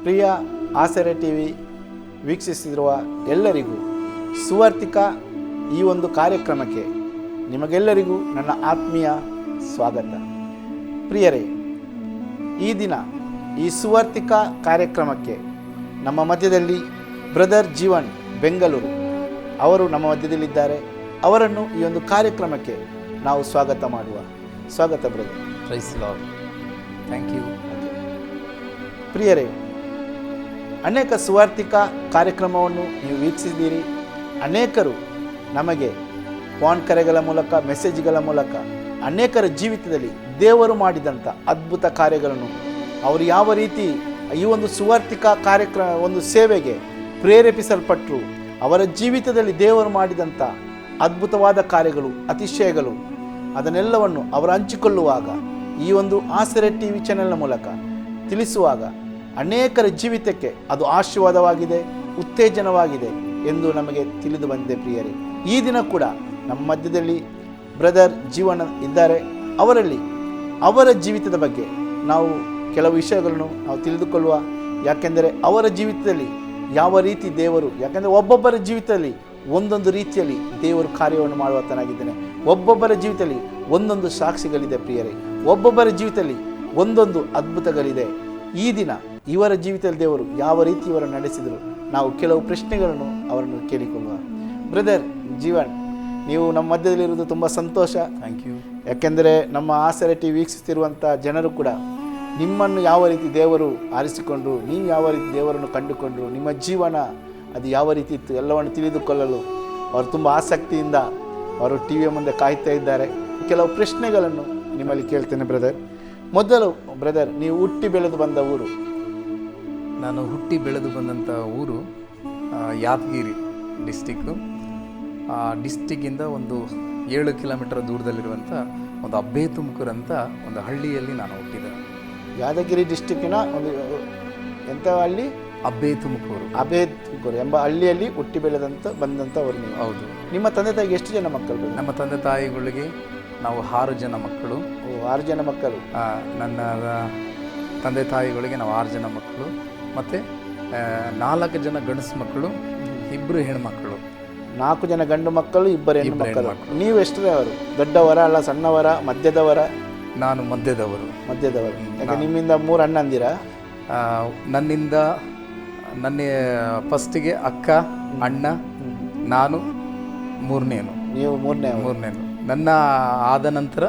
ಪ್ರಿಯ ಆಸರೆ T V ವೀಕ್ಷಿಸಿರುವ ಎಲ್ಲರಿಗೂ ಸುವಾರ್ತಿಕ ಈ ಒಂದು ಕಾರ್ಯಕ್ರಮಕ್ಕೆ ನಿಮಗೆಲ್ಲರಿಗೂ ನನ್ನ ಆತ್ಮೀಯ ಸ್ವಾಗತ. ಪ್ರಿಯರೇ, ಈ ದಿನ ಈ ಸುವಾರ್ತಿಕ ಕಾರ್ಯಕ್ರಮಕ್ಕೆ ನಮ್ಮ ಮಧ್ಯದಲ್ಲಿ ಬ್ರದರ್ ಜೀವನ್ ಬೆಂಗಳೂರು ಅವರು ನಮ್ಮ ಮಧ್ಯದಲ್ಲಿದ್ದಾರೆ. ಅವರನ್ನು ಈ ಒಂದು ಕಾರ್ಯಕ್ರಮಕ್ಕೆ ನಾವು ಸ್ವಾಗತ ಮಾಡುವ. ಸ್ವಾಗತ brother. Praise Lord. Thank you. ಪ್ರಿಯರೇ, ಅನೇಕ ಸುವಾರ್ತಿಕ ಕಾರ್ಯಕ್ರಮವನ್ನು ನೀವು ವೀಕ್ಷಿಸಿದ್ದೀರಿ. ಅನೇಕರು ನಮಗೆ ಫೋನ್ ಕರೆಗಳ ಮೂಲಕ, ಮೆಸೇಜ್ಗಳ ಮೂಲಕ ಅನೇಕರ ಜೀವಿತದಲ್ಲಿ ದೇವರು ಮಾಡಿದಂಥ ಅದ್ಭುತ ಕಾರ್ಯಗಳನ್ನು, ಅವರು ಯಾವ ರೀತಿ ಈ ಒಂದು ಸುವಾರ್ತಿಕ ಕಾರ್ಯಕ್ರಮ ಒಂದು ಸೇವೆಗೆ ಪ್ರೇರೇಪಿಸಲ್ಪಟ್ಟರು, ಅವರ ಜೀವಿತದಲ್ಲಿ ದೇವರು ಮಾಡಿದಂಥ ಅದ್ಭುತವಾದ ಕಾರ್ಯಗಳು, ಅತಿಶಯಗಳು, ಅದನ್ನೆಲ್ಲವನ್ನು ಅವರು ಹಂಚಿಕೊಳ್ಳುವಾಗ, ಈ ಒಂದು ಆಸರೆ ಟಿ ವಿ ಚಾನೆಲ್ನ ಮೂಲಕ ತಿಳಿಸುವಾಗ ಅನೇಕರ ಜೀವಿತಕ್ಕೆ ಅದು ಆಶೀರ್ವಾದವಾಗಿದೆ, ಉತ್ತೇಜನವಾಗಿದೆ ಎಂದು ನಮಗೆ ತಿಳಿದು ಬಂದಿದೆ. ಪ್ರಿಯರೇ, ಈ ದಿನ ಕೂಡ ನಮ್ಮ ಮಧ್ಯದಲ್ಲಿ ಬ್ರದರ್ ಜೀವನ ಇದ್ದಾರೆ. ಅವರಲ್ಲಿ ಅವರ ಜೀವಿತದ ಬಗ್ಗೆ ನಾವು ಕೆಲವು ವಿಷಯಗಳನ್ನು ನಾವು ತಿಳಿದುಕೊಳ್ಳುವ. ಯಾಕೆಂದರೆ ಅವರ ಜೀವಿತದಲ್ಲಿ ಯಾವ ರೀತಿ ದೇವರು, ಯಾಕೆಂದರೆ ಒಬ್ಬೊಬ್ಬರ ಜೀವಿತದಲ್ಲಿ ಒಂದೊಂದು ರೀತಿಯಲ್ಲಿ ದೇವರು ಕಾರ್ಯವನ್ನು ಮಾಡುವತನಾಗಿದ್ದಾನೆ. ಒಬ್ಬೊಬ್ಬರ ಜೀವಿತದಲ್ಲಿ ಒಂದೊಂದು ಸಾಕ್ಷಿಗಳಿದೆ. ಪ್ರಿಯರೇ, ಒಬ್ಬೊಬ್ಬರ ಜೀವಿತದಲ್ಲಿ ಒಂದೊಂದು ಅದ್ಭುತಗಳಿದೆ. ಈ ದಿನ ಇವರ ಜೀವಿತದಲ್ಲಿ ದೇವರು ಯಾವ ರೀತಿ ಇವರನ್ನು ನಡೆಸಿದರು, ನಾವು ಕೆಲವು ಪ್ರಶ್ನೆಗಳನ್ನು ಅವರನ್ನು ಕೇಳಿಕೊಳ್ಳುವ. ಬ್ರದರ್ ಜೀವನ್, ನೀವು ನಮ್ಮ ಮಧ್ಯದಲ್ಲಿರುವುದು ತುಂಬ ಸಂತೋಷ. Thank you. ಯಾಕೆಂದರೆ ನಮ್ಮ ಆಸರೆ ಟಿ ವೀಕ್ಷಿಸ್ತಿರುವಂಥ ಜನರು ಕೂಡ ನಿಮ್ಮನ್ನು ಯಾವ ರೀತಿ ದೇವರು ಆರಿಸಿಕೊಂಡ್ರು, ನೀವು ಯಾವ ರೀತಿ ದೇವರನ್ನು ಕಂಡುಕೊಂಡ್ರು, ನಿಮ್ಮ ಜೀವನ ಅದು ಯಾವ ರೀತಿ ಇತ್ತು ಎಲ್ಲವನ್ನು ತಿಳಿದುಕೊಳ್ಳಲು ಅವರು ತುಂಬ ಆಸಕ್ತಿಯಿಂದ ಅವರು ಟಿ ವಿಯ ಮುಂದೆ ಕಾಯ್ತಾ ಇದ್ದಾರೆ. ಕೆಲವು ಪ್ರಶ್ನೆಗಳನ್ನು ನಿಮ್ಮಲ್ಲಿ ಕೇಳ್ತೇನೆ ಬ್ರದರ್. ಮೊದಲು ಬ್ರದರ್, ನೀವು ಹುಟ್ಟಿ ಬೆಳೆದು ಬಂದ ಊರು? ನಾನು ಹುಟ್ಟಿ ಬೆಳೆದು ಬಂದಂಥ ಊರು ಯಾದಗಿರಿ ಡಿಸ್ಟಿಕ್ಕು. ಆ ಡಿಸ್ಟಿಕ್ಕಿಂದ ಒಂದು 7 ಕಿಲೋಮೀಟರ್ ದೂರದಲ್ಲಿರುವಂಥ ಒಂದು ಅಬ್ಬೇತುಮಕೂರು ಅಂತ ಒಂದು ಹಳ್ಳಿಯಲ್ಲಿ ನಾನು ಹುಟ್ಟಿದೆ. ಯಾದಗಿರಿ ಡಿಸ್ಟಿಕ್ಕಿನ ಒಂದು ಎಂಥ ಹಳ್ಳಿ? ಅಬ್ಬೇತುಮಕೂರು. ಅಬ್ಬೇತುಮಕೂರು ಎಂಬ ಹಳ್ಳಿಯಲ್ಲಿ ಹುಟ್ಟಿ ಬಂದಂಥವ್ರು ನೀವು? ಹೌದು. ನಿಮ್ಮ ತಂದೆ ತಾಯಿಗೆ ಎಷ್ಟು ಜನ ಮಕ್ಕಳು? ನಮ್ಮ ತಂದೆ ತಾಯಿಗಳಿಗೆ ನಾವು 6 ಜನ ಮಕ್ಕಳು. 6 ಜನ ಮಕ್ಕಳು. ನನ್ನ ತಂದೆ ತಾಯಿಗಳಿಗೆ ನಾವು 6 ಜನ ಮಕ್ಕಳು, ಮತ್ತು 4 ಜನ ಗಂಡಸು ಮಕ್ಕಳು, 2 ಹೆಣ್ಮಕ್ಕಳು. 4 ಜನ ಗಂಡು ಮಕ್ಕಳು, 2 ಹೆಣ್ಣು ಮಕ್ಕಳು. ನೀವು ಎಷ್ಟರವರು? ದೊಡ್ಡವರ ಅಲ್ಲ ಸಣ್ಣವರ, ಮಧ್ಯದವರ? ನಾನು ಮಧ್ಯದವರು. ಯಾಕೆ ನಿಮ್ಮಿಂದ 3 ಅಣ್ಣಂದಿರ? ನನ್ನಿಂದ ನನ್ನ ಫಸ್ಟಿಗೆ ಅಕ್ಕ, ಅಣ್ಣ, ನಾನು ಮೂರನೇನು. ನೀವು ಮೂರನೇನು. ನನ್ನ ಆದ ನಂತರ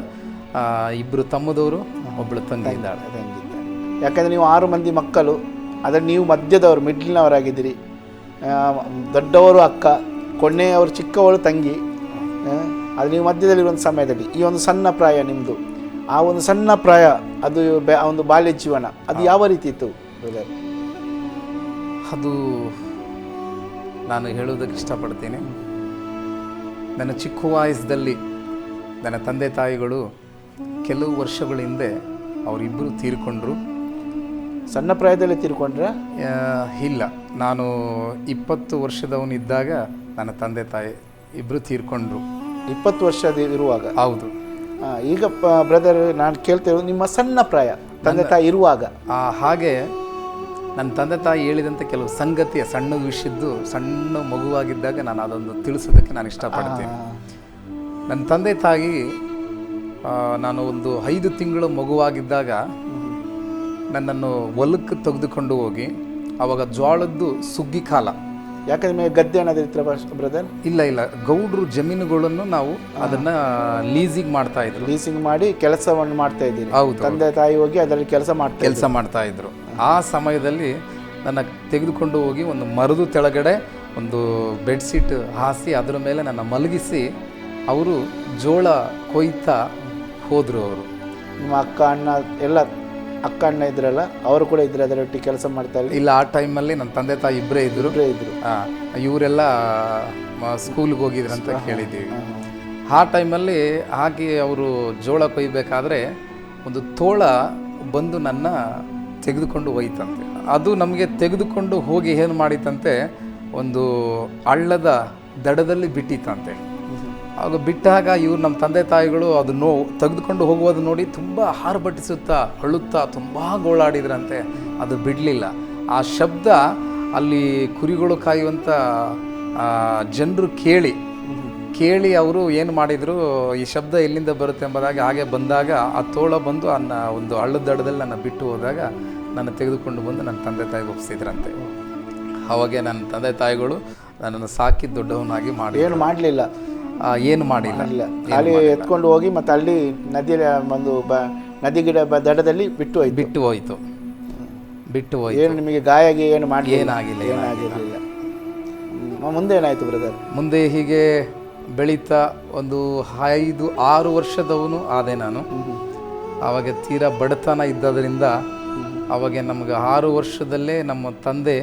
2 ತಮ್ಮದವರು, ಒಬ್ಬಳು ತಂಗಿ ಇದ್ದಾಳೆ. ಯಾಕಂದರೆ ನೀವು 6 ಮಂದಿ ಮಕ್ಕಳು, ಆದರೆ ನೀವು ಮಧ್ಯದವರು, ಮಿಡ್ಲ್ನವರಾಗಿದ್ದೀರಿ. ದೊಡ್ಡವರು ಅಕ್ಕ, ಕೊನೆಯವರು ಚಿಕ್ಕವಳು ತಂಗಿ. ಅದು ನೀವು ಮಧ್ಯದಲ್ಲಿರುವಂಥ ಸಮಯದಲ್ಲಿ ಈ ಒಂದು ಸಣ್ಣ ಪ್ರಾಯ ನಿಮ್ಮದು, ಆ ಒಂದು ಸಣ್ಣ ಪ್ರಾಯ, ಅದು ಒಂದು ಬಾಲ್ಯ ಜೀವನ ಅದು ಯಾವ ರೀತಿ ಇತ್ತು ಬ್ರದರ್? ಅದು ನಾನು ಹೇಳೋದಕ್ಕೆ ಇಷ್ಟಪಡ್ತೀನಿ. ನನ್ನ ಚಿಕ್ಕ ವಯಸ್ಸಲ್ಲಿ ನನ್ನ ತಂದೆ ತಾಯಿಗಳು ಕೆಲವು ವರ್ಷಗಳ ಹಿಂದೆ ಅವರಿಬ್ಬರು ತೀರ್ಕೊಂಡ್ರು. ಸಣ್ಣ ಪ್ರಾಯದಲ್ಲಿ ತೀರ್ಕೊಂಡ್ರೆ? ಇಲ್ಲ, ನಾನು 20 ವರ್ಷದವನಿದ್ದಾಗ ನನ್ನ ತಂದೆ ತಾಯಿ ಇಬ್ಬರು ತೀರ್ಕೊಂಡ್ರು. 20 ವರ್ಷದ ಇರುವಾಗ? ಹೌದು. ಈಗ ಬ್ರದರ್ ನಾನು ಕೇಳ್ತೇವೆ, ನಿಮ್ಮ ಸಣ್ಣ ಪ್ರಾಯ ತಂದೆ ತಾಯಿ ಇರುವಾಗ? ಹಾಗೆ ನನ್ನ ತಂದೆ ತಾಯಿ ಹೇಳಿದಂಥ ಕೆಲವು ಸಂಗತಿಯ ಸಣ್ಣ ವಿಷಯದ್ದು, ಸಣ್ಣ ಮಗುವಾಗಿದ್ದಾಗ ನಾನು ಅದೊಂದು ತಿಳಿಸೋದಕ್ಕೆ ನಾನು ಇಷ್ಟಪಡ್ತೀನಿ. ನನ್ನ ತಂದೆ ತಾಯಿ ನಾನು ಒಂದು 5 ತಿಂಗಳು ಮಗುವಾಗಿದ್ದಾಗ ನನ್ನನ್ನು ಹೊಲಕ್ಕೆ ತೆಗೆದುಕೊಂಡು ಹೋಗಿ, ಆವಾಗ ಜೋಳದ್ದು ಸುಗ್ಗಿ ಕಾಲ. ಯಾಕಂದ್ರೆ ಗದ್ದೆ ಅನ್ನೋದಿರ್ತೀರ ಬ್ರದರ್? ಇಲ್ಲ, ಗೌಡ್ರು ಜಮೀನುಗಳನ್ನು ನಾವು ಅದನ್ನು ಲೀಸಿಂಗ್ ಮಾಡ್ತಾ ಇದ್ರು. ಲೀಸಿಂಗ್ ಮಾಡಿ ಕೆಲಸವನ್ನು ಮಾಡ್ತಾ ಇದ್ದೀರಿ? ಹೌದು. ತಂದೆ ತಾಯಿ ಹೋಗಿ ಅದರಲ್ಲಿ ಕೆಲಸ ಮಾಡ್ತಾ ಇದ್ರು. ಆ ಸಮಯದಲ್ಲಿ ನನ್ನ ತೆಗೆದುಕೊಂಡು ಹೋಗಿ ಒಂದು ಮರದ ಕೆಳಗಡೆ ಒಂದು ಬೆಡ್ಶೀಟ್ ಹಾಸಿ ಅದರ ಮೇಲೆ ನನ್ನ ಮಲಗಿಸಿ ಅವರು ಜೋಳ ಕೊಯ್ತಾ ಹೋದರು. ಅವರು ನಿಮ್ಮ ಅಕ್ಕ ಅಣ್ಣ ಎಲ್ಲ, ಅಕ್ಕ ಅಣ್ಣ ಇದ್ರಲ್ಲ, ಅವರು ಕೂಡ ಇದ್ರು ಅದರೊಟ್ಟಿಗೆ ಕೆಲಸ ಮಾಡ್ತಾ ಇಲ್ಲ? ಆ ಟೈಮಲ್ಲಿ ನನ್ನ ತಂದೆ ತಾಯಿ ಇಬ್ಬರೇ ಇದ್ರು. ಇವರೆಲ್ಲ ಸ್ಕೂಲ್ಗೆ ಹೋಗಿದ್ರಂತ ಕೇಳಿದ್ದೀವಿ. ಆ ಟೈಮಲ್ಲಿ ಹಾಗೆ ಅವರು ಜೋಳ ಕೊಯ್ಬೇಕಾದ್ರೆ ಒಂದು ತೋಳ ಬಂದು ನನ್ನ ತೆಗೆದುಕೊಂಡು ಹೋಯ್ತಂತೆ. ಅದು ನಮಗೆ ತೆಗೆದುಕೊಂಡು ಹೋಗಿ ಏನು ಮಾಡಿತಂತೆ, ಒಂದು ಹಳ್ಳದ ದಡದಲ್ಲಿ ಬಿಟ್ಟಿತ್ತಂತೆ. ಆಗ ಬಿಟ್ಟಾಗ ಇವ್ರು ನಮ್ಮ ತಂದೆ ತಾಯಿಗಳು ಅದು ತೆಗೆದುಕೊಂಡು ಹೋಗುವುದು ನೋಡಿ ತುಂಬ ಹಾರ್ಬಟ್ಟಿಸುತ್ತಾ ಅಳುತ್ತಾ ತುಂಬ ಗೋಳಾಡಿದ್ರಂತೆ. ಅದು ಬಿಡಲಿಲ್ಲ. ಆ ಶಬ್ದ ಅಲ್ಲಿ ಕುರಿಗಳು ಕಾಯುವಂಥ ಜನರು ಕೇಳಿ ಅವರು ಏನು ಮಾಡಿದರು, ಈ ಶಬ್ದ ಎಲ್ಲಿಂದ ಬರುತ್ತೆ ಎಂಬುದಾಗಿ ಹಾಗೆ ಬಂದಾಗ ಆ ತೋಳ ಬಂದು ಒಂದು ಹಳ್ಳದಡದಲ್ಲಿ ನನ್ನ ಬಿಟ್ಟು ಹೋದಾಗ ನನ್ನ ತೆಗೆದುಕೊಂಡು ಬಂದು ನನ್ನ ತಂದೆ ತಾಯಿಗೆ ಒಪ್ಪಿಸಿದ್ರಂತೆ. ಅವಾಗೆ ನನ್ನ ತಂದೆ ತಾಯಿಗಳು ನನ್ನನ್ನು ಸಾಕಿ ದೊಡ್ಡವನಾಗಿ ಮಾಡಿ ಏನು ಮಾಡಲಿಲ್ಲ, ಏನು ಮಾಡಿಲ್ಲ, ಅಲ್ಲಿ ಎತ್ಕೊಂಡು ಹೋಗಿ ಮತ್ತೆ ಅಲ್ಲಿ ನದಿಯ ಒಂದು ನದಿ ದಡದಲ್ಲಿ ಬಿಟ್ಟು ಹೋಯಿತು. ಏನು ನಿಮಗೆ ಗಾಯ ಏನು ಮಾಡಿ ಏನಾಗಿರಲಿಲ್ಲ. ಮುಂದೆ ಏನಾಯಿತು ಬ್ರದರ್? ಮುಂದೆ ಹೀಗೆ ಬೆಳೀತಾ ಒಂದು 5-6 ವರ್ಷದವನು ಆದೆ ನಾನು. ಆವಾಗ ತೀರಾ ಬಡತನ ಇದ್ದದರಿಂದ ಅವಾಗ ನಮಗೆ 6 ವರ್ಷದಲ್ಲೇ ನಮ್ಮ ತಂದೆ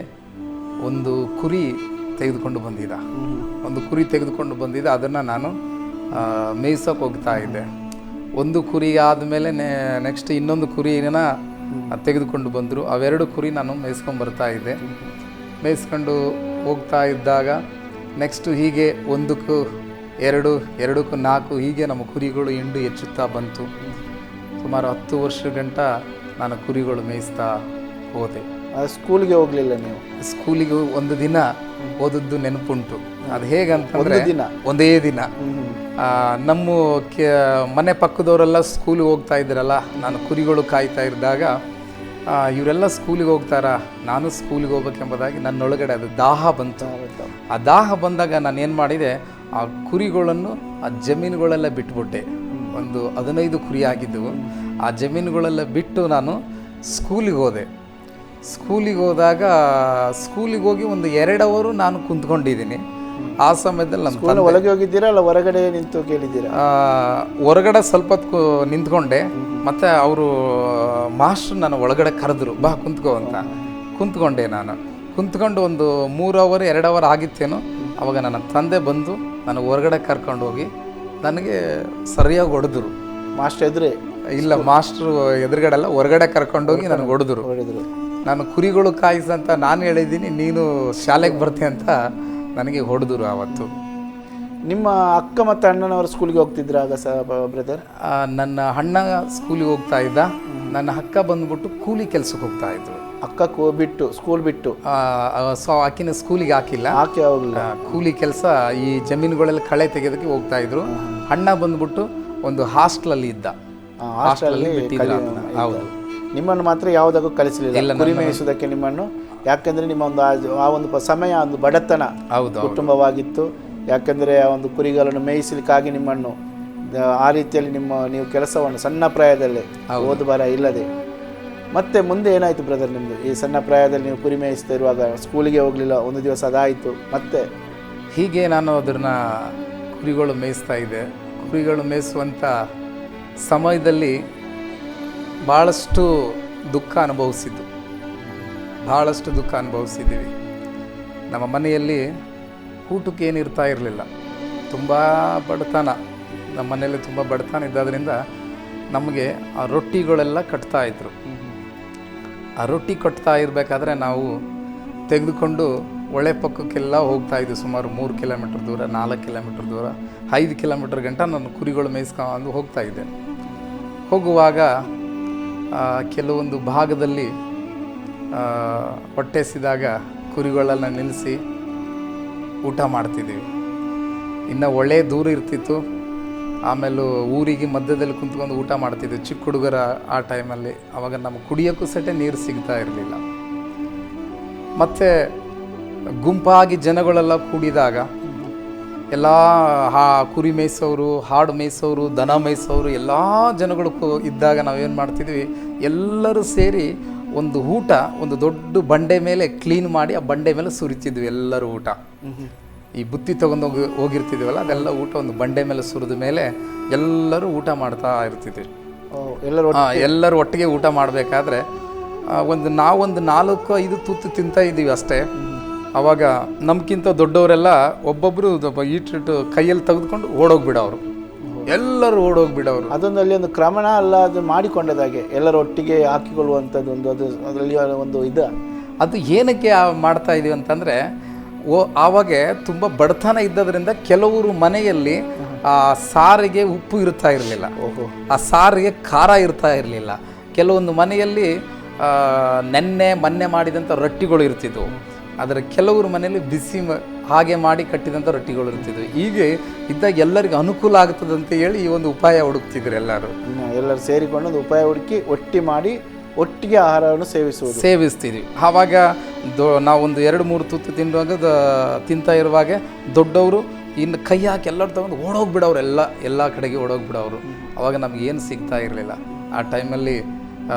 ಒಂದು ಕುರಿ ತೆಗೆದುಕೊಂಡು ಬಂದಿದ್ದ. ಅದನ್ನು ನಾನು ಮೇಯ್ಸೋಕೆ ಹೋಗ್ತಾ ಇದ್ದೆ. ಒಂದು ಕುರಿ ಆದಮೇಲೆ ನೆಕ್ಸ್ಟ್ ಇನ್ನೊಂದು ಕುರಿನ ತೆಗೆದುಕೊಂಡು ಬಂದರು. ಅವೆರಡು ಕುರಿ ನಾನು ಮೇಯಿಸ್ಕೊಂಡು ಬರ್ತಾ ಇದ್ದೆ. ಮೇಯಿಸ್ಕೊಂಡು ಹೋಗ್ತಾ ಇದ್ದಾಗ ನೆಕ್ಸ್ಟು ಹೀಗೆ 1ಕ್ಕೂ 2, 2ಕ್ಕೂ 4 ಹೀಗೆ ನಮ್ಮ ಕುರಿಗಳು ಹಿಂಡು ಹೆಚ್ಚುತ್ತಾ ಬಂತು. ಸುಮಾರು 10 ವರ್ಷ ಗಂಟ ನಾನು ಕುರಿಗಳು ಮೇಯಿಸ್ತಾ ಹೋದೆ. ಸ್ಕೂಲಿಗೆ ಹೋಗಲಿಲ್ಲ ನೀವು? ಸ್ಕೂಲಿಗೆ ಒಂದು ದಿನ ಓದದ್ದು ನೆನಪುಂಟು. ಅದು ಹೇಗಂತಂದರೆ ಒಂದೇ ದಿನ ನಮ್ಮ ಮನೆ ಪಕ್ಕದವರೆಲ್ಲ ಸ್ಕೂಲಿಗೆ ಹೋಗ್ತಾ ಇದ್ರಲ್ಲ, ನಾನು ಕುರಿಗಳು ಕಾಯ್ತಾ ಇದ್ದಾಗ ಇವರೆಲ್ಲ ಸ್ಕೂಲಿಗೆ ಹೋಗ್ತಾರ, ನಾನು ಸ್ಕೂಲಿಗೆ ಹೋಗ್ಬೇಕೆಂಬುದಾಗಿ ನನ್ನೊಳಗಡೆ ಅದು ದಾಹ ಬಂತು. ಆ ದಾಹ ಬಂದಾಗ ನಾನು ಏನು ಮಾಡಿದೆ, ಆ ಕುರಿಗಳನ್ನು ಆ ಜಮೀನುಗಳೆಲ್ಲ ಬಿಟ್ಬಿಟ್ಟೆ. ಒಂದು 15 ಕುರಿ ಆಗಿದ್ದವು. ಆ ಜಮೀನುಗಳೆಲ್ಲ ಬಿಟ್ಟು ನಾನು ಸ್ಕೂಲಿಗೆ ಹೋದೆ. ಸ್ಕೂಲಿಗೆ ಹೋಗಿ ಒಂದು 2 ಅವರು ನಾನು ಕುಂತ್ಕೊಂಡಿದ್ದೀನಿ. ಆ ಸಮಯದಲ್ಲಿ ನಮ್ಮ ಒಳಗೆ ಹೋಗಿದ್ದೀರಾ ಅಲ್ಲ ಹೊರಗಡೆ ನಿಂತು ಕೇಳಿದ್ದೀರಾ? ಹೊರಗಡೆ ಸ್ವಲ್ಪ ಹೊತ್ತು ನಿಂತ್ಕೊಂಡೆ. ಮತ್ತು ಅವರು ಮಾಸ್ಟ್ರು ನಾನು ಒಳಗಡೆ ಕರೆದ್ರು, ಬಾ ಕುಂತ್ಕೋ ಅಂತ. ಕುಂತ್ಕೊಂಡೆ. ನಾನು ಕುಂತ್ಕೊಂಡು ಒಂದು 3 ಅವರ್ 2 ಅವರ್ ಆಗಿತ್ತೇನೋ. ಅವಾಗ ನನ್ನ ತಂದೆ ಬಂದು ನಾನು ಹೊರಗಡೆ ಕರ್ಕೊಂಡು ಹೋಗಿ ನನಗೆ ಸರಿಯಾಗಿ ಹೊಡೆದ್ರು. ಮಾಸ್ಟರ್ ಎದುರೇ? ಇಲ್ಲ, ಮಾಸ್ಟ್ರು ಎದುರುಗಡೆ ಅಲ್ಲ, ಹೊರಗಡೆ ಕರ್ಕೊಂಡೋಗಿ ನನಗೆ ಹೊಡೆದ್ರು. ನಾನು ಕುರಿಗಳು ಕಾಯಿಸಂತ ನಾನು ಹೇಳಿದ್ದೀನಿ, ನೀನು ಶಾಲೆಗೆ ಬರ್ತೀಯ ಅಂತ ನನಗೆ ಹೊಡೆದ್ರು ಆವತ್ತು. ನಿಮ್ಮ ಅಕ್ಕ ಮತ್ತು ಅಣ್ಣನವರು ಸ್ಕೂಲಿಗೆ ಹೋಗ್ತಿದ್ರ ಆಗ ಬ್ರದರ್? ನನ್ನ ಅಣ್ಣ ಸ್ಕೂಲಿಗೆ ಹೋಗ್ತಾ ಇದ್ದ. ನನ್ನ ಅಕ್ಕ ಬಂದ್ಬಿಟ್ಟು ಕೂಲಿ ಕೆಲಸಕ್ಕೆ ಹೋಗ್ತಾ ಇದ್ರು. ಅಕ್ಕ ಸ್ಕೂಲ್ ಬಿಟ್ಟು ಆಕಿನ ಸ್ಕೂಲಿಗೆ ಹಾಕಿಲ್ಲ, ಕೂಲಿ ಕೆಲಸ ಈ ಜಮೀನುಗಳೆಲ್ಲ ಕಳೆ ತೆಗೆಯೋದಕ್ಕೆ ಹೋಗ್ತಾ ಇದ್ರು. ಅಣ್ಣ ಬಂದ್ಬಿಟ್ಟು ಒಂದು ಹಾಸ್ಟೆಲಲ್ಲಿ ಇದ್ದ. ಹಾಸ್ಟೆಲಲ್ಲಿ ಬಿಟ್ಟಿದ್ರು. ಹೌದು. ನಿಮ್ಮನ್ನು ಮಾತ್ರ ಯಾವುದಾಗೂ ಕಲಿಸಲಿಲ್ಲ ಕುರಿ ಮೇಯಿಸೋದಕ್ಕೆ ನಿಮ್ಮನ್ನು? ಯಾಕೆಂದರೆ ನಿಮ್ಮ ಒಂದು ಸಮಯ ಒಂದು ಬಡತನ ಕುಟುಂಬವಾಗಿತ್ತು. ಯಾಕೆಂದರೆ ಆ ಒಂದು ಕುರಿಗಳನ್ನು ಮೇಯಿಸಲಿಕ್ಕಾಗಿ ನಿಮ್ಮನ್ನು ಆ ರೀತಿಯಲ್ಲಿ ನೀವು ಕೆಲಸವನ್ನು ಸಣ್ಣ ಪ್ರಾಯದಲ್ಲೇ ಓದು ಬರ ಇಲ್ಲದೆ ಮತ್ತೆ ಮುಂದೆ ಏನಾಯಿತು ಬ್ರದರ್ ನಿಮ್ಮದು? ಈ ಸಣ್ಣ ಪ್ರಾಯದಲ್ಲಿ ನೀವು ಕುರಿ ಮೇಯಿಸ್ತಾ ಇರುವಾಗ ಸ್ಕೂಲಿಗೆ ಹೋಗಲಿಲ್ಲ, ಒಂದು ದಿವಸ ಅದಾಯಿತು, ಮತ್ತೆ ಹೀಗೆ ನಾನು ಅದನ್ನು ಕುರಿಗಳು ಮೇಯಿಸ್ತಾ ಇದ್ದೆ. ಕುರಿಗಳು ಮೇಯಿಸುವಂಥ ಸಮಯದಲ್ಲಿ ಭಾಳಷ್ಟು ದುಃಖ ಅನುಭವಿಸಿದ್ದೀವಿ. ನಮ್ಮ ಮನೆಯಲ್ಲಿ ಊಟಕ್ಕೆ ಏನಿರ್ತಾ ಇರಲಿಲ್ಲ. ತುಂಬ ಬಡತನ, ನಮ್ಮ ಮನೆಯಲ್ಲಿ ತುಂಬ ಬಡತನ ಇದ್ದಾದ್ರಿಂದ ನಮಗೆ ಆ ರೊಟ್ಟಿಗಳೆಲ್ಲ ಕಟ್ತಾಯಿದ್ರು. ಆ ರೊಟ್ಟಿ ಕಟ್ತಾ ಇರಬೇಕಾದ್ರೆ ನಾವು ತೆಗೆದುಕೊಂಡು ಒಳ್ಳೆ ಪಕ್ಕಕ್ಕೆಲ್ಲ ಹೋಗ್ತಾಯಿದ್ವಿ. ಸುಮಾರು 3 ಕಿಲೋಮೀಟ್ರ್ ದೂರ, 4 ಕಿಲೋಮೀಟ್ರ್ ದೂರ, 5 ಕಿಲೋಮೀಟ್ರ್ ಗಂಟ ನಾನು ಕುರಿಗಳು ಮೇಯಿಸ್ಕೊಂಡು ಹೋಗ್ತಾಯಿದ್ದೆ. ಹೋಗುವಾಗ ಕೆಲವೊಂದು ಭಾಗದಲ್ಲಿ ಹೊಟ್ಟೆಸಿದಾಗ ಕುರಿಗಳೆಲ್ಲ ನಿಲ್ಲಿಸಿ ಊಟ ಮಾಡ್ತಿದ್ದೀವಿ. ಇನ್ನು ಒಳ್ಳೆ ದೂರ ಇರ್ತಿತ್ತು. ಆಮೇಲೆ ಊರಿಗೆ ಮಧ್ಯದಲ್ಲಿ ಕುಂತ್ಕೊಂಡು ಊಟ ಮಾಡ್ತಿದ್ವಿ ಚಿಕ್ಕ ಹುಡುಗರ ಆ ಟೈಮಲ್ಲಿ. ಆವಾಗ ನಮಗೆ ಕುಡಿಯೋಕ್ಕೂ ಸಹಿತ ನೀರು ಸಿಗ್ತಾ ಇರಲಿಲ್ಲ. ಮತ್ತು ಗುಂಪಾಗಿ ಜನಗಳೆಲ್ಲ ಕೂಡಿದಾಗ ಎಲ್ಲ ಕುರಿ ಮೇಯಿಸೋರು, ಹಾಡು ಮೇಯಿಸೋರು, ದನ ಮೇಯಿಸೋರು ಎಲ್ಲ ಜನಗಳು ಇದ್ದಾಗ ನಾವೇನು ಮಾಡ್ತಿದ್ವಿ, ಎಲ್ಲರೂ ಸೇರಿ ಒಂದು ಊಟ ಒಂದು ದೊಡ್ಡ ಬಂಡೆ ಮೇಲೆ ಕ್ಲೀನ್ ಮಾಡಿ ಆ ಬಂಡೆ ಮೇಲೆ ಸುರಿತಿದ್ವಿ ಎಲ್ಲರೂ ಊಟ. ಈ ಬುತ್ತಿ ತೊಗೊಂಡು ಹೋಗಿರ್ತಿದ್ವಲ್ಲ, ಅದೆಲ್ಲ ಊಟ ಒಂದು ಬಂಡೆ ಮೇಲೆ ಸುರಿದ ಮೇಲೆ ಎಲ್ಲರೂ ಊಟ ಮಾಡ್ತಾ ಇರ್ತಿದ್ವಿ. ಎಲ್ಲರೂ ಒಟ್ಟಿಗೆ ಊಟ ಮಾಡಬೇಕಾದ್ರೆ ನಾವೊಂದು 4-5 ತುತ್ತು ತಿಂತಾ ಇದ್ದೀವಿ ಅಷ್ಟೇ. ಆವಾಗ ನಮ್ಗಿಂತ ದೊಡ್ಡವರೆಲ್ಲ ಒಬ್ಬೊಬ್ಬರು ಈಟಿಟ್ಟು ಕೈಯಲ್ಲಿ ತೆಗೆದುಕೊಂಡು ಓಡೋಗ್ಬಿಡೋರು, ಎಲ್ಲರೂ ಓಡೋಗ್ಬಿಡೋರು. ಅದೊಂದು ಅಲ್ಲಿ ಒಂದು ಕ್ರಮಣ ಅಲ್ಲ, ಅದು ಮಾಡಿಕೊಂಡದಾಗೆ ಎಲ್ಲರೂ ಒಟ್ಟಿಗೆ ಹಾಕಿಕೊಳ್ಳುವಂಥದ್ದು ಅದರಲ್ಲಿ ಒಂದು ಅದು ಏನಕ್ಕೆ ಮಾಡ್ತಾ ಇದೀವಿ ಅಂತಂದರೆ, ಆವಾಗ ತುಂಬ ಬಡತನ ಇದ್ದದ್ರಿಂದ ಕೆಲವರು ಮನೆಯಲ್ಲಿ ಆ ಸಾರಿಗೆ ಉಪ್ಪು ಇರ್ತಾ ಇರಲಿಲ್ಲ, ಆ ಸಾರಿಗೆ ಖಾರ ಇರ್ತಾ ಇರಲಿಲ್ಲ. ಕೆಲವೊಂದು ಮನೆಯಲ್ಲಿ ಮೊನ್ನೆ ಮಾಡಿದಂಥ ರೊಟ್ಟಿಗಳು ಇರ್ತಿದ್ವು. ಆದರೆ ಕೆಲವರು ಮನೆಯಲ್ಲಿ ಹಾಗೆ ಮಾಡಿ ಕಟ್ಟಿದಂಥ ರೊಟ್ಟಿಗಳು ಇರ್ತಿದ್ವು. ಹೀಗೆ ಇದ್ದಾಗ ಎಲ್ಲರಿಗೂ ಅನುಕೂಲ ಆಗ್ತದೆ ಅಂತ ಹೇಳಿ ಈ ಒಂದು ಉಪಾಯ ಹುಡುಕ್ತಿದ್ರು ಎಲ್ಲರೂ ಸೇರಿಕೊಂಡು ಒಂದು ಉಪಾಯ ಹುಡುಕಿ ಒಟ್ಟಿಗೆ ಆಹಾರವನ್ನು ಸೇವಿಸ್ತಿದ್ವಿ. ಆವಾಗ ನಾವೊಂದು 2-3 ತುತ್ತು ತಿಂತಾ ಇರುವಾಗ ದೊಡ್ಡವರು ಇನ್ನು ಕೈ ಹಾಕಿ ಎಲ್ಲರೂ ತಗೊಂಡು ಓಡೋಗ್ಬಿಡೋರು, ಎಲ್ಲ ಕಡೆಗೆ ಓಡೋಗ್ಬಿಡೋರು. ಅವಾಗ ನಮ್ಗೆ ಏನು ಸಿಗ್ತಾ ಇರಲಿಲ್ಲ. ಆ ಟೈಮಲ್ಲಿ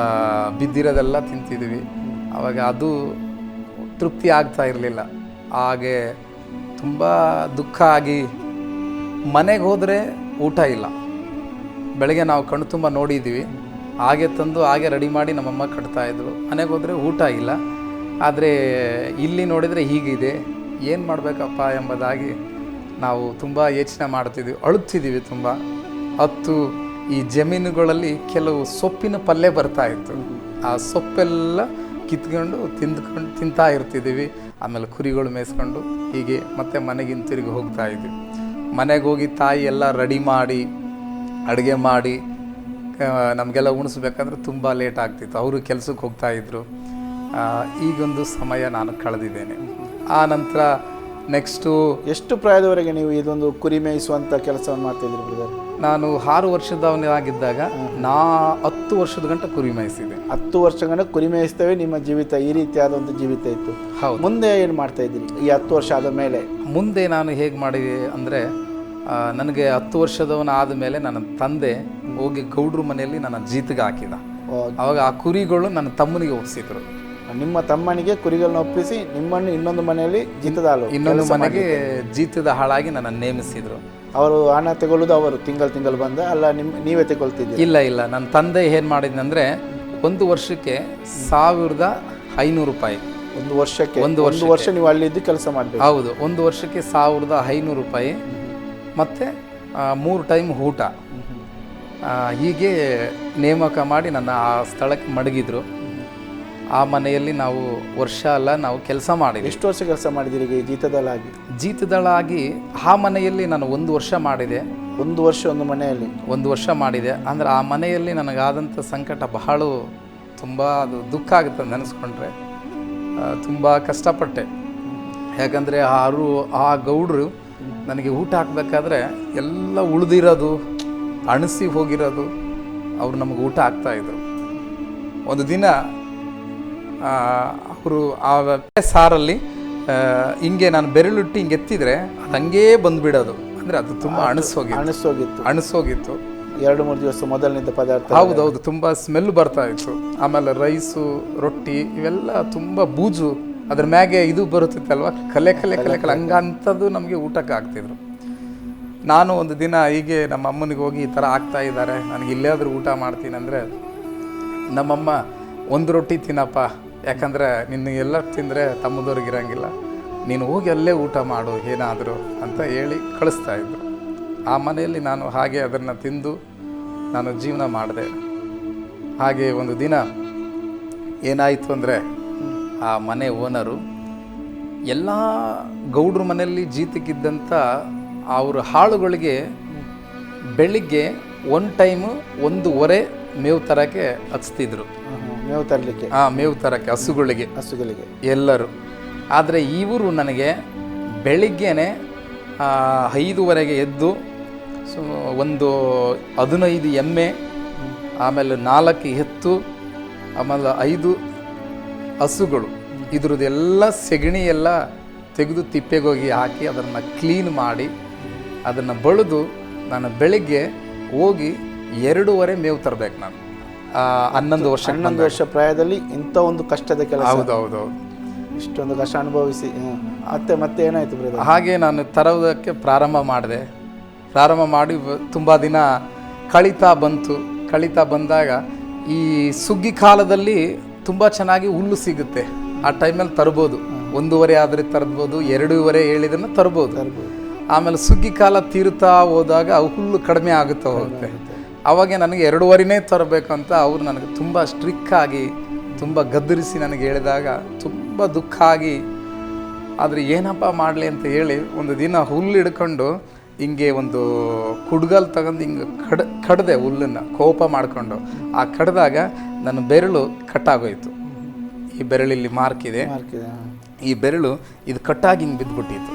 ಬಿದ್ದಿರೋದೆಲ್ಲ ತಿಂತಿದ್ವಿ. ಆವಾಗ ಅದು ತೃಪ್ತಿ ಆಗ್ತಾ ಇರಲಿಲ್ಲ. ಹಾಗೆ ತುಂಬ ದುಃಖ ಆಗಿ ಮನೆಗೆ ಹೋದರೆ ಊಟ ಇಲ್ಲ. ಬೆಳಗ್ಗೆ ನಾವು ಕಣ್ಣು ತುಂಬ ನೋಡಿದ್ದೀವಿ, ಹಾಗೆ ತಂದು ಹಾಗೆ ರೆಡಿ ಮಾಡಿ ನಮ್ಮಮ್ಮ ಕಟ್ತಾಯಿದ್ರು. ಮನೆಗೆ ಹೋದರೆ ಊಟ ಇಲ್ಲ. ಆದರೆ ಇಲ್ಲಿ ನೋಡಿದರೆ ಹೀಗಿದೆ, ಏನು ಮಾಡಬೇಕಪ್ಪ ಎಂಬುದಾಗಿ ನಾವು ತುಂಬ ಯೋಚನೆ ಮಾಡ್ತಿದ್ವಿ, ಅಳುತ್ತಿದ್ದೀವಿ ತುಂಬ. ಈ ಜಮೀನುಗಳಲ್ಲಿ ಕೆಲವು ಸೊಪ್ಪಿನ ಪಲ್ಯ ಬರ್ತಾಯಿತ್ತು. ಆ ಸೊಪ್ಪೆಲ್ಲ ಕಿತ್ಕೊಂಡು ತಿಂತಾ ಇರ್ತಿದ್ದೀವಿ. ಆಮೇಲೆ ಕುರಿಗಳು ಮೇಯಿಸ್ಕೊಂಡು ಹೀಗೆ ಮತ್ತೆ ಮನೆಗೆ ಹಿಂತಿರುಗಿ ಹೋಗ್ತಾ ಇದ್ವಿ. ಮನೆಗೆ ಹೋಗಿ ತಾಯಿ ಎಲ್ಲ ರೆಡಿ ಮಾಡಿ ಅಡುಗೆ ಮಾಡಿ ನಮಗೆಲ್ಲ ಉಣಿಸ್ಬೇಕಂದ್ರೆ ತುಂಬ ಲೇಟ್ ಆಗ್ತಿತ್ತು. ಅವರು ಕೆಲಸಕ್ಕೆ ಹೋಗ್ತಾಯಿದ್ರು. ಈಗೊಂದು ಸಮಯ ನಾನು ಕಳೆದಿದ್ದೇನೆ. ಆ ನಂತರ ನೆಕ್ಸ್ಟು ಎಷ್ಟು ಪ್ರಾಯದವರೆಗೆ ನೀವು ಇದೊಂದು ಕುರಿ ಮೇಯಿಸುವಂಥ ಕೆಲಸವನ್ನು ಮಾಡ್ತಾಯಿದ್ರಿ ಬ್ರದರ್? ನಾನು 6 ವರ್ಷದವನಾಗಿದ್ದಾಗ 10 ವರ್ಷದ ಗಂಟ ಕುರಿ ಮೇಯಿಸಿದೆ. 10 ವರ್ಷ ಗಂಟ ಕುರಿ ಮೇಯಿಸ್ತೇವೆ. ನಿಮ್ಮ ಜೀವಿತ ಈ ರೀತಿಯಾದ ಒಂದು ಜೀವಿತ ಇತ್ತು. ಹೌದು. ಮುಂದೆ ಏನು ಮಾಡ್ತಾ ಇದ್ದೀರಿ ಈ 10 ವರ್ಷ ಆದ ಮೇಲೆ? ಮುಂದೆ ನಾನು ಹೇಗೆ ಮಾಡಿದೆ ಅಂದರೆ, ನನಗೆ 10 ವರ್ಷದವನಾದ ಮೇಲೆ ನನ್ನ ತಂದೆ ಹೋಗಿ ಗೌಡ್ರ ಮನೆಯಲ್ಲಿ ನನ್ನ ಜೀತಿಗೆ ಹಾಕಿದ. ಅವಾಗ ಆ ಕುರಿಗಳು ನನ್ನ ತಮ್ಮನಿಗೆ ಒಪ್ಪಿಸಿದ್ರು. ನಿಮ್ಮ ತಮ್ಮನಿಗೆ ಕುರಿಗಳನ್ನ ಒಪ್ಪಿಸಿ ನಿಮ್ಮನ್ನು ಇನ್ನೊಂದು ಮನೆಯಲ್ಲಿ ಇನ್ನೊಂದು ಮನೆಗೆ ಜೀತದ ಹಾಳಾಗಿ ನನ್ನ ನೇಮಿಸಿದ್ರು. ಅವರು ಹಣ ತಗೊಳ್ಳೋದು ಅವರು ತಿಂಗಳು ಬಂದ ಅಲ್ಲ, ನೀವೇ ತಗೊಳ್ತಿದ್ದೀರಿ? ಇಲ್ಲ, ನನ್ನ ತಂದೆ ಏನು ಮಾಡಿದ್ನಂದರೆ, ಒಂದು ವರ್ಷಕ್ಕೆ 1500 ರೂಪಾಯಿ. ಒಂದು ವರ್ಷ ನೀವು ಅಲ್ಲಿದ್ದು ಕೆಲಸ ಮಾಡಬೇಕು? ಹೌದು, ಒಂದು ವರ್ಷಕ್ಕೆ 1500 ರೂಪಾಯಿ ಮತ್ತು 3 ಟೈಮ್ ಊಟ. ಹೀಗೆ ನೇಮಕ ಮಾಡಿ ನನ್ನ ಆ ಸ್ಥಳಕ್ಕೆ ಮಡಗಿದ್ರು. ಆ ಮನೆಯಲ್ಲಿ ನಾವು ನಾವು ಕೆಲಸ ಮಾಡಿದ್ವಿ. ಎಷ್ಟು ವರ್ಷ ಕೆಲಸ ಮಾಡಿದಿರಿ ಜೀತದಳಾಗಿ? ಆ ಮನೆಯಲ್ಲಿ ನಾನು 1 ವರ್ಷ ಮಾಡಿದೆ. 1 ವರ್ಷ ಒಂದು ವರ್ಷ ಮಾಡಿದೆ. ಅಂದರೆ ಆ ಮನೆಯಲ್ಲಿ ನನಗಾದಂಥ ಸಂಕಟ ಬಹಳ ತುಂಬ ಅದು ದುಃಖ ಆಗುತ್ತೆ ನೆನೆಸ್ಕೊಂಡ್ರೆ. ತುಂಬ ಕಷ್ಟಪಟ್ಟೆ. ಯಾಕಂದರೆ ಆ ಗೌಡ್ರು ನನಗೆ ಊಟ ಹಾಕಬೇಕಾದ್ರೆ ಎಲ್ಲ ಉಳಿದಿರೋದು, ಅಣಿಸಿ ಹೋಗಿರೋದು ಅವರು ನಮಗೆ ಊಟ ಹಾಕ್ತಾಯಿದ್ರು. ಒಂದು ದಿನ ಅವರು ಆ ಸಾರಲ್ಲಿ ಹಿಂಗೆ ನಾನು ಬೆರಳಿಟ್ಟು ಹಿಂಗೆ ಎತ್ತಿದ್ರೆ ಅದು ಹಂಗೇ ಬಂದುಬಿಡೋದು. ಅಂದರೆ ಅದು ತುಂಬ ಅಣಿಸೋಗಿತ್ತು. 2-3 ದಿವಸ ಮೊದಲನಿಂದ ಪದಾರ್ಥ. ಹೌದೌದು, ತುಂಬ ಸ್ಮೆಲ್ ಬರ್ತಾ ಇತ್ತು. ಆಮೇಲೆ ರೈಸು, ರೊಟ್ಟಿ ಇವೆಲ್ಲ ತುಂಬ ಬೂಜು, ಅದ್ರ ಮ್ಯಾಗೆ ಇದು ಬರುತ್ತಿತ್ತಲ್ವ, ಕಲೆ ಹಂಗಂಥದ್ದು ನಮಗೆ ಊಟಕ್ಕೆ ಹಾಕ್ತಿದ್ರು. ನಾನು ಒಂದು ದಿನ ಹೀಗೆ ನಮ್ಮ ಅಮ್ಮನಿಗೆ ಹೋಗಿ ಈ ಥರ ಆಗ್ತಾ ಇದ್ದಾರೆ, ನನಗೆ ಇಲ್ಲಾದರೂ ಊಟ ಮಾಡ್ತೀನಿ ಅಂದರೆ, ನಮ್ಮಮ್ಮ 1 ರೊಟ್ಟಿ ತಿನ್ನಪ್ಪ, ಯಾಕಂದರೆ ನಿನಗೆಲ್ಲ ತಿಂದರೆ ತಮ್ಮದವ್ರಿಗೆ ಇರೋಂಗಿಲ್ಲ, ನೀನು ಹೋಗಿ ಅಲ್ಲೇ ಊಟ ಮಾಡು ಏನಾದರೂ ಅಂತ ಹೇಳಿ ಕಳಿಸ್ತಾಯಿದ್ರು. ಆ ಮನೆಯಲ್ಲಿ ನಾನು ಹಾಗೆ ಅದನ್ನು ತಿಂದು ನಾನು ಜೀವನ ಮಾಡಿದೆ. ಹಾಗೆ ಒಂದು ದಿನ ಏನಾಯಿತು ಅಂದರೆ, ಆ ಮನೆ ಓನರು ಎಲ್ಲ ಗೌಡ್ರ ಮನೆಯಲ್ಲಿ ಜೀತಕ್ಕಿದ್ದಂಥ ಅವ್ರ ಹಾಳುಗಳಿಗೆ ಬೆಳಿಗ್ಗೆ 1 ಟೈಮು 1 ಮೇವು ತರಕ್ಕೆ ಹಚ್ತಿದ್ರು. ಮೇವು ತರಕ್ಕೆ ಹಸುಗಳಿಗೆ ಎಲ್ಲರೂ. ಆದರೆ ಇವರು ನನಗೆ ಬೆಳಿಗ್ಗೆನೆ 5 ಎದ್ದು ಒಂದು 15 ಎಮ್ಮೆ, ಆಮೇಲೆ 4 ಎತ್ತು, ಆಮೇಲೆ 5 ಹಸುಗಳು, ಇದ್ರದ್ದೆಲ್ಲ ಸೆಗಣಿ ಎಲ್ಲ ತೆಗೆದು ತಿಪ್ಪೆಗೋಗಿ ಹಾಕಿ ಅದನ್ನು ಕ್ಲೀನ್ ಮಾಡಿ ಅದನ್ನು ಬಳಿದು ನಾನು ಬೆಳಿಗ್ಗೆ ಹೋಗಿ 2 ಮೇವು ತರಬೇಕು. ನಾನು 11 ವರ್ಷ ಪ್ರಾಯದಲ್ಲಿ ಇಂಥ ಒಂದು ಕಷ್ಟದ ಕೆಲಸ. ಹೌದೌದು, ಇಷ್ಟೊಂದು ಕಷ್ಟ ಅನುಭವಿಸಿ ಮತ್ತೆ ಏನಾಯಿತು ಬ್ರದರ್? ಹಾಗೆ ನಾನು ತರೋದಕ್ಕೆ ಪ್ರಾರಂಭ ಮಾಡಿ ತುಂಬ ದಿನ ಕಳೀತಾ ಬಂದಾಗ ಈ ಸುಗ್ಗಿ ಕಾಲದಲ್ಲಿ ತುಂಬ ಚೆನ್ನಾಗಿ ಹುಲ್ಲು ಸಿಗುತ್ತೆ. ಆ ಟೈಮಲ್ಲಿ ತರ್ಬೋದು, 1 ಆದರೆ ತರ್ಬೋದು, 2 ಹೇಳಿದನ್ನು ತರ್ಬೋದು. ಆಮೇಲೆ ಸುಗ್ಗಿ ಕಾಲ ತೀರುತ್ತಾ ಹೋದಾಗ ಹುಲ್ಲು ಕಡಿಮೆ ಆಗುತ್ತಾ ಹೋಗುತ್ತೆ. ಅವಾಗ ನನಗೆ 2 ತರಬೇಕು ಅಂತ ಅವರು ನನಗೆ ತುಂಬ ಸ್ಟ್ರಿಕ್ಕಾಗಿ ತುಂಬ ಗದ್ದರಿಸಿ ನನಗೆ ಹೇಳಿದಾಗ ತುಂಬ ದುಃಖ ಆಗಿ, ಆದರೆ ಏನಪ್ಪ ಮಾಡಲಿ ಅಂತ ಹೇಳಿ ಒಂದು ದಿನ ಹುಲ್ಲು ಹಿಡ್ಕೊಂಡು ಹಿಂಗೆ ಒಂದು ಕುಡ್ಗಲ್ ತಗೊಂಡು ಹಿಂಗೆ ಕಡ್ದೆ ಹುಲ್ಲನ್ನು ಕೋಪ ಮಾಡಿಕೊಂಡು. ಆ ಕಡ್ದಾಗ ನನ್ನ ಬೆರಳು ಕಟ್ಟಾಗೋಯ್ತು. ಈ ಬೆರಳಿಲ್ಲಿ ಮಾರ್ಕ್ ಇದೆ, ಈ ಬೆರಳು ಇದು ಕಟ್ಟಾಗಿ ಹಿಂಗೆ ಬಿದ್ದುಬಿಟ್ಟಿತ್ತು.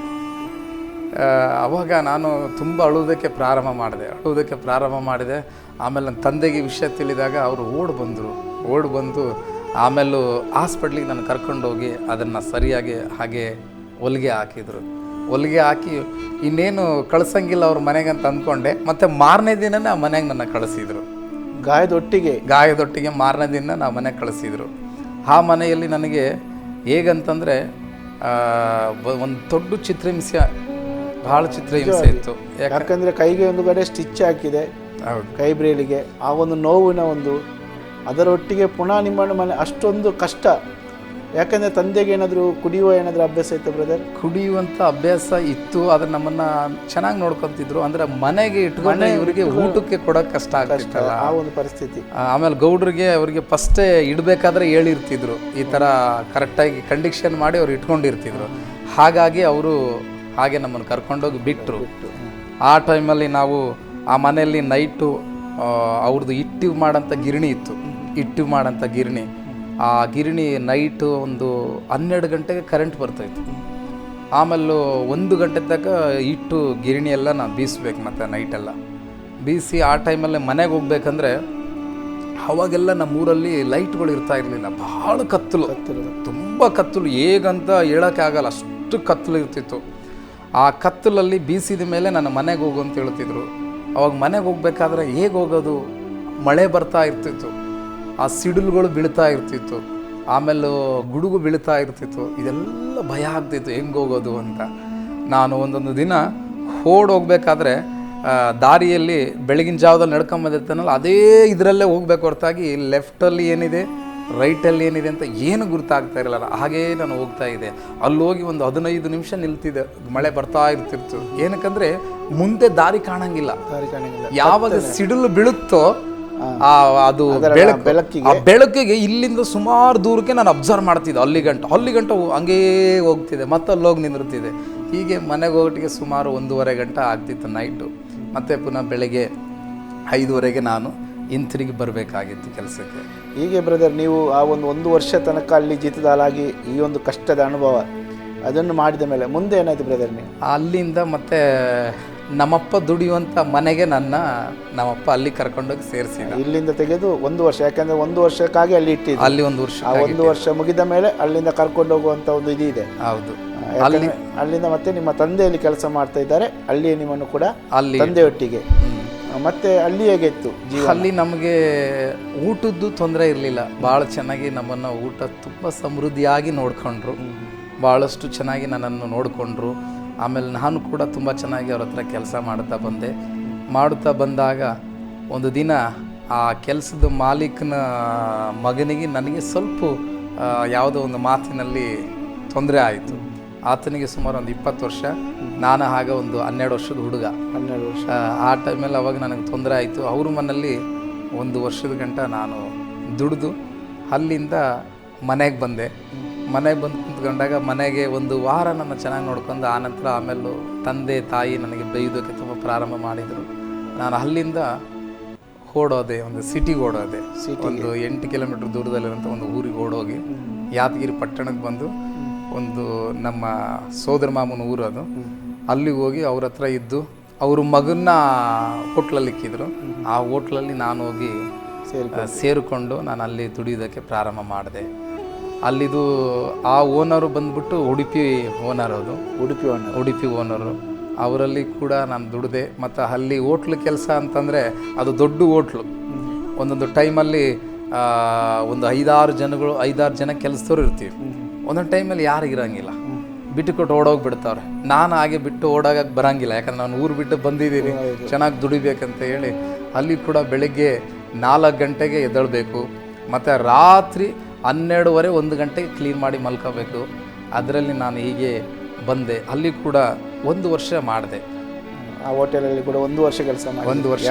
ಅವಾಗ ನಾನು ತುಂಬ ಅಳುವುದಕ್ಕೆ ಪ್ರಾರಂಭ ಮಾಡಿದೆ. ಆಮೇಲೆ ನನ್ನ ತಂದೆಗೆ ವಿಷಯ ತಿಳಿದಾಗ ಅವರು ಓಡಿ ಬಂದು ಆಮೇಲೂ ಹಾಸ್ಪಿಟ್ಲಿಗೆ ನಾನು ಕರ್ಕೊಂಡೋಗಿ ಅದನ್ನು ಸರಿಯಾಗಿ ಹಾಗೆ ಹೊಲಿಗೆ ಹಾಕಿ ಇನ್ನೇನು ಕಳ್ಸಂಗಿಲ್ಲ ಅವ್ರ ಮನೆಗೆ ಅಂತ ಅಂದ್ಕೊಂಡೆ. ಮತ್ತು ಮಾರನೇ ದಿನನೇ ಆ ಮನೆಗೆ ನನ್ನ ಕಳಿಸಿದ್ರು. ಗಾಯದೊಟ್ಟಿಗೆ ಮಾರನೇ ದಿನ ನಾವು ಮನೆಗೆ ಕಳಿಸಿದ್ರು. ಆ ಮನೆಯಲ್ಲಿ ನನಗೆ ಹೇಗಂತಂದರೆ ಒಂದು ದೊಡ್ಡ ಚಿತ್ರಹಿಂಸೆ, ಭಾಳ ಚಿತ್ರಹಿಂಸೆ ಇತ್ತು. ಯಾಕಂದರೆ ಕೈಗೆ ಒಂದು ಕಡೆ ಸ್ಟಿಚ್ ಹಾಕಿದೆ, ಕೈ ಬ್ರೇಲಿಗೆ. ಆ ಒಂದು ನೋವಿನ ಅದರೊಟ್ಟಿಗೆ ಪುನಃ ನಿಮ್ಮ ಮನೆ ಅಷ್ಟೊಂದು ಕಷ್ಟ. ಯಾಕಂದರೆ ತಂದೆಗೆ ಏನಾದರೂ ಏನಾದರೂ ಅಭ್ಯಾಸ ಇತ್ತು ಬ್ರದರ್? ಕುಡಿಯುವಂಥ ಅಭ್ಯಾಸ ಇತ್ತು, ಆದರೆ ನಮ್ಮನ್ನು ಚೆನ್ನಾಗಿ ನೋಡ್ಕೊತಿದ್ರು. ಅಂದರೆ ಮನೆಗೆ ಇಟ್ಕೊಂಡೆ ಇವರಿಗೆ ಊಟಕ್ಕೆ ಕೊಡೋಕೆ ಕಷ್ಟ ಆಗ್ತಿತ್ತಲ್ಲ, ಆ ಒಂದು ಪರಿಸ್ಥಿತಿ. ಆಮೇಲೆ ಗೌಡ್ರಿಗೆ ಅವರಿಗೆ ಫಸ್ಟೇ ಇಡಬೇಕಾದ್ರೆ ಹೇಳಿರ್ತಿದ್ರು, ಈ ಥರ ಕರೆಕ್ಟಾಗಿ ಕಂಡೀಷನ್ ಮಾಡಿ ಅವ್ರು ಇಟ್ಕೊಂಡಿರ್ತಿದ್ರು. ಹಾಗಾಗಿ ಅವರು ಹಾಗೆ ನಮ್ಮನ್ನು ಕರ್ಕೊಂಡೋಗಿ ಬಿಟ್ಟರು. ಆ ಟೈಮಲ್ಲಿ ನಾವು ಆ ಮನೆಯಲ್ಲಿ ನೈಟು ಅವ್ರದ್ದು ಹಿಟ್ಟು ಮಾಡೋಂಥ ಗಿರಣಿ ಇತ್ತು, ಆ ಗಿರಣಿ ನೈಟು ಒಂದು 12 ಗಂಟೆಗೆ ಕರೆಂಟ್ ಬರ್ತಾಯಿತ್ತು. ಆಮೇಲೆ 1 ಗಂಟೆ ತನಕ ಹಿಟ್ಟು ಗಿರಣಿ ಎಲ್ಲ ನಾವು ಬೀಸ್ಬೇಕು. ಮತ್ತು ನೈಟೆಲ್ಲ ಬೀಸಿ ಆ ಟೈಮಲ್ಲಿ ಮನೆಗೆ ಹೋಗ್ಬೇಕಂದ್ರೆ ಅವಾಗೆಲ್ಲ ನಮ್ಮೂರಲ್ಲಿ ಲೈಟ್ಗಳು ಇರ್ತಾ ಇರಲಿಲ್ಲ. ಭಾಳ ಕತ್ತಲು, ತುಂಬ ಕತ್ತಲು, ಹೇಗಂತ ಹೇಳೋಕ್ಕೆ ಆಗಲ್ಲ, ಅಷ್ಟು ಕತ್ತಲು ಇರ್ತಿತ್ತು. ಆ ಕತ್ತಲಲ್ಲಿ ಬೀಸಿದ ಮೇಲೆ ನನ್ನ ಮನೆಗೆ ಹೋಗು ಅಂತ ಹೇಳ್ತಿದ್ರು. ಅವಾಗ ಮನೆಗೆ ಹೋಗ್ಬೇಕಾದ್ರೆ ಹೇಗೆ ಹೋಗೋದು? ಮಳೆ ಬರ್ತಾ ಇರ್ತಿತ್ತು, ಆ ಸಿಡಿಲುಗಳು ಬೀಳ್ತಾ ಇರ್ತಿತ್ತು, ಆಮೇಲೆ ಗುಡುಗು ಬೀಳ್ತಾ ಇರ್ತಿತ್ತು. ಇದೆಲ್ಲ ಭಯ ಆಗ್ತಿತ್ತು, ಹೆಂಗೆ ಹೋಗೋದು ಅಂತ. ನಾನು ಒಂದೊಂದು ದಿನ ಹೋಗ್ಬೇಕಾದ್ರೆ ದಾರಿಯಲ್ಲಿ ಬೆಳಗಿನ ಜಾವದಲ್ಲಿ ನಡ್ಕೊಂಬಂದಿರ್ತಾನಲ್ಲ, ಅದೇ ಇದರಲ್ಲೇ ಹೋಗ್ಬೇಕು ಹೊರತಾಗಿ ಲೆಫ್ಟಲ್ಲಿ ಏನಿದೆ ರೈಟಲ್ಲಿ ಏನಿದೆ ಅಂತ ಏನು ಗುರ್ತಾಗ್ತಾ ಇರಲಿಲ್ಲ. ಹಾಗೇ ನಾನು ಹೋಗ್ತಾ ಇದ್ದೆ. ಅಲ್ಲಿ ಹೋಗಿ ಒಂದು 15 ನಿಮಿಷ ನಿಲ್ತಿದ್ದೆ. ಮಳೆ ಬರ್ತಾ ಇರ್ತಿತ್ತು. ಏನಕ್ಕಂದರೆ ಮುಂದೆ ದಾರಿ ಕಾಣಂಗಿಲ್ಲ. ಯಾವಾಗ ಸಿಡಿಲು ಬೀಳುತ್ತೋ ಅದು ಬೆಳಕಿಗೆ ಇಲ್ಲಿಂದ ಸುಮಾರು ದೂರಕ್ಕೆ ನಾನು ಅಬ್ಸರ್ವ್ ಮಾಡ್ತಿದ್ದೆ. ಅಲ್ಲಿ ಗಂಟ ಹಂಗೇ ಹೋಗ್ತಿದ್ದೆ, ಮತ್ತೆ ಅಲ್ಲಿ ಹೋಗಿ ನಿಂದಿರ್ತಿದ್ದೆ. ಹೀಗೆ ಮನೆಗೆ ಹೋಗೋಟಿಗೆ ಸುಮಾರು 1:30 ಗಂಟೆ ಆಗ್ತಿತ್ತು ನೈಟು. ಮತ್ತು ಪುನಃ ಬೆಳಗ್ಗೆ 5:30ಗೆ ನಾನು ಹಿಂತಿರುಗಿ ಬರಬೇಕಾಗಿತ್ತು ಕೆಲಸಕ್ಕೆ. ಹೀಗೆ ಬ್ರದರ್, ನೀವು ಆ ಒಂದು ವರ್ಷ ತನಕ ಅಲ್ಲಿ ಜೀತದಾಲಾಗಿ ಈ ಒಂದು ಕಷ್ಟದ ಅನುಭವ ಅದನ್ನು ಮಾಡಿದ ಮೇಲೆ ಮುಂದೆ ಏನಾಯ್ತು ಬ್ರದರ್? ನೀವು ಅಲ್ಲಿಂದ ಮತ್ತೆ ನಮ್ಮಪ್ಪ ದುಡಿಯುವಂಥ ಮನೆಗೆ ನಮ್ಮಪ್ಪ ಅಲ್ಲಿ ಕರ್ಕೊಂಡೋಗಿ ಸೇರಿಸಿದ. ಇಲ್ಲಿಂದ ತೆಗೆದು 1 ವರ್ಷ, ಯಾಕಂದರೆ 1 ವರ್ಷಕ್ಕಾಗಿ ಅಲ್ಲಿ ಇಟ್ಟಿದ್ದು. ಅಲ್ಲಿ 1 ವರ್ಷ, ಆ 1 ವರ್ಷ ಮುಗಿದ ಮೇಲೆ ಅಲ್ಲಿಂದ ಕರ್ಕೊಂಡು ಹೋಗುವಂಥ ಒಂದು ಇದೆ. ಹೌದು. ಅಲ್ಲಿಂದ ಮತ್ತೆ ನಿಮ್ಮ ತಂದೆಯಲ್ಲಿ ಕೆಲಸ ಮಾಡ್ತಾ ಇದ್ದಾರೆ, ಅಲ್ಲಿಯೇ ನಿಮ್ಮನ್ನು ಕೂಡ ತಂದೆಯೊಟ್ಟಿಗೆ. ಮತ್ತೆ ಅಲ್ಲಿ ಹೇಗಿತ್ತು ಜೀವನ? ಅಲ್ಲಿ ನಮಗೆ ಊಟದ್ದು ತೊಂದರೆ ಇರಲಿಲ್ಲ. ಭಾಳ ಚೆನ್ನಾಗಿ ನಮ್ಮನ್ನು ಊಟ ತುಂಬ ಸಮೃದ್ಧಿಯಾಗಿ ನೋಡಿಕೊಂಡ್ರು. ಭಾಳಷ್ಟು ಚೆನ್ನಾಗಿ ನನ್ನನ್ನು ನೋಡಿಕೊಂಡ್ರು. ಆಮೇಲೆ ನಾನು ಕೂಡ ತುಂಬ ಚೆನ್ನಾಗಿ ಅವ್ರ ಹತ್ರ ಕೆಲಸ ಮಾಡುತ್ತಾ ಬಂದಾಗ ಒಂದು ದಿನ ಆ ಕೆಲಸದ ಮಾಲೀಕನ ಮಗನಿಗೆ ನನಗೆ ಸ್ವಲ್ಪ ಯಾವುದೋ ಒಂದು ಮಾತಿನಲ್ಲಿ ತೊಂದರೆ ಆಯಿತು. ಆತನಿಗೆ ಸುಮಾರು ಒಂದು 20 ವರ್ಷ, ನಾನು ಆಗ ಒಂದು 12 ವರ್ಷದ ಹುಡುಗ. 12 ವರ್ಷ. ಆ ಟೈಮಲ್ಲಿ ಅವಾಗ ನನಗೆ ತೊಂದರೆ ಆಯಿತು. ಅವ್ರ ಮನೆಯಲ್ಲಿ 1 ವರ್ಷದ ಗಂಟ ನಾನು ದುಡಿದು ಅಲ್ಲಿಂದ ಮನೆಗೆ ಬಂದು ಕುಂತ್ಕೊಂಡಾಗ ಮನೆಗೆ 1 ವಾರ ನನ್ನ ಚೆನ್ನಾಗಿ ನೋಡ್ಕೊಂಡು ಆನಂತರ ಆಮೇಲೆ ತಂದೆ ತಾಯಿ ನನಗೆ ಬೈಯೋದಕ್ಕೆ ತುಂಬ ಪ್ರಾರಂಭ ಮಾಡಿದರು. ನಾನು ಅಲ್ಲಿಂದ ಓಡೋದೆ, ಒಂದು ಸಿಟಿಗೆ ಓಡೋದೆ. ಒಂದು 8 ಕಿಲೋಮೀಟ್ರ್ ದೂರದಲ್ಲಿರೋಂಥ ಒಂದು ಊರಿಗೆ ಓಡೋಗಿ ಯಾದಗಿರಿ ಪಟ್ಟಣಕ್ಕೆ ಬಂದು ಒಂದು ನಮ್ಮ ಸೋದರ ಮಾಮನ ಊರು ಅದು, ಅಲ್ಲಿಗೆ ಹೋಗಿ ಅವ್ರ ಹತ್ರ ಇದ್ದು ಅವ್ರ ಮಗನ್ನ ಹೋಟ್ಲಲ್ಲಿ ಇಕ್ಕಿದ್ರು. ಆ ಹೋಟ್ಲಲ್ಲಿ ನಾನು ಹೋಗಿ ಸೇರಿಕೊಂಡು ನಾನು ಅಲ್ಲಿ ದುಡಿಯೋದಕ್ಕೆ ಪ್ರಾರಂಭ ಮಾಡಿದೆ. ಅಲ್ಲಿದು ಆ ಓನರು ಬಂದ್ಬಿಟ್ಟು ಉಡುಪಿ ಓನರು. ಅವರಲ್ಲಿ ಕೂಡ ನಾನು ದುಡಿದೆ. ಮತ್ತು ಅಲ್ಲಿ ಹೋಟ್ಲು ಕೆಲಸ ಅಂತಂದರೆ ಅದು ದೊಡ್ಡ ಹೋಟ್ಲು. ಒಂದೊಂದು ಟೈಮಲ್ಲಿ ಒಂದು 5-6 ಜನ ಕೆಲಸದವ್ರು ಇರ್ತೀವಿ. ಒಂದೊಂದು ಟೈಮಲ್ಲಿ ಯಾರು ಇರೋಂಗಿಲ್ಲ, ಬಿಟ್ಟುಕೊಟ್ಟು ಓಡೋಗ್ಬಿಡ್ತಾವ್ರೆ. ನಾನು ಹಾಗೆ ಬಿಟ್ಟು ಓಡೋಗಕ್ಕೆ ಬರೋಂಗಿಲ್ಲ, ಯಾಕಂದ್ರೆ ನಾನು ಊರು ಬಿಟ್ಟು ಬಂದಿದ್ದೀನಿ, ಚೆನ್ನಾಗಿ ದುಡಿಬೇಕಂತ ಹೇಳಿ. ಅಲ್ಲಿ ಕೂಡ ಬೆಳಗ್ಗೆ 4 ಗಂಟೆಗೆ ಎದ್ದೇಳಬೇಕು, ಮತ್ತು ರಾತ್ರಿ 12:30 1 ಗಂಟೆಗೆ ಕ್ಲೀನ್ ಮಾಡಿ ಮಲ್ಕೋಬೇಕು. ಅದರಲ್ಲಿ ನಾನು ಹೀಗೆ ಬಂದೆ. ಅಲ್ಲಿ ಕೂಡ 1 ವರ್ಷ ಮಾಡಿದೆ. ಆ ಹೋಟೆಲಲ್ಲಿ ಕೂಡ 1 ವರ್ಷ ಕೆಲಸ ಮಾಡಿ 1 ವರ್ಷ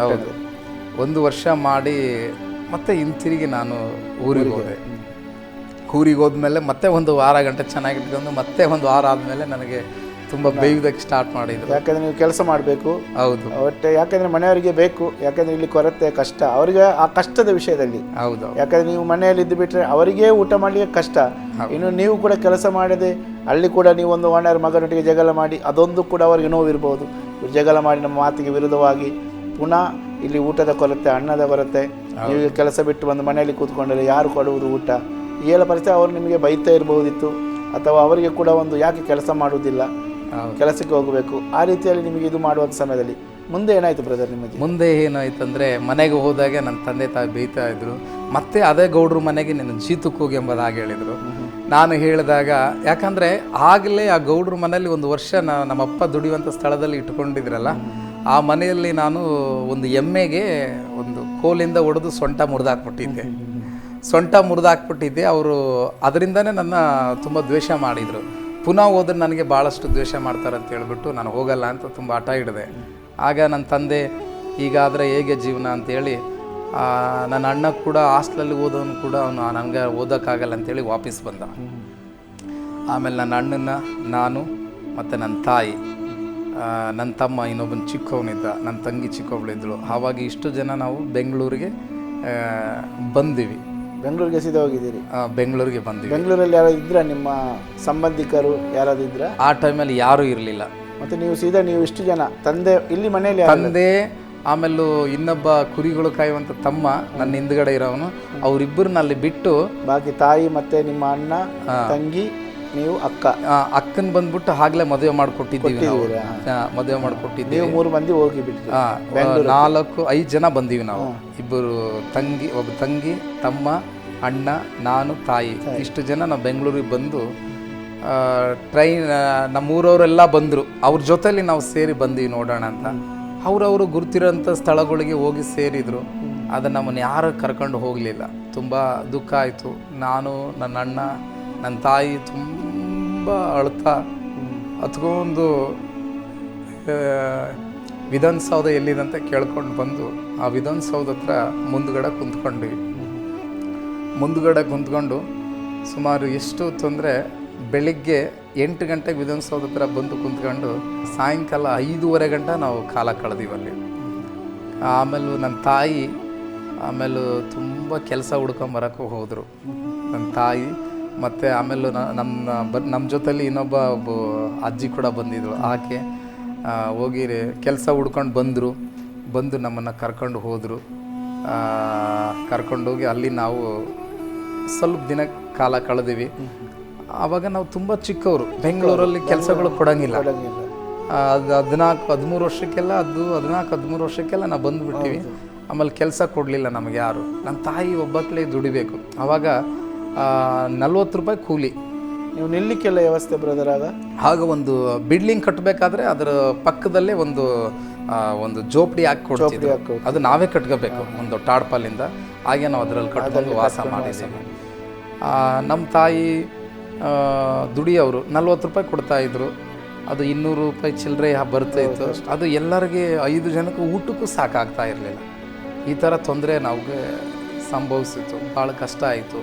ಹೌದು 1 ವರ್ಷ ಮಾಡಿ ಮತ್ತೆ ಹಿಂತಿರುಗಿ ನಾನು ಊರಿಗೆ ಹೋದ್ಮೇಲೆ ಮತ್ತೆ 1 ವಾರ ಗಂಟೆ ಚೆನ್ನಾಗಿಟ್ಕೊಂಡು ಮತ್ತೆ 1 ವಾರ ಆದಮೇಲೆ ನನಗೆ ತುಂಬ ಬೇಯುವುದಕ್ಕೆ ಸ್ಟಾರ್ಟ್ ಮಾಡಿದ್ರು. ಯಾಕಂದರೆ ನೀವು ಕೆಲಸ ಮಾಡಬೇಕು. ಹೌದು, ಒಟ್ಟೆ ಯಾಕಂದರೆ ಮನೆಯವರಿಗೆ ಬೇಕು, ಯಾಕಂದರೆ ಇಲ್ಲಿ ಕೊರತೆ ಕಷ್ಟ ಅವರಿಗೆ, ಆ ಕಷ್ಟದ ವಿಷಯದಲ್ಲಿ. ಹೌದು, ಯಾಕಂದರೆ ನೀವು ಮನೆಯಲ್ಲಿ ಇದ್ದು ಬಿಟ್ಟರೆ ಅವರಿಗೇ ಊಟ ಮಾಡಲಿಕ್ಕೆ ಕಷ್ಟ. ಇನ್ನು ನೀವು ಕೂಡ ಕೆಲಸ ಮಾಡದೆ ಅಲ್ಲಿ ಕೂಡ ನೀವು ಒಂದು ಓನರ್ ಮಗನೊಟ್ಟಿಗೆ ಜಗಳ ಮಾಡಿ ಅದೊಂದು ಕೂಡ ಅವರಿಗೆ ನೋವಿರ್ಬೋದು. ಜಗಳ ಮಾಡಿ ನಮ್ಮ ಮಾತಿಗೆ ವಿರುದ್ಧವಾಗಿ ಪುನಃ ಇಲ್ಲಿ ಊಟದ ಕೊರತೆ, ಅನ್ನದ ಕೊರತೆ, ನೀವು ಕೆಲಸ ಬಿಟ್ಟು ಬಂದು ಮನೆಯಲ್ಲಿ ಕೂತ್ಕೊಂಡರೆ ಯಾರು ಕೊಡುವುದು ಊಟ, ಈ ಎಲ್ಲ ಪರಿಸ್ಥಿತಿ ಅವರು ನಿಮಗೆ ಬೈತಾ ಇರ್ಬೋದಿತ್ತು. ಅಥವಾ ಅವರಿಗೆ ಕೂಡ ಒಂದು ಯಾಕೆ ಕೆಲಸ ಮಾಡುವುದಿಲ್ಲ, ಕೆಲಸಕ್ಕೆ ಹೋಗಬೇಕು, ಆ ರೀತಿಯಲ್ಲಿ ನಿಮಗೆ ಇದು ಮಾಡುವಂಥ ಸಮಯದಲ್ಲಿ ಮುಂದೆ ಏನಾಯಿತು ಬ್ರದರ್ ನಿಮಗೆ? ಮುಂದೆ ಏನಾಯ್ತು ಅಂದರೆ, ಮನೆಗೆ ಹೋದಾಗ ನನ್ನ ತಂದೆ ತಾಯಿ ಬೈತಾ ಇದ್ರು. ಮತ್ತೆ ಅದೇ ಗೌಡ್ರ ಮನೆಗೆ ನಿನ್ನ ಜೀತಕ್ಕೆ ಹೋಗಿ ಎಂಬುದಾಗಿ ಹೇಳಿದರು. ನಾನು ಹೇಳಿದಾಗ, ಯಾಕಂದರೆ ಆಗಲೇ ಆ ಗೌಡ್ರ ಮನೆಯಲ್ಲಿ ಒಂದು ವರ್ಷ ನಮ್ಮಪ್ಪ ದುಡಿಯುವಂಥ ಸ್ಥಳದಲ್ಲಿ ಇಟ್ಕೊಂಡಿದ್ರಲ್ಲ, ಆ ಮನೆಯಲ್ಲಿ ನಾನು ಒಂದು ಎಮ್ಮೆಗೆ ಒಂದು ಕೋಲಿಂದ ಹೊಡೆದು ಸೊಂಟ ಮುರಿದಾಕ್ಬಿಟ್ಟಿದ್ದೆ. ಅವರು ಅದರಿಂದನೇ ನನ್ನ ತುಂಬ ದ್ವೇಷ ಮಾಡಿದರು. ಪುನಃ ಹೋದ್ರೆ ನನಗೆ ಭಾಳಷ್ಟು ದ್ವೇಷ ಮಾಡ್ತಾರೆ ಅಂತ ಹೇಳ್ಬಿಟ್ಟು ನಾನು ಹೋಗಲ್ಲ ಅಂತ ತುಂಬ ಹಠ ಹಿಡಿದೆ. ಆಗ ನನ್ನ ತಂದೆ, ಈಗಾದರೆ ಹೇಗೆ ಜೀವನ ಅಂತೇಳಿ, ನನ್ನ ಅಣ್ಣ ಕೂಡ ಹಾಸ್ಟೆಲಲ್ಲಿ ಓದೋನು ಕೂಡ ಅವನು ನನಗೆ ಓದೋಕ್ಕಾಗಲ್ಲ ಅಂತೇಳಿ ವಾಪಸ್ ಬಂದ. ಆಮೇಲೆ ನನ್ನ ಅಣ್ಣನ, ನಾನು ಮತ್ತು ನನ್ನ ತಾಯಿ, ನನ್ನ ತಮ್ಮ ಇನ್ನೊಬ್ಬನ ಚಿಕ್ಕವನಿದ್ದ, ನನ್ನ ತಂಗಿ ಚಿಕ್ಕವಳಿದ್ಳು. ಆವಾಗ ಇಷ್ಟು ಜನ ನಾವು ಬೆಂಗಳೂರಿಗೆ ಬಂದಿವಿ. ಬೆಂಗಳೂರಿಗೆ ಸೀದಾ ಹೋಗಿದ್ದೀರಿ? ಬೆಂಗಳೂರಿಗೆ ಬಂದ್ವಿ. ಬೆಂಗಳೂರಲ್ಲಿ ಯಾರು ಇದ್ರ, ನಿಮ್ಮ ಸಂಬಂಧಿಕರು ಯಾರಾದ್ರು ಇದ್ರ? ಆ ಟೈಮಲ್ಲಿ ಯಾರೂ ಇರಲಿಲ್ಲ. ಮತ್ತು ನೀವು ಸೀದಾ ನೀವು ಇಷ್ಟು ಜನ ತಂದೆ ಇಲ್ಲಿ ಮನೆಯಲ್ಲಿ? ತಂದೆ, ಆಮೇಲೆ ಇನ್ನೊಬ್ಬ ಕುರಿಗಳು ಕಾಯುವಂಥ ತಮ್ಮ ನನ್ನ ಹಿಂದ್ಗಡೆ ಇರೋವನು, ಅವರಿಬ್ಬರನ್ನ ಅಲ್ಲಿ ಬಿಟ್ಟು ಬಾಕಿ ತಾಯಿ ಮತ್ತೆ ನಿಮ್ಮ ಅಣ್ಣ, ತಂಗಿ, ನೀವು, ಅಕ್ಕನ ಬಂದ್ಬಿಟ್ಟು ಆಗ್ಲೇ ಮದುವೆ ಮಾಡಿಕೊಟ್ಟಿದ್ದೀವಿ. ಮದುವೆ ಮಾಡಿಕೊಟ್ಟಿದ್ದೀವಿ. ನೀವು 3 ಮಂದಿ ಹೋಗಿಬಿಟ್ಟು 5 ಜನ ಬಂದೀವಿ ನಾವು. ಒಬ್ಬ ತಂಗಿ, ತಮ್ಮ, ಅಣ್ಣ, ನಾನು, ತಾಯಿ, ಇಷ್ಟು ಜನ ನಾವು ಬೆಂಗಳೂರಿಗೆ ಬಂದು ಟ್ರೈನ್, ನಮ್ಮೂರವರೆಲ್ಲ ಬಂದರು. ಅವ್ರ ಜೊತೆಲಿ ನಾವು ಸೇರಿ ಬಂದೀವಿ ನೋಡೋಣ ಅಂತ. ಅವರವರು ಗುರ್ತಿರೋಂಥ ಸ್ಥಳಗಳಿಗೆ ಹೋಗಿ ಸೇರಿದರು. ಅದನ್ನು ನಮ್ಮನ್ನು ಯಾರು ಕರ್ಕೊಂಡು ಹೋಗಲಿಲ್ಲ. ತುಂಬ ದುಃಖ ಆಯಿತು. ನಾನು, ನನ್ನ ಅಣ್ಣ, ನನ್ನ ತಾಯಿ ತುಂಬ ಅಳ್ತಾ ಹತ್ಕೊಂಡು ವಿಧಾನಸೌಧ ಎಲ್ಲಿದಂತ ಕೇಳ್ಕೊಂಡು ಬಂದು ಆ ವಿಧಾನಸೌಧ ಹತ್ರ ಮುಂದ್ಗಡೆ ಕುಂತ್ಕೊಂಡು ಸುಮಾರು ಎಷ್ಟು ತೊಂದರೆ, ಬೆಳಿಗ್ಗೆ 8 ಗಂಟೆಗೆ ವಿಧಾನಸೌಧ ಹತ್ರ ಬಂದು ಕುಂತ್ಕೊಂಡು ಸಾಯಂಕಾಲ 5:30 ಗಂಟೆ ನಾವು ಕಾಲ ಕಳೆದೀವಲ್ಲಿ. ಆಮೇಲೆ ನನ್ನ ತಾಯಿ ತುಂಬ ಕೆಲಸ ಹುಡ್ಕೊಂಬರೋಕ್ಕೂ ಹೋದರು ನನ್ನ ತಾಯಿ. ಮತ್ತು ಆಮೇಲೆ ನಮ್ಮ ಜೊತೆಲಿ ಇನ್ನೊಬ್ಬ ಅಜ್ಜಿ ಕೂಡ ಬಂದಿದ್ರು. ಆಕೆ ಹೋಗಿ ಕೆಲಸ ಹುಡ್ಕೊಂಡು ಬಂದು ನಮ್ಮನ್ನು ಕರ್ಕೊಂಡು ಹೋದರು. ಕರ್ಕೊಂಡೋಗಿ ಅಲ್ಲಿ ನಾವು ಸ್ವಲ್ಪ ದಿನ ಕಾಲ ಕಳೆದಿವಿ. ಆವಾಗ ನಾವು ತುಂಬ ಚಿಕ್ಕವರು, ಬೆಂಗಳೂರಲ್ಲಿ ಕೆಲಸಗಳು ಕೊಡೋಂಗಿಲ್ಲ. ಅದು 14-13 ವರ್ಷಕ್ಕೆಲ್ಲ ನಾವು ಬಂದುಬಿಟ್ಟಿವಿ. ಆಮೇಲೆ ಕೆಲಸ ಕೊಡಲಿಲ್ಲ ನಮಗೆ ಯಾರು. ನನ್ನ ತಾಯಿ ಒಬ್ಬಕ್ಕಲೇ ದುಡಿಬೇಕು. ಆವಾಗ 40 ರೂಪಾಯಿ ಕೂಲಿ. ನೀವು ನಿಲ್ಲಿಕ್ಕೆಲ್ಲ ವ್ಯವಸ್ಥೆ ಬ್ರದರ್? ಆಗ ಒಂದು ಬಿಲ್ಡಿಂಗ್ ಕಟ್ಟಬೇಕಾದ್ರೆ ಅದರ ಪಕ್ಕದಲ್ಲೇ ಒಂದು ಜೋಪಡಿ ಹಾಕಿ ಕೊಡ್ತೀವಿ. ಅದು ನಾವೇ ಕಟ್ಕೋಬೇಕು, ಒಂದು ಟಾಡ್ಪಾಲಿಂದ. ಹಾಗೆ ನಾವು ಅದರಲ್ಲಿ ಕಟ್ಕೊಂಡು ವಾಸ ಮಾಡಿದ್ದೀವಿ. ನಮ್ಮ ತಾಯಿ ದುಡಿಯೋರು 40 ರೂಪಾಯಿ ಕೊಡ್ತಾಯಿದ್ರು. ಅದು 200 ರೂಪಾಯಿ ಚಿಲ್ಲರೆ ಬರ್ತಾಯಿತ್ತು. ಅದು ಎಲ್ಲರಿಗೆ 5 ಜನಕ್ಕೆ ಊಟಕ್ಕೂ ಸಾಕಾಗ್ತಾ ಇರಲಿಲ್ಲ. ಈ ಥರ ತೊಂದರೆ ನಮಗೆ ಸಂಭವಿಸಿತ್ತು. ಭಾಳ ಕಷ್ಟ ಆಯಿತು.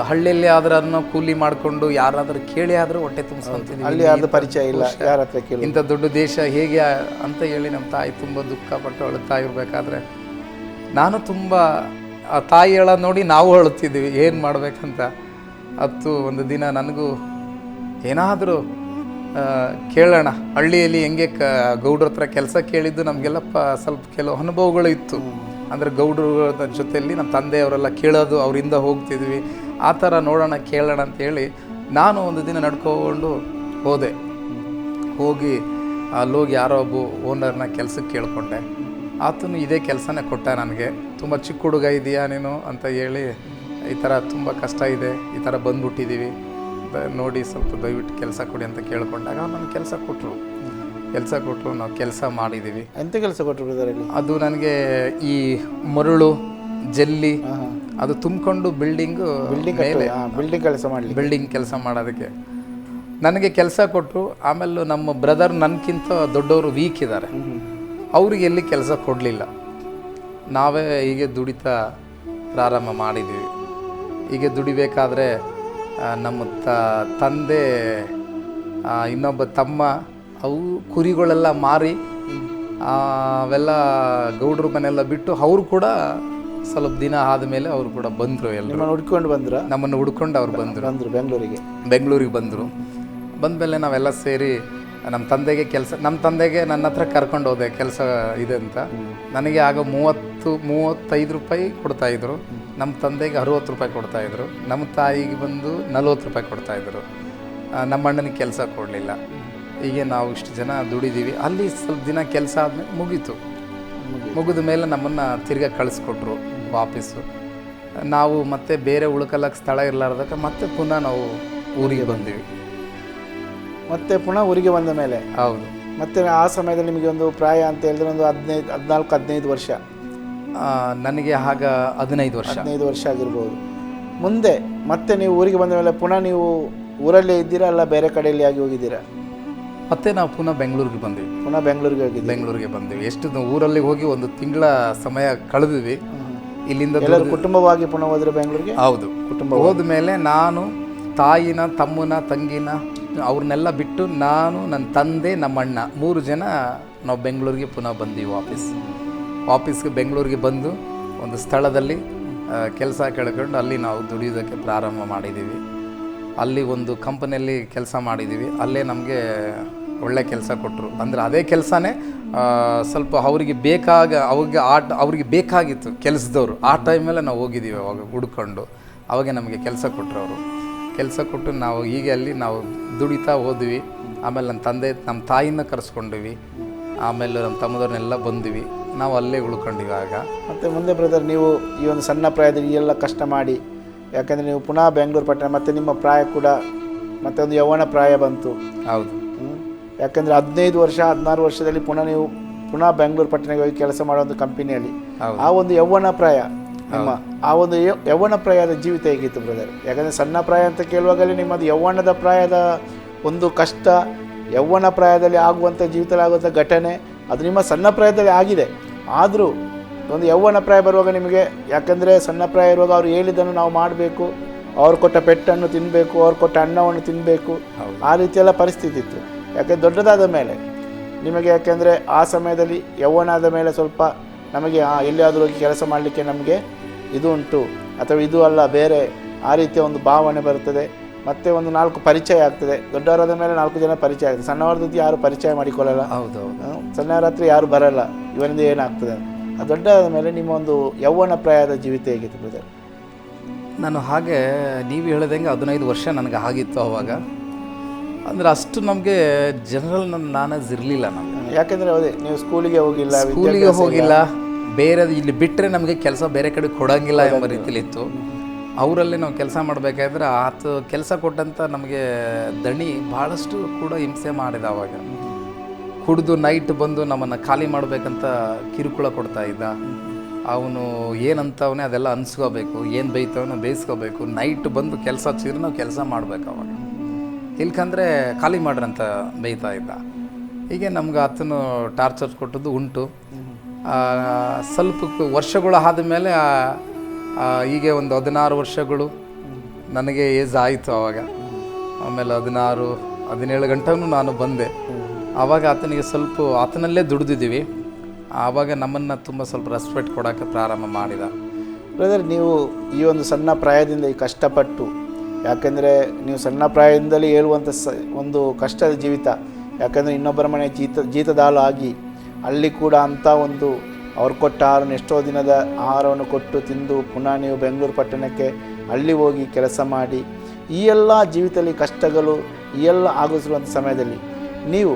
ಹಳ್ಳಿಯಲ್ಲಿ ಆದ್ರೆ ಅದನ್ನ ಕೂಲಿ ಮಾಡಿಕೊಂಡು ಯಾರಾದರೂ ಕೇಳಿ ಆದರೂ ಹೊಟ್ಟೆ ತುಂಬಿಸ್ಕೊಂತೀವಿ. ಅಲ್ಲಿ ಅದು ಪರಿಚಯ ಇಲ್ಲ, ಯಾರ ಹತ್ರ ಕೇಳಿ ಇಂಥ ದೊಡ್ಡ ದೇಶ ಹೇಗೆ ಅಂತ ಹೇಳಿ ನಮ್ಮ ತಾಯಿ ತುಂಬ ದುಃಖಪಟ್ಟು ಅಳುತ್ತಾ ಇರಬೇಕಾದ್ರೆ ನಾನು ತುಂಬ ಆ ತಾಯಿ ಹೇಳೋದು ನೋಡಿ ನಾವು ಅಳುತ್ತಿದ್ದೀವಿ, ಏನು ಮಾಡಬೇಕಂತ. ಒಂದು ದಿನ ನನಗೂ ಏನಾದರೂ ಕೇಳೋಣ, ಹಳ್ಳಿಯಲ್ಲಿ ಹೆಂಗೆ ಗೌಡ್ರ ಹತ್ರ ಕೆಲಸ ಕೇಳಿದ್ದು ನಮಗೆಲ್ಲ ಸ್ವಲ್ಪ ಕೆಲವು ಅನುಭವಗಳು ಇತ್ತು. ಅಂದರೆ ಗೌಡ್ರ ಜೊತೆಯಲ್ಲಿ ನಮ್ಮ ತಂದೆಯವರೆಲ್ಲ ಕೇಳೋದು, ಅವರಿಂದ ಹೋಗ್ತಿದ್ವಿ. ಆ ಥರ ನೋಡೋಣ, ಕೇಳೋಣ ಅಂತೇಳಿ ನಾನು ಒಂದು ದಿನ ನಡ್ಕೊಂಡು ಹೋಗಿ ಅಲ್ಲೋಗಿ ಯಾರೋ ಒಬ್ಬ ಓನರ್ನ ಕೆಲಸಕ್ಕೆ ಕೇಳಿಕೊಂಡೆ. ಆತನು ಇದೇ ಕೆಲಸನೇ ಕೊಟ್ಟ ನನಗೆ. ತುಂಬ ಚಿಕ್ಕ ಹುಡುಗ ಇದೆಯಾ ನೀನು ಅಂತ ಹೇಳಿ, ಈ ಥರ ತುಂಬ ಕಷ್ಟ ಇದೆ, ಈ ಥರ ಬಂದ್ಬಿಟ್ಟಿದ್ದೀವಿ, ನೋಡಿ ಸ್ವಲ್ಪ ದಯವಿಟ್ಟು ಕೆಲಸ ಕೊಡಿ ಅಂತ ಕೇಳ್ಕೊಂಡಾಗ ನನಗೆ ಕೆಲಸ ಕೊಟ್ಟರು. ನಾವು ಕೆಲಸ ಮಾಡಿದ್ದೀವಿ. ಎಂಥ ಕೆಲಸ ಕೊಟ್ಟರು ಬ್ರದರಲ್ಲಿ? ಅದು ನನಗೆ ಈ ಮರಳು ಜಲ್ಲಿ ಅದು ತುಂಬಿಕೊಂಡು ಬಿಲ್ಡಿಂಗ್ ಕೆಲಸ ಮಾಡೋದಕ್ಕೆ ನನಗೆ ಕೆಲಸ ಕೊಟ್ಟರು. ಆಮೇಲೆ ನಮ್ಮ ಬ್ರದರ್ ನನಗಿಂತ ದೊಡ್ಡವರು ವೀಕ್ ಇದ್ದಾರೆ, ಅವ್ರಿಗೆ ಎಲ್ಲಿ ಕೆಲಸ ಕೊಡಲಿಲ್ಲ. ನಾವೇ ಹೀಗೆ ದುಡಿತಾ ಪ್ರಾರಂಭ ಮಾಡಿದ್ದೀವಿ. ಹೀಗೆ ದುಡಿಬೇಕಾದ್ರೆ ನಮ್ಮ ತಂದೆ ಇನ್ನೊಬ್ಬ ತಮ್ಮ ಅವು ಕುರಿಗಳೆಲ್ಲ ಮಾರಿ ಅವೆಲ್ಲ ಗೌಡ್ರ ಮನೆಲ್ಲ ಬಿಟ್ಟು ಅವರು ಕೂಡ ಸ್ವಲ್ಪ ದಿನ ಆದಮೇಲೆ ಅವರು ಕೂಡ ಬಂದರು. ಎಲ್ಲರೂ ಹುಡ್ಕೊಂಡು ಬಂದ್ರ, ನಮ್ಮನ್ನು ಹುಡ್ಕೊಂಡು ಅವ್ರು ಬಂದರು ಬೆಂಗಳೂರಿಗೆ ಬಂದರು. ಬಂದಮೇಲೆ ನಾವೆಲ್ಲ ಸೇರಿ ನಮ್ಮ ತಂದೆಗೆ ನಮ್ಮ ತಂದೆಗೆ ನನ್ನ ಹತ್ರ ಕರ್ಕೊಂಡು ಹೋದೆ, ಕೆಲಸ ಇದೆ ಅಂತ. ನನಗೆ ಆಗ 35 ರೂಪಾಯಿ ಕೊಡ್ತಾಯಿದ್ರು, ನಮ್ಮ ತಂದೆಗೆ 60 ರೂಪಾಯಿ ಕೊಡ್ತಾಯಿದ್ರು, ನಮ್ಮ ತಾಯಿಗೆ ಬಂದು 40 ರೂಪಾಯಿ ಕೊಡ್ತಾಯಿದ್ರು. ನಮ್ಮ ಅಣ್ಣನಿಗೆ ಕೆಲಸ ಕೊಡಲಿಲ್ಲ. ಹೀಗೆ ನಾವು ಇಷ್ಟು ಜನ ದುಡಿದೀವಿ. ಅಲ್ಲಿ ಸ್ವಲ್ಪ ದಿನ ಕೆಲಸ ಆದಮೇಲೆ ಮುಗಿದ ಮೇಲೆ ನಮ್ಮನ್ನು ತಿರ್ಗಾ ಕಳಿಸ್ಕೊಟ್ರು ವಾಪಸ್ಸು. ನಾವು ಮತ್ತೆ ಬೇರೆ ಉಳ್ಕೊಳ್ಳೋಕೆ ಸ್ಥಳ ಇರಲಾರ್ದಕ್ಕೆ ಮತ್ತೆ ಪುನಃ ನಾವು ಊರಿಗೆ ಬಂದೀವಿ. ಮತ್ತೆ ಪುನಃ ಊರಿಗೆ ಬಂದ ಮೇಲೆ ಹೌದು. ಮತ್ತೆ ಆ ಸಮಯದಲ್ಲಿ ನಿಮಗೆ ಒಂದು ಪ್ರಾಯ ಅಂತ ಹೇಳಿದ್ರೆ ಒಂದು 14-15 ವರ್ಷ. ನನಗೆ ಆಗ 15 ವರ್ಷ ಆಗಿರ್ಬೋದು. ಮುಂದೆ ಮತ್ತೆ ನೀವು ಊರಿಗೆ ಬಂದ ಮೇಲೆ ಪುನಃ ನೀವು ಊರಲ್ಲೇ ಇದ್ದೀರಾ ಅಲ್ಲ ಬೇರೆ ಕಡೆಯಲ್ಲಿ ಆಗಿ ಹೋಗಿದ್ದೀರಾ? ಮತ್ತೆ ನಾವು ಪುನಃ ಬೆಂಗಳೂರಿಗೆ ಬಂದ್ವಿ. ಬೆಂಗಳೂರಿಗೆ ಬಂದ್ವಿ. ಎಷ್ಟು ಊರಲ್ಲಿ ಹೋಗಿ 1 ತಿಂಗಳ ಸಮಯ ಕಳೆದ್ವಿ. ಇಲ್ಲಿಂದ ಕುಟುಂಬವಾಗಿ ಪುನಃ ಹೋದ್ರೆ ಬೆಂಗಳೂರಿಗೆ? ಹೌದು, ಕುಟುಂಬ ಹೋದ್ಮೇಲೆ ನಾನು ತಾಯಿನ, ತಮ್ಮನ, ತಂಗಿನ ಅವ್ರನ್ನೆಲ್ಲ ಬಿಟ್ಟು ನಾನು, ನನ್ನ ತಂದೆ, ನಮ್ಮ ಅಣ್ಣ 3 ಜನ ನಾವು ಬೆಂಗಳೂರಿಗೆ ಪುನಃ ಬಂದ್ವಿ. ವಾಪಸ್ಗೆ ಬೆಂಗಳೂರಿಗೆ ಬಂದು ಒಂದು ಸ್ಥಳದಲ್ಲಿ ಕೆಲಸ ಕೆಳ್ಕೊಂಡು ಅಲ್ಲಿ ನಾವು ದುಡಿಯೋದಕ್ಕೆ ಪ್ರಾರಂಭ ಮಾಡಿದ್ದೀವಿ. ಅಲ್ಲಿ ಒಂದು ಕಂಪನಿಯಲ್ಲಿ ಕೆಲಸ ಮಾಡಿದ್ದೀವಿ. ಅಲ್ಲೇ ನಮಗೆ ಒಳ್ಳೆ ಕೆಲಸ ಕೊಟ್ಟರು. ಅಂದರೆ ಅದೇ ಕೆಲಸನೇ ಸ್ವಲ್ಪ ಅವ್ರಿಗೆ ಅವ್ರಿಗೆ ಬೇಕಾಗಿತ್ತು ಕೆಲಸದವರು. ಆ ಟೈಮಲ್ಲೇ ನಾವು ಹೋಗಿದ್ದೀವಿ. ಅವಾಗ ಹುಡ್ಕೊಂಡು ಅವಾಗ ನಮಗೆ ಕೆಲಸ ಕೊಟ್ಟರು ಅವರು. ಕೆಲಸ ಕೊಟ್ಟು ನಾವು ಹೀಗೆ ಅಲ್ಲಿ ನಾವು ದುಡಿತಾ ಹೋದ್ವಿ. ಆಮೇಲೆ ನಮ್ಮ ತಾಯಿನ ಕರೆಸ್ಕೊಂಡ್ವಿ. ಆಮೇಲೆ ನಮ್ಮ ತಮ್ಮದವ್ರನ್ನೆಲ್ಲ ಬಂದ್ವಿ. ನಾವು ಅಲ್ಲೇ ಉಳ್ಕೊಂಡಿವಿ. ಆಗ ಮತ್ತು ಮುಂದೆ ಬ್ರದರ್, ನೀವು ಈ ಒಂದು ಸಣ್ಣ ಪ್ರಾಯದಲ್ಲಿ ಈ ಎಲ್ಲ ಕಷ್ಟ ಮಾಡಿ, ಯಾಕಂದರೆ ನೀವು ಪುನಃ ಬೆಂಗಳೂರು ಪಟ್ಟಣ, ಮತ್ತು ನಿಮ್ಮ ಪ್ರಾಯ ಕೂಡ ಮತ್ತೆ ಒಂದು ಯೌವನ ಪ್ರಾಯ ಬಂತು. ಹೌದು. ಯಾಕಂದರೆ 15 ವರ್ಷ 16 ವರ್ಷದಲ್ಲಿ ನೀವು ಪುನಃ ಬೆಂಗಳೂರು ಪಟ್ಟಣಕ್ಕೆ ಹೋಗಿ ಕೆಲಸ ಮಾಡೋ ಒಂದು ಕಂಪನಿಯಲ್ಲಿ ಆ ಒಂದು ಯೌವನ ಪ್ರಾಯ, ನಿಮ್ಮ ಆ ಒಂದು ಯೌವನ ಪ್ರಾಯದ ಜೀವಿತ ಹೇಗಿತ್ತು ಬ್ರದರ್? ಯಾಕಂದರೆ ಸಣ್ಣ ಪ್ರಾಯ ಅಂತ ಕೇಳುವಾಗಲೇ ನಿಮ್ಮದು ಯೌವನದ ಪ್ರಾಯದ ಒಂದು ಕಷ್ಟ, ಯೌವನ ಪ್ರಾಯದಲ್ಲಿ ಆಗುವಂಥ ಜೀವಿತದಲ್ಲಿ ಆಗುವಂಥ ಘಟನೆ ಅದು ನಿಮ್ಮ ಸಣ್ಣ ಪ್ರಾಯದಲ್ಲಿ ಆಗಿದೆ. ಆದರೂ ಒಂದು ಯೌವನ ಪ್ರಾಯ ಬರುವಾಗ ನಿಮಗೆ, ಯಾಕಂದರೆ ಸಣ್ಣ ಪ್ರಾಯ ಇರುವಾಗ ಅವ್ರು ಹೇಳಿದ್ದನ್ನು ನಾವು ಮಾಡಬೇಕು, ಅವ್ರು ಕೊಟ್ಟ ಪೆಟ್ಟನ್ನು ತಿನ್ನಬೇಕು, ಅವ್ರು ಕೊಟ್ಟ ಅನ್ನವನ್ನು ತಿನ್ನಬೇಕು, ಆ ರೀತಿಯೆಲ್ಲ ಪರಿಸ್ಥಿತಿ ಇತ್ತು. ಯಾಕೆ ದೊಡ್ಡದಾದ ಮೇಲೆ ನಿಮಗೆ, ಯಾಕೆಂದರೆ ಆ ಸಮಯದಲ್ಲಿ ಯೌವನ ಆದ ಮೇಲೆ ಸ್ವಲ್ಪ ನಮಗೆ ಎಲ್ಲಿಯಾದರೂ ಹೋಗಿ ಕೆಲಸ ಮಾಡಲಿಕ್ಕೆ ನಮಗೆ ಇದು ಉಂಟು ಅಥವಾ ಇದು ಅಲ್ಲ ಬೇರೆ ಆ ರೀತಿಯ ಒಂದು ಭಾವನೆ ಬರ್ತದೆ. ಮತ್ತು ಒಂದು 4 ಪರಿಚಯ ಆಗ್ತದೆ. ದೊಡ್ಡವರಾದ ಮೇಲೆ 4 ಜನ ಪರಿಚಯ ಆಗ್ತದೆ. ಸಣ್ಣವರ ಜೊತೆ ಯಾರು ಪರಿಚಯ ಮಾಡಿಕೊಳ್ಳಲ್ಲ. ಸಣ್ಣವರ ಹತ್ರ ಯಾರು ಬರಲ್ಲ, ಇವರಿಂದ ಏನಾಗ್ತದೆ. ದೊಡ್ಡದಾದ ಮೇಲೆ ನಿಮ್ಮ ಒಂದು ಯೌವನ ಪ್ರಾಯದ ಜೀವಿತ ಹೇಗಿತ್ತು ಬ್ರದರ್? ನಾನು ಹಾಗೆ ನೀವು ಹೇಳ್ದಂಗೆ 15 ವರ್ಷ ನನಗೆ ಆಗಿತ್ತು ಅವಾಗ. ಅಂದರೆ ಅಷ್ಟು ನಮಗೆ ಜನರಲ್ ನಾಲೆಜ್ ಇರಲಿಲ್ಲ ನಮಗೆ. ಯಾಕೆಂದರೆ ಅದೇ ನೀವು ಸ್ಕೂಲಿಗೆ ಹೋಗಿಲ್ಲ, ಬೇರೆ ಇಲ್ಲಿ ಬಿಟ್ಟರೆ ನಮಗೆ ಕೆಲಸ ಬೇರೆ ಕಡೆ ಕೊಡೋಂಗಿಲ್ಲ ಎಂಬ ರೀತಿಲಿ ಇತ್ತು. ಅವರಲ್ಲೇ ನಾವು ಕೆಲಸ ಮಾಡಬೇಕಾದ್ರೆ ಕೆಲಸ ಕೊಟ್ಟಂಥ ನಮಗೆ ದಣಿ ಭಾಳಷ್ಟು ಕೂಡ ಹಿಂಸೆ ಮಾಡಿದ. ಅವಾಗ ಕುಡಿದು ನೈಟ್ ಬಂದು ನಮ್ಮನ್ನು ಖಾಲಿ ಮಾಡಬೇಕಂತ ಕಿರುಕುಳ ಕೊಡ್ತಾ ಇದ್ದ. ಅವನು ಏನಂತವನೇ ಅದೆಲ್ಲ ಅನ್ಸ್ಕೋಬೇಕು, ಏನು ಬೈತವನೋ ಬೇಯಿಸ್ಕೋಬೇಕು. ನೈಟ್ ಬಂದು ಕೆಲಸ ಹಚ್ಚಿದ್ರೆ ನಾವು ಕೆಲಸ ಮಾಡಬೇಕು. ಅವಾಗ ಇಲ್ಕಂದರೆ ಖಾಲಿ ಮಾಡ್ರಂತ ಬೈತಾ ಇದ್ದ. ಹೀಗೆ ನಮ್ಗೆ ಆತನು ಟಾರ್ಚರ್ ಕೊಟ್ಟದ್ದು ಉಂಟು. ಸ್ವಲ್ಪ ವರ್ಷಗಳು ಆದಮೇಲೆ ಹೀಗೆ ಒಂದು 16 ವರ್ಷಗಳು ನನಗೆ ಏಜ್ ಆಯಿತು ಅವಾಗ. ಆಮೇಲೆ 16-17 ಗಂಟೆನೂ ನಾನು ಬಂದೆ. ಆವಾಗ ಆತನಿಗೆ ಸ್ವಲ್ಪ ಆತನಲ್ಲೇ ದುಡಿದಿದ್ದೀವಿ. ಆವಾಗ ನಮ್ಮನ್ನು ತುಂಬ ಸ್ವಲ್ಪ ರೆಸ್ಪೆಕ್ಟ್ ಕೊಡೋಕ್ಕೆ ಪ್ರಾರಂಭ ಮಾಡಿದ. ಬ್ರದರ್, ನೀವು ಈ ಒಂದು ಸಣ್ಣ ಪ್ರಾಯದಿಂದ ಈ ಕಷ್ಟಪಟ್ಟು, ಯಾಕೆಂದರೆ ನೀವು ಸಣ್ಣ ಪ್ರಾಯದಿಂದಲೇ ಹೇಳುವಂಥ ಒಂದು ಕಷ್ಟದ ಜೀವಿತ, ಯಾಕಂದರೆ ಇನ್ನೊಬ್ಬರ ಮನೆ ಜೀತದಾಳು ಆಗಿ ಅಲ್ಲಿ ಕೂಡ ಅಂಥ ಒಂದು ಅವ್ರು ಕೊಟ್ಟ ಆಹಾರವನ್ನು ಎಷ್ಟೋ ದಿನದ ಆಹಾರವನ್ನು ಕೊಟ್ಟು ತಿಂದು ಪುನಃ ನೀವು ಬೆಂಗಳೂರು ಪಟ್ಟಣಕ್ಕೆ ಅಲ್ಲಿ ಹೋಗಿ ಕೆಲಸ ಮಾಡಿ ಈ ಎಲ್ಲ ಜೀವಿತದಲ್ಲಿ ಕಷ್ಟಗಳು ಈ ಎಲ್ಲ ಆಗಿರುವಂಥ ಸಮಯದಲ್ಲಿ ನೀವು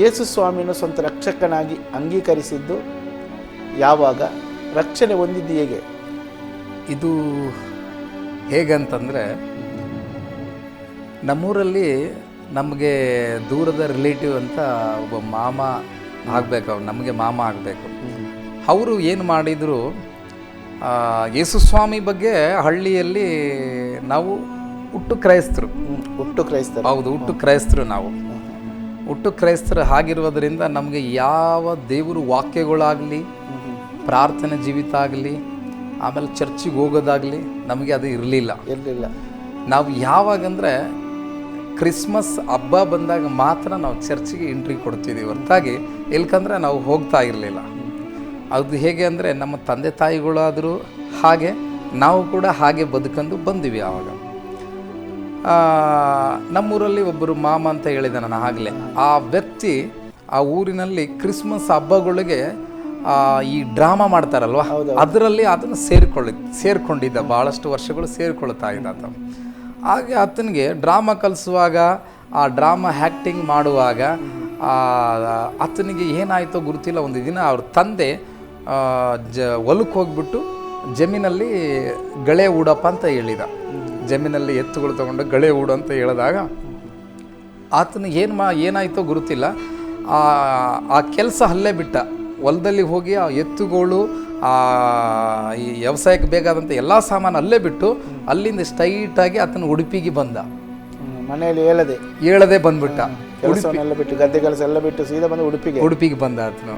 ಯೇಸು ಸ್ವಾಮಿಯನ್ನು ಸ್ವಂತ ರಕ್ಷಕನಾಗಿ ಅಂಗೀಕರಿಸಿದ್ದು ಯಾವಾಗ? ರಕ್ಷಣೆ ಹೊಂದಿದ್ದು ಹೇಗೆ? ಇದು ಹೇಗಂತಂದರೆ, ನಮ್ಮೂರಲ್ಲಿ ನಮಗೆ ದೂರದ ರಿಲೇಟಿವ್ ಅಂತ ಒಬ್ಬ ಮಾಮ ಆಗಬೇಕು. ಅವ್ರು ನಮಗೆ ಮಾಮ ಆಗಬೇಕು. ಅವರು ಏನು ಮಾಡಿದರು, ಯೇಸು ಸ್ವಾಮಿ ಬಗ್ಗೆ ಹಳ್ಳಿಯಲ್ಲಿ ನಾವು ಹುಟ್ಟು ಕ್ರೈಸ್ತರು. ಹೌದು, ಹುಟ್ಟು ಕ್ರೈಸ್ತರು. ನಾವು ಹುಟ್ಟು ಕ್ರೈಸ್ತರು ಆಗಿರೋದ್ರಿಂದ ನಮಗೆ ಯಾವ ದೇವರು ವಾಕ್ಯಗಳಾಗಲಿ, ಪ್ರಾರ್ಥನೆ ಜೀವಿತ ಆಗಲಿ, ಆಮೇಲೆ ಚರ್ಚಿಗೆ ಹೋಗೋದಾಗಲಿ ನಮಗೆ ಅದು ಇರಲಿಲ್ಲ. ನಾವು ಯಾವಾಗಂದರೆ ಕ್ರಿಸ್ಮಸ್ ಹಬ್ಬ ಬಂದಾಗ ಮಾತ್ರ ನಾವು ಚರ್ಚಿಗೆ ಎಂಟ್ರಿ ಕೊಡ್ತಿದ್ದೀವಿ ಹೊರತಾಗಿ ಇಲ್ಕಂದ್ರೆ ನಾವು ಹೋಗ್ತಾ ಇರಲಿಲ್ಲ. ಅದು ಹೇಗೆ ಅಂದರೆ ನಮ್ಮ ತಂದೆ ತಾಯಿಗಳಾದರೂ ಹಾಗೆ, ನಾವು ಕೂಡ ಹಾಗೆ ಬದುಕೊಂಡು ಬಂದಿವಿ. ಆವಾಗ ನಮ್ಮೂರಲ್ಲಿ ಒಬ್ಬರು ಮಾಮ ಅಂತ ಹೇಳಿದೆ ನಾನು ಆಗಲೇ, ಆ ವ್ಯಕ್ತಿ ಆ ಊರಿನಲ್ಲಿ ಕ್ರಿಸ್ಮಸ್ ಹಬ್ಬಗಳಿಗೆ ಈ ಡ್ರಾಮಾ ಮಾಡ್ತಾರಲ್ವ, ಅದರಲ್ಲಿ ಅದನ್ನು ಸೇರ್ಕೊಂಡಿದ್ದ ಭಾಳಷ್ಟು ವರ್ಷಗಳು ಸೇರಿಕೊಳ್ತಾ ಇದ್ದ ಆತ. ಹಾಗೆ ಆತನಿಗೆ ಡ್ರಾಮಾ ಕಲಿಸುವಾಗ, ಆ ಡ್ರಾಮಾ ಆ್ಯಕ್ಟಿಂಗ್ ಮಾಡುವಾಗ ಆತನಿಗೆ ಏನಾಯಿತೋ ಗೊತ್ತಿಲ್ಲ. ಒಂದು ದಿನ ಅವ್ರ ತಂದೆ ಹೊಲಕ್ಕೆ ಹೋಗ್ಬಿಟ್ಟು ಜಮೀನಲ್ಲಿ ಗಳೆ ಹೂಡಪ್ಪ ಅಂತ ಹೇಳಿದ. ಜಮೀನಲ್ಲಿ ಎತ್ತುಗಳು ತೊಗೊಂಡು ಗಳೆ ಹೂಡು ಅಂತ ಹೇಳಿದಾಗ ಆತನಿಗೆ ಏನಾಯಿತೋ ಗುರುತಿಲ್ಲ, ಆ ಕೆಲಸ ಅಲ್ಲೇ ಬಿಟ್ಟ. ಹೊಲದಲ್ಲಿ ಹೋಗಿ ಆ ಎತ್ತುಗಳು, ಈ ವ್ಯವಸಾಯಕ್ಕೆ ಬೇಕಾದಂಥ ಎಲ್ಲ ಸಾಮಾನು ಅಲ್ಲೇ ಬಿಟ್ಟು ಅಲ್ಲಿಂದ ಸ್ಟ್ರೈಟಾಗಿ ಆತನ ಉಡುಪಿಗೆ ಬಂದ. ಮನೆಯಲ್ಲಿ ಹೇಳದೆ ಬಂದ್ಬಿಟ್ಟ. ಬಿಟ್ಟು ಗದ್ದೆ ಕೆಲಸ ಎಲ್ಲ ಬಿಟ್ಟು ಸೀದಾ ಬಂದು ಉಡುಪಿಗೆ ಬಂದ ಆತನು.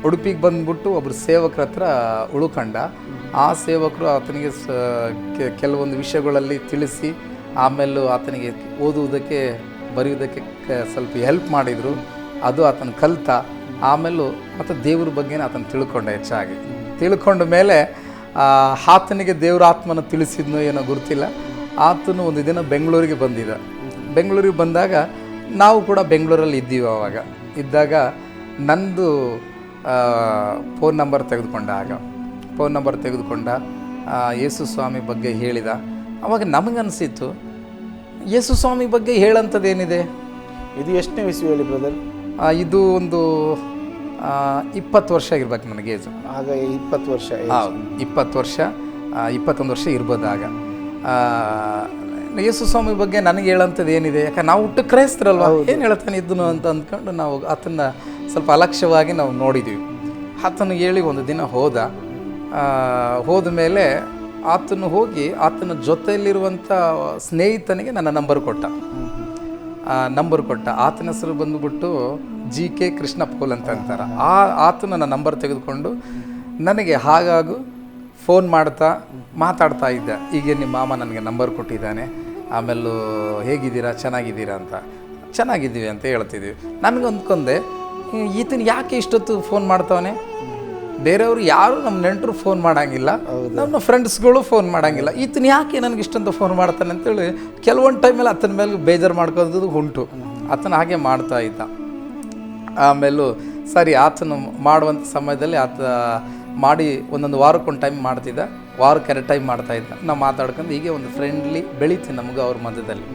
ಉಡುಪಿಗೆ ಬಂದ್ಬಿಟ್ಟು ಒಬ್ಬರು ಸೇವಕರ ಹತ್ರ ಉಳ್ಕೊಂಡ. ಆ ಸೇವಕರು ಆತನಿಗೆ ಕೆಲವೊಂದು ವಿಷಯಗಳಲ್ಲಿ ತಿಳಿಸಿ, ಆಮೇಲೆ ಆತನಿಗೆ ಓದುವುದಕ್ಕೆ ಬರೆಯುವುದಕ್ಕೆ ಸ್ವಲ್ಪ ಹೆಲ್ಪ್ ಮಾಡಿದರು. ಅದು ಆತನ ಕಲಿತ. ಆಮೇಲೂ ಮತ್ತು ದೇವ್ರ ಬಗ್ಗೆನೇ ಆತನ ತಿಳ್ಕೊಂಡ. ಹೆಚ್ಚಾಗಿ ತಿಳ್ಕೊಂಡ ಮೇಲೆ ಆತನಿಗೆ ದೇವ್ರ ಆತ್ಮನ ತಿಳಿಸಿದ್ನೋ ಏನೋ ಗೊತ್ತಿಲ್ಲ. ಆತನು ಒಂದು ದಿನ ಬೆಂಗಳೂರಿಗೆ ಬಂದಿದ್ದ. ಬೆಂಗಳೂರಿಗೆ ಬಂದಾಗ ನಾವು ಕೂಡ ಬೆಂಗಳೂರಲ್ಲಿ ಇದ್ದೀವಿ. ಆವಾಗ ಇದ್ದಾಗ ನಂದು ಫೋನ್ ನಂಬರ್ ತೆಗೆದುಕೊಂಡ ಯೇಸು ಸ್ವಾಮಿ ಬಗ್ಗೆ ಹೇಳಿದ. ಆವಾಗ ನಮಗನ್ಸಿತ್ತು, ಯೇಸು ಸ್ವಾಮಿ ಬಗ್ಗೆ ಹೇಳಂಥದ್ದೇನಿದೆ. ಇದು ಎಷ್ಟನೇ ಇಸ್ವಿಯಲ್ಲಿ ಬ್ರದರ್? ಇದು ಒಂದು 20 ವರ್ಷ ಇರ್ಬೇಕು ನನಗೆ ಏಜು. ಆಗ 20 ವರ್ಷ? 20 ವರ್ಷ, 21 ವರ್ಷ ಇರ್ಬೋದು ಆಗ. ಯೇಸು ಸ್ವಾಮಿ ಬಗ್ಗೆ ನನಗೆ ಹೇಳೋಂಥದ್ದು ಏನಿದೆ, ಯಾಕಂದ್ರೆ ನಾವು ಹುಟ್ಟು ಕ್ರೈಸ್ತರಲ್ವ, ಏನು ಹೇಳ್ತಾನೆ ಇದ್ದನು ಅಂತ ಅಂದ್ಕೊಂಡು ನಾವು ಆತನ ಸ್ವಲ್ಪ ಅಲಕ್ಷ್ಯವಾಗಿ ನಾವು ನೋಡಿದ್ದೀವಿ. ಆತನು ಹೇಳಿ ಒಂದು ದಿನ ಹೋದ ಮೇಲೆ ಆತನು ಹೋಗಿ ಆತನ ಜೊತೆಯಲ್ಲಿರುವಂಥ ಸ್ನೇಹಿತನಿಗೆ ನನ್ನ ನಂಬರ್ ಕೊಟ್ಟ. ಆತನ ಹೆಸರು ಬಂದುಬಿಟ್ಟು GK ಕೃಷ್ಣ ಪೌಲ್ ಅಂತ ಅಂತಾರೆ. ಆತನು ನನ್ನ ನಂಬರ್ ತೆಗೆದುಕೊಂಡು ನನಗೆ ಹಾಗಾಗು ಫೋನ್ ಮಾತಾಡ್ತಾ ಇದ್ದ. ಈಗ ನಿಮ್ಮ ಮಾಮ ನನಗೆ ನಂಬರ್ ಕೊಟ್ಟಿದ್ದಾನೆ, ಆಮೇಲೂ ಹೇಗಿದ್ದೀರಾ, ಚೆನ್ನಾಗಿದ್ದೀರಾ ಅಂತ. ಚೆನ್ನಾಗಿದ್ದೀವಿ ಅಂತ ಹೇಳ್ತಿದ್ದೀವಿ. ನನಗೆ ಅಂದ್ಕೊಂಡೆ, ಈತನ ಯಾಕೆ ಇಷ್ಟೊತ್ತು ಫೋನ್ ಮಾಡ್ತಾವನೆ? ಬೇರೆಯವರು ಯಾರು ನಮ್ಮ ನೆಂಟರು ಫೋನ್ ಮಾಡೋಂಗಿಲ್ಲ, ನಮ್ಮ ಫ್ರೆಂಡ್ಸ್ಗಳು ಫೋನ್ ಮಾಡೋಂಗಿಲ್ಲ, ಈತನ ಯಾಕೆ ನನಗೆ ಇಷ್ಟಂತ ಫೋನ್ ಮಾಡ್ತಾನೆ ಅಂತೇಳಿ ಕೆಲವೊಂದು ಟೈಮಲ್ಲಿ ಆತನ ಮೇಲೆ ಬೇಜಾರು ಮಾಡ್ಕೋದು ಉಂಟು. ಆತನ ಹಾಗೆ ಮಾಡ್ತಾ ಇದ್ದ. ಆಮೇಲೂ ಸರಿ, ಆತನು ಮಾಡುವಂಥ ಸಮಯದಲ್ಲಿ ಆತ ಮಾಡಿ ಒಂದೊಂದು ವಾರಕ್ಕೊಂದು ಟೈಮ್ ಮಾಡ್ತಿದ್ದ, ವಾರಕ್ಕೆ 2 ಟೈಮ್ ಮಾಡ್ತಾಯಿದ್ದ. ನಾವು ಮಾತಾಡ್ಕೊಂಡು ಹೀಗೆ ಒಂದು ಫ್ರೆಂಡ್ಲಿ ಬೆಳೀತೀನಿ ನಮಗೆ ಅವ್ರ ಮಧ್ಯದಲ್ಲಿ.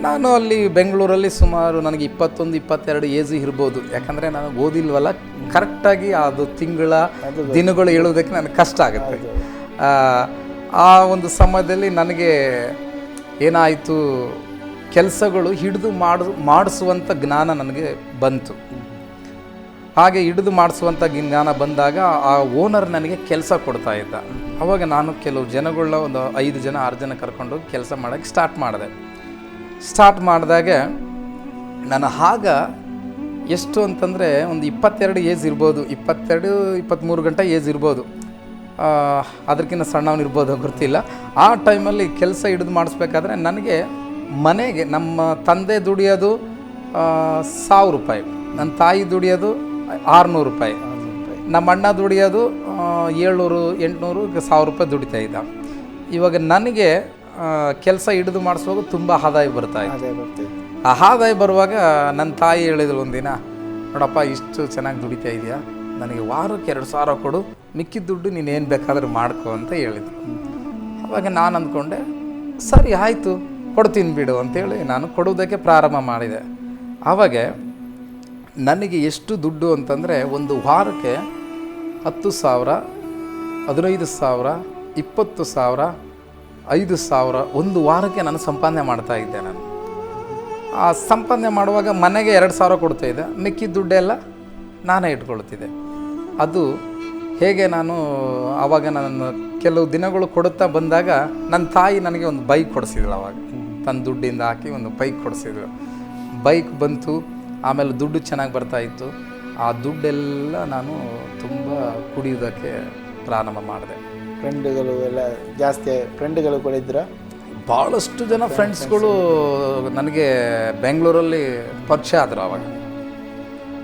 ನಾನು ಅಲ್ಲಿ ಬೆಂಗಳೂರಲ್ಲಿ ಸುಮಾರು ನನಗೆ 21-22 ಏಜ್ ಇರ್ಬೋದು. ಯಾಕಂದರೆ ನಾನು ಓದಿಲ್ವಲ್ಲ, ಕರೆಕ್ಟಾಗಿ ಅದು ದಿನಗಳು ಹೇಳೋದಕ್ಕೆ ನನಗೆ ಕಷ್ಟ ಆಗುತ್ತೆ. ಆ ಒಂದು ಸಮಯದಲ್ಲಿ ನನಗೆ ಏನಾಯಿತು, ಕೆಲಸಗಳು ಹಿಡಿದು ಮಾಡಿಸುವಂಥ ಜ್ಞಾನ ನನಗೆ ಬಂತು. ಹಾಗೆ ಹಿಡಿದು ಮಾಡಿಸುವಂಥ ಜ್ಞಾನ ಬಂದಾಗ ಆ ಓನರ್ ನನಗೆ ಕೆಲಸ ಕೊಡ್ತಾ ಇದ್ದ. ಅವಾಗ ನಾನು ಕೆಲವು ಜನಗಳನ್ನ ಒಂದು 5 ಜನ 6 ಜನ ಕರ್ಕೊಂಡೋಗಿ ಕೆಲಸ ಮಾಡೋಕ್ಕೆ ಸ್ಟಾರ್ಟ್ ಮಾಡಿದಾಗ ನಾನು ಆಗ ಎಷ್ಟು ಅಂತಂದರೆ ಒಂದು 22 ಏಜ್ ಇರ್ಬೋದು, 22-23 ಗಂಟೆ ಏಜ್ ಇರ್ಬೋದು, ಅದಕ್ಕಿಂತ ಸಣ್ಣವನಿರ್ಬೋದು ಗೊತ್ತಿಲ್ಲ. ಆ ಟೈಮಲ್ಲಿ ಕೆಲಸ ಹಿಡಿದು ಮಾಡಿಸ್ಬೇಕಾದ್ರೆ ನನಗೆ ಮನೆಗೆ ನಮ್ಮ ತಂದೆ ದುಡಿಯೋದು 1000 ರೂಪಾಯಿ, ನನ್ನ ತಾಯಿ ದುಡಿಯೋದು 600 ರೂಪಾಯಿ, ನಮ್ಮ ಅಣ್ಣ ದುಡಿಯೋದು 700-800-1000 ರೂಪಾಯಿ ದುಡಿತಾ ಇದ್ದ. ಇವಾಗ ನನಗೆ ಕೆಲಸ ಹಿಡಿದು ಮಾಡಿಸುವಾಗ ತುಂಬ ಆದಾಯ ಬರ್ತಾಯಿತ್ತು. ಆ ಆದಾಯ ಬರುವಾಗ ನನ್ನ ತಾಯಿ ಹೇಳಿದ್ರು ಒಂದಿನ, ನೋಡಪ್ಪ ಇಷ್ಟು ಚೆನ್ನಾಗಿ ದುಡಿತಾ ಇದೆಯಾ, ನನಗೆ ವಾರಕ್ಕೆ 2000 ಕೊಡು, ಮಿಕ್ಕಿದ ದುಡ್ಡು ನೀನು ಏನು ಬೇಕಾದರೂ ಮಾಡ್ಕೊ ಅಂತ ಹೇಳಿದ್ರು. ಅವಾಗ ನಾನು ಅಂದ್ಕೊಂಡೆ, ಸರಿ ಆಯಿತು ಕೊಡ್ತೀನಿ ಬಿಡು ಅಂತೇಳಿ ನಾನು ಕೊಡೋದಕ್ಕೆ ಪ್ರಾರಂಭ ಮಾಡಿದೆ. ಆವಾಗ ನನಗೆ ಎಷ್ಟು ದುಡ್ಡು ಅಂತಂದರೆ ಒಂದು ವಾರಕ್ಕೆ 10,000, 15,000, 20,000, 5,000 ಒಂದು ವಾರಕ್ಕೆ ನಾನು ಸಂಪಾದನೆ ಮಾಡ್ತಾಯಿದ್ದೆ. ನಾನು ಆ ಸಂಪಾದನೆ ಮಾಡುವಾಗ ಮನೆಗೆ 2,000 ಕೊಡ್ತಾಯಿದ್ದೆ, ಮಿಕ್ಕಿದ ದುಡ್ಡೆಲ್ಲ ನಾನೇ ಇಟ್ಕೊಳ್ತಿದ್ದೆ. ಅದು ಹೇಗೆ ನಾನು ಆವಾಗ ನಾನು ಕೆಲವು ದಿನಗಳು ಕೊಡುತ್ತಾ ಬಂದಾಗ ನನ್ನ ತಾಯಿ ನನಗೆ ಒಂದು ಬೈಕ್ ಕೊಡಿಸಿದ್ರು. ಆವಾಗ ತನ್ನ ದುಡ್ಡಿಂದ ಹಾಕಿ ಒಂದು ಬೈಕ್ ಕೊಡಿಸಿದ್ರು. ಬೈಕ್ ಬಂತು, ಆಮೇಲೆ ದುಡ್ಡು ಚೆನ್ನಾಗಿ ಬರ್ತಾಯಿತ್ತು. ಆ ದುಡ್ಡೆಲ್ಲ ನಾನು ತುಂಬ ಕುಡಿಯೋದಕ್ಕೆ ಪ್ರಾರಂಭ ಮಾಡಿದೆ. ಫ್ರೆಂಡ್ಗಳು ಎಲ್ಲ ಜಾಸ್ತಿ ಫ್ರೆಂಡ್ಗಳು ಕೂಡ ಇದ್ರ? ಭಾಳಷ್ಟು ಜನ ಫ್ರೆಂಡ್ಸ್ಗಳು ನನಗೆ ಬೆಂಗಳೂರಲ್ಲಿ ಪರಿಚಯ ಆದರು ಅವಾಗ.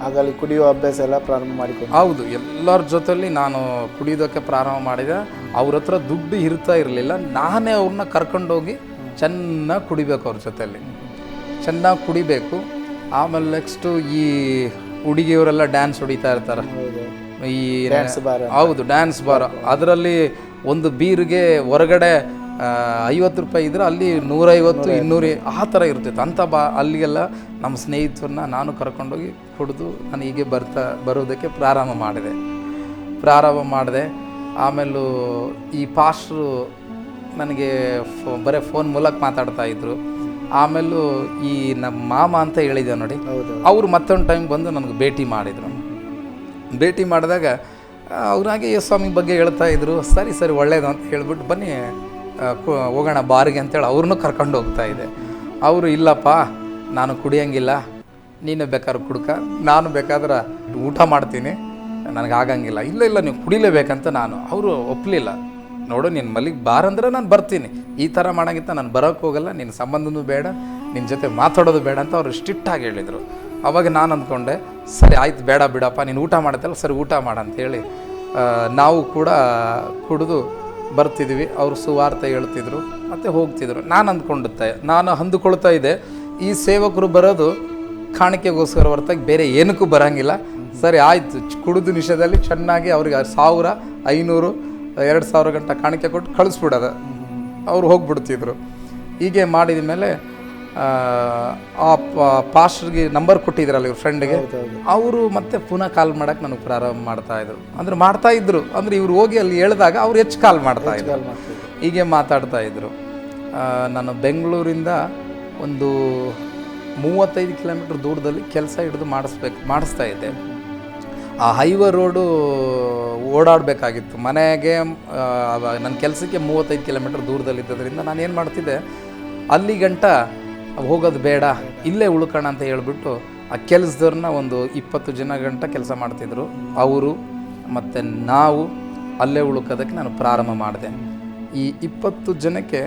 ಆಗಲ್ಲಿ ಕುಡಿಯುವ ಅಭ್ಯಾಸ ಎಲ್ಲ ಪ್ರಾರಂಭ ಮಾಡಿಕೊಂಡು? ಹೌದು, ಎಲ್ಲರ ಜೊತೆಲಿ ನಾನು ಕುಡಿಯೋದಕ್ಕೆ ಪ್ರಾರಂಭ ಮಾಡಿದೆ. ಅವ್ರ ಹತ್ರ ದುಡ್ಡು ಇರ್ತಾ ಇರಲಿಲ್ಲ, ನಾನೇ ಅವ್ರನ್ನ ಕರ್ಕೊಂಡೋಗಿ ಚೆನ್ನಾಗಿ ಕುಡಿಬೇಕು, ಅವ್ರ ಜೊತೆಯಲ್ಲಿ ಚೆನ್ನಾಗಿ ಕುಡಿಬೇಕು. ಆಮೇಲೆ ನೆಕ್ಸ್ಟು ಈ ಹುಡುಗಿಯವರೆಲ್ಲ ಡ್ಯಾನ್ಸ್ ಹೊಡಿತಾ ಇರ್ತಾರೆ, ಈ ಹೌದು ಡ್ಯಾನ್ಸ್ ಬಾರ್. ಅದರಲ್ಲಿ ಒಂದು ಬೀರ್ಗೆ ಹೊರಗಡೆ 50 ರೂಪಾಯಿ ಇದ್ರೆ ಅಲ್ಲಿ 150, 200 ಆ ಥರ ಇರ್ತಿತ್ತು. ಅಂಥ ಅಲ್ಲಿಗೆಲ್ಲ ನಮ್ಮ ಸ್ನೇಹಿತರನ್ನ ನಾನು ಕರ್ಕೊಂಡೋಗಿ ಕುಡಿದು ನಾನು ಹೀಗೆ ಬರೋದಕ್ಕೆ ಪ್ರಾರಂಭ ಮಾಡಿದೆ. ಆಮೇಲೂ ಈ ಪಾಸ್ಟ್ರು ನನಗೆ ಬರೀ ಫೋನ್ ಮೂಲಕ ಮಾತಾಡ್ತಾಯಿದ್ರು. ಆಮೇಲೂ ಈ ನಮ್ಮ ಮಾಮ ಅಂತ ಹೇಳಿದೆ ನೋಡಿ, ಅವರು ಮತ್ತೊಂದು ಟೈಮ್ ಬಂದು ನನಗೆ ಭೇಟಿ ಮಾಡಿದಾಗ ಅವ್ರಾಗೆ ಸ್ವಾಮಿ ಬಗ್ಗೆ ಹೇಳ್ತಾಯಿದ್ರು. ಸರಿ ಒಳ್ಳೇದು ಅಂತ ಹೇಳ್ಬಿಟ್ಟು ಬನ್ನಿ ಹೋಗೋಣ ಬಾರಿಗೆ ಅಂತೇಳಿ ಅವ್ರನ್ನೂ ಕರ್ಕೊಂಡು ಹೋಗ್ತಾಯಿದ್ದೆ. ಅವರು ಇಲ್ಲಪ್ಪ ನಾನು ಕುಡಿಯೋಂಗಿಲ್ಲ, ನೀನು ಬೇಕಾದ್ರೆ ಕುಡ್ಕ, ನಾನು ಬೇಕಾದ್ರೆ ಊಟ ಮಾಡ್ತೀನಿ, ನನಗಾಗಂಗಿಲ್ಲ. ಇಲ್ಲ ನೀವು ಕುಡಿಲೇಬೇಕಂತ ಅವರು ಒಪ್ಪಲಿಲ್ಲ. ನೋಡು ನೀನು ಮಲ್ಲಿಗೆ ಬಾರಂದ್ರೆ ನಾನು ಬರ್ತೀನಿ, ಈ ಥರ ಮಾಡೋಂಗಿಂತ ನಾನು ಬರೋಕ್ಕೆ ಹೋಗಲ್ಲ, ನಿನ್ನ ಸಂಬಂಧನೂ ಬೇಡ, ನಿನ್ನ ಜೊತೆ ಮಾತಾಡೋದು ಬೇಡ ಅಂತ ಅವರು ಸ್ಟ್ರಿಕ್ಟಾಗಿ ಹೇಳಿದರು. ಅವಾಗ ನಾನು ಅಂದ್ಕೊಂಡೆ ಸರಿ ಆಯ್ತು ಬೇಡ ಬಿಡಪ್ಪ, ನೀನು ಊಟ ಮಾಡುತ್ತಲ್ಲ ಸರಿ ಊಟ ಮಾಡಂತೇಳಿ ನಾವು ಕೂಡ ಕುಡಿದು ಬರ್ತಿದ್ವಿ. ಅವರು ಸುವಾರ್ತೆ ಹೇಳ್ತಿದ್ರು ಮತ್ತು ಹೋಗ್ತಿದ್ರು. ನಾನು ಅಂದುಕೊಳ್ತಾ ಇದ್ದೆ ಈ ಸೇವಕರು ಬರೋದು ಕಾಣಿಕೆಗೋಸ್ಕರ ಹೊರತಾಗಿ ಬೇರೆ ಏನಕ್ಕೂ ಬರೋಂಗಿಲ್ಲ. ಸರಿ ಆಯಿತು, ಕುಡಿದು ನಿಷೇಧದಲ್ಲಿ ಚೆನ್ನಾಗಿ ಅವ್ರಿಗೆ 1000, 500, 2000 ಗಂಟೆ ಕಾಣಿಕೆ ಕೊಟ್ಟು ಕಳಿಸ್ಬಿಡೋದು, ಅವ್ರು ಹೋಗ್ಬಿಡ್ತಿದ್ರು. ಹೀಗೆ ಮಾಡಿದ ಮೇಲೆ ಆ ಪಾಸ್ಟರ್ಗೆ ನಂಬರ್ ಕೊಟ್ಟಿದ್ರಲ್ಲ ಇವ್ರ ಫ್ರೆಂಡ್ಗೆ, ಅವರು ಮತ್ತೆ ಪುನಃ ಕಾಲ್ ಮಾಡೋಕ್ಕೆ ನನಗೆ ಪ್ರಾರಂಭ ಮಾಡ್ತಾಯಿದ್ರು. ಅಂದರೆ ಇವ್ರು ಹೋಗಿ ಅಲ್ಲಿ ಹೇಳಿದಾಗ ಅವ್ರು ಹೆಚ್ಚು ಕಾಲ್ ಮಾಡ್ತಾಯಿದ್ರು, ಹೀಗೆ ಮಾತಾಡ್ತಾಯಿದ್ರು. ನಾನು ಬೆಂಗಳೂರಿಂದ ಒಂದು 35 ಕಿಲೋಮೀಟ್ರ್ ದೂರದಲ್ಲಿ ಕೆಲಸ ಹಿಡಿದು ಮಾಡಿಸ್ತಾ ಇದ್ದೆ. ಆ ಹೈವೇ ರೋಡು ಓಡಾಡಬೇಕಾಗಿತ್ತು ಮನೆಗೆ. ನನ್ನ ಕೆಲಸಕ್ಕೆ 35 ಕಿಲೋಮೀಟ್ರ್ ದೂರದಲ್ಲಿದ್ದರಿಂದ ನಾನು ಏನು ಮಾಡ್ತಿದ್ದೆ, ಅಲ್ಲಿ ಗಂಟ ಹೋಗೋದು ಬೇಡ, ಇಲ್ಲೇ ಉಳ್ಕೋಣ ಅಂತ ಹೇಳ್ಬಿಟ್ಟು ಆ ಕೆಲಸದವ್ರನ್ನ ಒಂದು 20 ಜನ ಗಂಟ ಕೆಲಸ ಮಾಡ್ತಿದ್ರು. ಅವರು ಮತ್ತು ನಾವು ಅಲ್ಲೇ ಉಳ್ಕೋದಕ್ಕೆ ನಾನು ಪ್ರಾರಂಭ ಮಾಡಿದೆ. ಈ 20 ಜನಕ್ಕೆ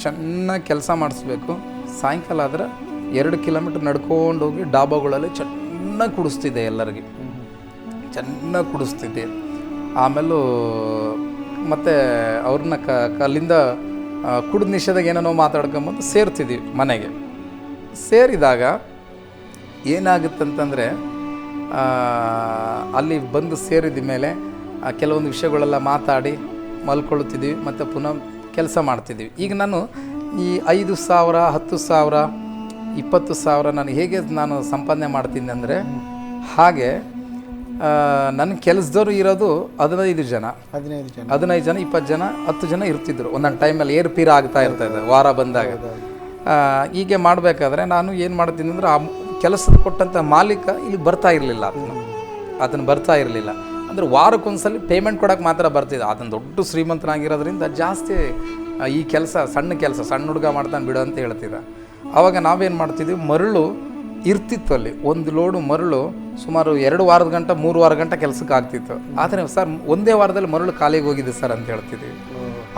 ಚೆನ್ನಾಗಿ ಕೆಲಸ ಮಾಡಿಸ್ಬೇಕು. ಸಾಯಂಕಾಲ ಆದರೆ 2 ಕಿಲೋಮೀಟ್ರ್ ನಡ್ಕೊಂಡೋಗಿ ಡಾಬಾಗಳಲ್ಲಿ ಚೆನ್ನಾಗಿ ಕುಡಿಸ್ತಿದ್ದೆ, ಎಲ್ಲರಿಗೆ ಚೆನ್ನಾಗಿ ಕುಡಿಸ್ತಿದ್ದೆ. ಆಮೇಲೂ ಮತ್ತು ಅವ್ರನ್ನ ಅಲ್ಲಿಂದ ಕುಡಿದ ನಿಷೇಧಾಗ ಏನೇನೋ ಮಾತಾಡ್ಕೊಂಬಂದು ಸೇರ್ತಿದ್ವಿ ಮನೆಗೆ. ಸೇರಿದಾಗ ಏನಾಗುತ್ತಂತಂದರೆ ಅಲ್ಲಿ ಬಂದು ಸೇರಿದ ಮೇಲೆ ಕೆಲವೊಂದು ವಿಷಯಗಳೆಲ್ಲ ಮಾತಾಡಿ ಮಲ್ಕೊಳ್ತಿದ್ವಿ ಮತ್ತು ಪುನಃ ಕೆಲಸ ಮಾಡ್ತಿದ್ವಿ. ಈಗ ನಾನು ಈ 5,000, 10,000, 20,000 ನಾನು ಸಂಪಾದನೆ ಮಾಡ್ತೀನಿ ಅಂದರೆ, ಹಾಗೆ ನನ್ನ ಕೆಲಸದವರು ಇರೋದು 15 ಜನ, 20 ಜನ 10 ಜನ ಇರ್ತಿದ್ರು. ಒಂದೊಂದು ಟೈಮಲ್ಲಿ ಏರ್ಪೀರ್ ಆಗ್ತಾ ಇರ್ತದೆ ವಾರ ಬಂದಾಗ. ಹೀಗೆ ಮಾಡಬೇಕಾದ್ರೆ ನಾನು ಏನು ಮಾಡ್ತೀನಿ ಅಂದರೆ, ಆ ಕೆಲಸದ ಕೊಟ್ಟಂಥ ಮಾಲೀಕ ಇಲ್ಲಿ ಬರ್ತಾ ಇರಲಿಲ್ಲ, ಅದನ್ನು ಬರ್ತಾ ಇರಲಿಲ್ಲ. ಅಂದರೆ ವಾರಕ್ಕೊಂದ್ಸಲಿ ಪೇಮೆಂಟ್ ಕೊಡೋಕೆ ಮಾತ್ರ ಬರ್ತಿದ್ದೆ. ಅದನ್ನು ದೊಡ್ಡ ಶ್ರೀಮಂತನಾಗಿರೋದ್ರಿಂದ ಜಾಸ್ತಿ ಈ ಕೆಲಸ ಸಣ್ಣ ಹುಡುಗ ಮಾಡ್ತಾನೆ ಬಿಡು ಅಂತ ಹೇಳ್ತಿದ್ದ. ಆವಾಗ ನಾವೇನು ಮಾಡ್ತಿದ್ವಿ, ಮರಳು ಇರ್ತಿತ್ತು ಅಲ್ಲಿ, ಒಂದು ಲೋಡು ಮರಳು ಸುಮಾರು 2 ವಾರದ ಗಂಟೆ 3 ವಾರ ಗಂಟೆ ಕೆಲಸಕ್ಕೆ ಆಗ್ತಿತ್ತು. ಆದರೆ ಸರ್ ಒಂದೇ ವಾರದಲ್ಲಿ ಮರಳು ಖಾಲಿಗೆ ಹೋಗಿದೆ ಸರ್ ಅಂತ ಹೇಳ್ತಿದ್ವಿ.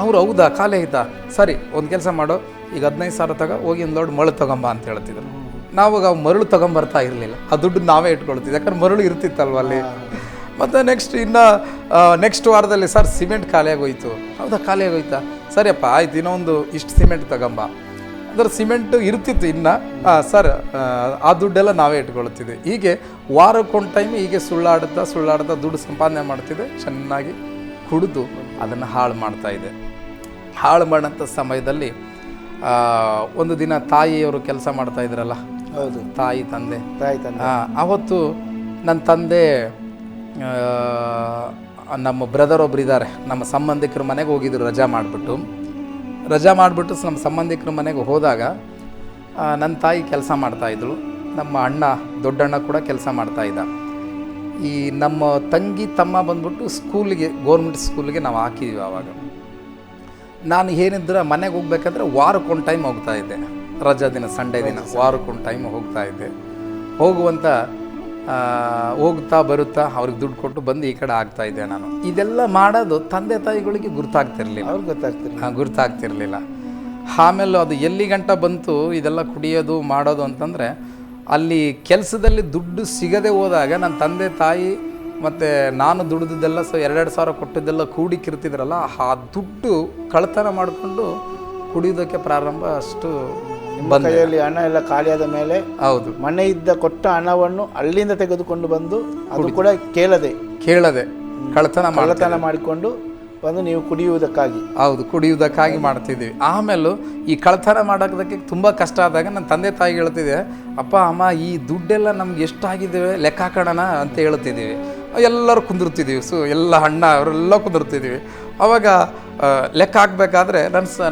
ಅವ್ರು ಹೌದಾ ಖಾಲಿ ಆಯ್ತಾ, ಸರಿ ಒಂದು ಕೆಲಸ ಮಾಡೋ, ಈಗ 15,000 ಹೋಗಿ ಒಂದು ಲೋಡ್ ಮರಳು ತೊಗೊಂಬ ಅಂತ ಹೇಳ್ತಿದ್ರು. ನಾವಾಗ ಮರಳು ತೊಗೊಂಬರ್ತಾ ಇರಲಿಲ್ಲ, ಆ ದುಡ್ಡು ನಾವೇ ಇಟ್ಕೊಳ್ತಿದ್ವಿ, ಯಾಕಂದ್ರೆ ಮರಳು ಇರ್ತಿತ್ತಲ್ವ ಅಲ್ಲಿ. ಮತ್ತು ನೆಕ್ಸ್ಟ್ ವಾರದಲ್ಲಿ ಸರ್ ಸಿಮೆಂಟ್ ಖಾಲಿಯಾಗೋಯ್ತು. ಹೌದಾ ಖಾಲಿಯಾಗೋಯ್ತಾ, ಸರಿಯಪ್ಪ ಆಯ್ತು, ಇನ್ನೊಂದು ಇಷ್ಟು ಸಿಮೆಂಟ್ ತಗೊಂಬ. ಅಂದ್ರೆ ಸಿಮೆಂಟು ಇರ್ತಿತ್ತು ಇನ್ನು, ಸರ್ ಆ ದುಡ್ಡೆಲ್ಲ ನಾವೇ ಇಟ್ಕೊಳ್ತಿದ್ವಿ. ಹೀಗೆ ವಾರಕ್ಕೊಂದು ಟೈಮ್ ಹೀಗೆ ಸುಳ್ಳಾಡ್ತಾ ದುಡ್ಡು ಸಂಪಾದನೆ ಮಾಡ್ತಿದ್ದೆ. ಚೆನ್ನಾಗಿ ಕುಡಿದು ಅದನ್ನು ಹಾಳು ಮಾಡ್ತಾಯಿದ್ದೆ. ಹಾಳು ಮಾಡೋಂಥ ಸಮಯದಲ್ಲಿ ಒಂದು ದಿನ ತಾಯಿಯವರು ಕೆಲಸ ಮಾಡ್ತಾಯಿದ್ರಲ್ಲ, ಹೌದು, ತಾಯಿ ತಂದೆ ಆವತ್ತು ನನ್ನ ತಂದೆ ನಮ್ಮ ಬ್ರದರ್ ಒಬ್ರು ಇದ್ದಾರೆ, ನಮ್ಮ ಸಂಬಂಧಿಕರ ಮನೆಗೆ ಹೋಗಿದ್ರು ರಜಾ ಮಾಡಿಬಿಟ್ಟು ನಮ್ಮ ಸಂಬಂಧಿಕರ ಮನೆಗೆ ಹೋದಾಗ ನನ್ನ ತಾಯಿ ಕೆಲಸ ಮಾಡ್ತಾಯಿದ್ರು. ನಮ್ಮ ಅಣ್ಣ ದೊಡ್ಡಣ್ಣ ಕೂಡ ಕೆಲಸ ಮಾಡ್ತಾಯಿದ್ದ. ಈ ನಮ್ಮ ತಂಗಿ ತಮ್ಮ ಬಂದ್ಬಿಟ್ಟು ಸ್ಕೂಲಿಗೆ, ಗೌರ್ಮೆಂಟ್ ಸ್ಕೂಲಿಗೆ ನಾವು ಹಾಕಿದ್ವಿ. ಆವಾಗ ನಾನು ಏನಿದ್ರೆ ಮನೆಗೆ ಹೋಗ್ಬೇಕಾದ್ರೆ ವಾರಕ್ಕೊಂದು ಟೈಮ್ ಹೋಗ್ತಾಯಿದ್ದೆ, ರಜಾ ದಿನ ಸಂಡೇ ದಿನ ವಾರಕ್ಕೊಂದು ಟೈಮ್ ಹೋಗ್ತಾಯಿದ್ದೆ. ಹೋಗ್ತಾ ಬರುತ್ತಾ ಅವ್ರಿಗೆ ದುಡ್ಡು ಕೊಟ್ಟು ಬಂದು ಈ ಕಡೆ ಆಗ್ತಾಯಿದ್ದೆ ನಾನು. ಇದೆಲ್ಲ ಮಾಡೋದು ತಂದೆ ತಾಯಿಗಳಿಗೆ ಗುರ್ತಾಗ್ತಿರ್ಲಿಲ್ಲ. ಗುರ್ತಾಗ್ತಿರ್ಲಿಲ್ಲ. ಆಮೇಲೆ ಅದು ಎಲ್ಲಿ ಗಂಟ ಬಂತು ಇದೆಲ್ಲ ಕುಡಿಯೋದು ಮಾಡೋದು ಅಂತಂದರೆ, ಅಲ್ಲಿ ಕೆಲಸದಲ್ಲಿ ದುಡ್ಡು ಸಿಗದೆ ಹೋದಾಗ ನನ್ನ ತಂದೆ ತಾಯಿ ಮತ್ತು ನಾನು ದುಡಿದಿದ್ದೆಲ್ಲ 2,000 ಕೊಟ್ಟಿದ್ದೆಲ್ಲ ಕೂಡಿಕ್ಕಿರ್ತಿದ್ರಲ್ಲ, ಆ ದುಡ್ಡು ಕಳ್ತನ ಮಾಡಿಕೊಂಡು ಕುಡಿಯೋದಕ್ಕೆ ಪ್ರಾರಂಭ ಅಷ್ಟು ನಿಮ್ಮ ಕೈಯಲ್ಲಿ ಹಣ ಎಲ್ಲ ಖಾಲಿಯಾದ ಮೇಲೆ ಹೌದು ಮನೆ ಇದ್ದ ಕೊಟ್ಟ ಹಣವನ್ನು ಅಲ್ಲಿಂದ ತೆಗೆದುಕೊಂಡು ಬಂದು ಅದು ಕೂಡ ಕೇಳದೆ ಕಳ್ಳತನ ಮಾಡಿಕೊಂಡು ಬಂದು ನೀವು ಕುಡಿಯುವುದಕ್ಕಾಗಿ. ಹೌದು, ಕುಡಿಯುವುದಕ್ಕಾಗಿ ಮಾಡ್ತಿದ್ವಿ. ಆಮೇಲೂ ಈ ಕಳ್ಳತನ ಮಾಡೋದಕ್ಕೆ ತುಂಬ ಕಷ್ಟ ಆದಾಗ ನನ್ನ ತಂದೆ ತಾಯಿ ಹೇಳ್ತಿದ್ದೆ, ಅಪ್ಪ ಅಮ್ಮ ಈ ದುಡ್ಡೆಲ್ಲ ನಮ್ಗೆ ಎಷ್ಟಾಗಿದ್ದೇವೆ ಲೆಕ್ಕ ಹಾಕೋಣ ಅಂತ ಹೇಳ್ತಿದ್ದೀವಿ. ಎಲ್ಲರೂ ಕುಂದಿರ್ತಿದ್ದೀವಿ, ಎಲ್ಲ ಅಣ್ಣ ಅವರೆಲ್ಲ ಕುಂದಿರ್ತಿದ್ದೀವಿ. ಅವಾಗ ಲೆಕ್ಕ ಹಾಕ್ಬೇಕಾದ್ರೆ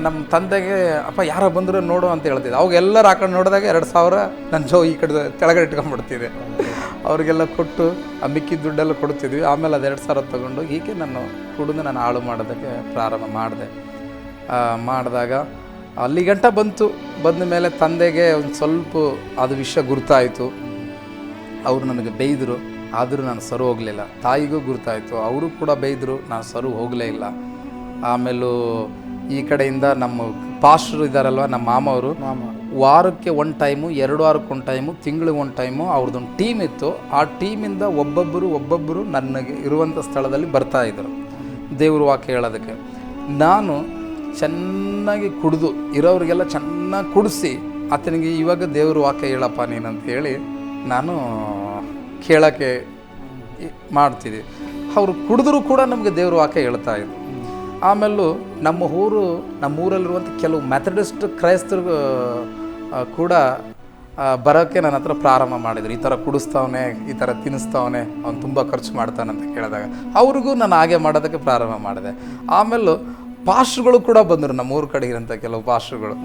ನಮ್ಮ ತಂದೆಗೆ ಅಪ್ಪ ಯಾರೋ ಬಂದರೂ ನೋಡು ಅಂತ ಹೇಳ್ತಿದ್ದೆ. ಅವಾಗ ಎಲ್ಲರೂ ಹಾಕೊಂಡು ನೋಡಿದಾಗ 2,000 ನನ್ನ ಈ ಕಡೆ ತೆಳಗಡೆ ಇಟ್ಕೊಂಡ್ಬಿಡ್ತಿದ್ದೆ. ಅವ್ರಿಗೆಲ್ಲ ಕೊಟ್ಟು ಆ ಮಿಕ್ಕಿದ ದುಡ್ಡೆಲ್ಲ ಕೊಡ್ತಿದ್ವಿ. ಆಮೇಲೆ ಅದು 2,000 ತೊಗೊಂಡು ಹೀಗೆ ನಾನು ಕುಡಿದು ನಾನು ಹಾಳು ಮಾಡೋದಕ್ಕೆ ಪ್ರಾರಂಭ ಮಾಡಿದಾಗ ಅಲ್ಲಿ ಗಂಟ ಬಂದ ಮೇಲೆ ತಂದೆಗೆ ಒಂದು ಸ್ವಲ್ಪ ಅದು ವಿಷಯ ಗುರ್ತಾಯಿತು. ಅವರು ನನಗೆ ಬೈದರು, ಆದರೂ ನಾನು ಸರು ಹೋಗಲಿಲ್ಲ. ತಾಯಿಗೂ ಗುರ್ತಾಯಿತು, ಅವರು ಕೂಡ ಬೈದರು, ನಾನು ಸರು ಹೋಗಲೇ ಇಲ್ಲ. ಆಮೇಲೂ ಈ ಕಡೆಯಿಂದ ನಮ್ಮ ಪಾಸ್ಟ್ರು ಇದ್ದಾರಲ್ವ, ನಮ್ಮ ಮಾಮವರು, ವಾರಕ್ಕೆ 1 ಟೈಮು, 2 ವಾರಕ್ಕೆ 1 ಟೈಮು, ತಿಂಗಳಿಗೆ 1 ಟೈಮು ಅವ್ರದ್ದೊಂದು ಟೀಮ್ ಇತ್ತು. ಆ ಟೀಮಿಂದ ಒಬ್ಬೊಬ್ಬರು ನನಗೆ ಇರುವಂಥ ಸ್ಥಳದಲ್ಲಿ ಬರ್ತಾಯಿದ್ರು ದೇವ್ರ ವಾಕ್ಯ ಹೇಳೋದಕ್ಕೆ. ನಾನು ಚೆನ್ನಾಗಿ ಕುಡಿದು ಇರೋರಿಗೆಲ್ಲ ಚೆನ್ನಾಗಿ ಕುಡಿಸಿ ಆತನಿಗೆ ಇವಾಗ ದೇವ್ರ ವಾಕ್ಯ ಹೇಳಪ್ಪ ನೀನಂತ ಹೇಳಿ ನಾನು ಕೇಳೋಕ್ಕೆ ಮಾಡ್ತಿದ್ದೆ. ಅವರು ಕುಡಿದ್ರೂ ಕೂಡ ನಮಗೆ ದೇವ್ರ ವಾಕ್ಯ ಹೇಳ್ತಾಯಿದ್ರು. ಆಮೇಲೂ ನಮ್ಮೂರಲ್ಲಿರುವಂಥ ಕೆಲವು ಮೆಥಡಿಸ್ಟ್ ಕ್ರೈಸ್ತರು ಕೂಡ ಬರೋಕ್ಕೆ ನನ್ನ ಹತ್ರ ಪ್ರಾರಂಭ ಮಾಡಿದರು. ಈ ಥರ ಕುಡಿಸ್ತಾವನೆ, ಈ ಥರ ತಿನ್ನಿಸ್ತಾವನೆ, ಅವ್ನು ತುಂಬ ಖರ್ಚು ಮಾಡ್ತಾನೆ ಅಂತ ಕೇಳಿದಾಗ ಅವ್ರಿಗೂ ನಾನು ಹಾಗೆ ಮಾಡೋದಕ್ಕೆ ಪ್ರಾರಂಭ ಮಾಡಿದೆ. ಆಮೇಲೂ ಪಾಸ್ಟ್ರುಗಳು ಕೂಡ ಬಂದರು, ನಮ್ಮೂರ ಕಡೆ ಇರೋಂಥ ಕೆಲವು ಪಾಸ್ಟ್ರುಗಳು.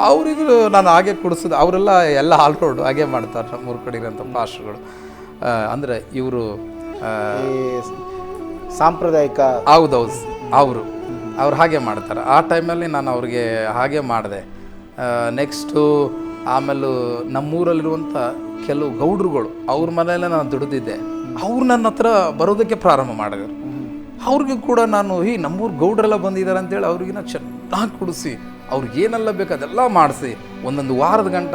ಅವರಿಗೂ ನಾನು ಹಾಗೆ ಕುಡಿಸೋದು, ಅವರೆಲ್ಲ ಆಲ್ರೋಡ್ ಹಾಗೆ ಮಾಡ್ತಾರೆ ನಮ್ಮೂರ ಕಡೆ ಇರೋಂಥ ಪಾಸ್ಟ್ರುಗಳು. ಅಂದರೆ ಇವರು ಸಾಂಪ್ರದಾಯಿಕ ಹೌದೌದು ಅವ್ರು ಹಾಗೆ ಮಾಡ್ತಾರೆ. ಆ ಟೈಮಲ್ಲಿ ನಾನು ಅವ್ರಿಗೆ ಹಾಗೆ ಮಾಡಿದೆ. ನೆಕ್ಸ್ಟು ಆಮೇಲೆ ನಮ್ಮೂರಲ್ಲಿರುವಂಥ ಕೆಲವು ಗೌಡ್ರುಗಳು, ಅವ್ರ ಮನೆಯಲ್ಲೇ ನಾನು ದುಡಿದಿದ್ದೆ. ಅವ್ರು ನನ್ನ ಹತ್ರ ಬರೋದಕ್ಕೆ ಪ್ರಾರಂಭ ಮಾಡಿದ್ರು. ಅವ್ರಿಗೂ ಕೂಡ ನಾನು ನಮ್ಮೂರು ಗೌಡ್ರೆಲ್ಲ ಬಂದಿದ್ದಾರೆ ಅಂತೇಳಿ ಅವ್ರಿಗಿನ ಚೆನ್ನಾಗಿ ಕುಡಿಸಿ ಅವ್ರಿಗೆ ಏನೆಲ್ಲ ಬೇಕು ಅದೆಲ್ಲ ಮಾಡಿಸಿ ಒಂದೊಂದು ವಾರದ ಗಂಟ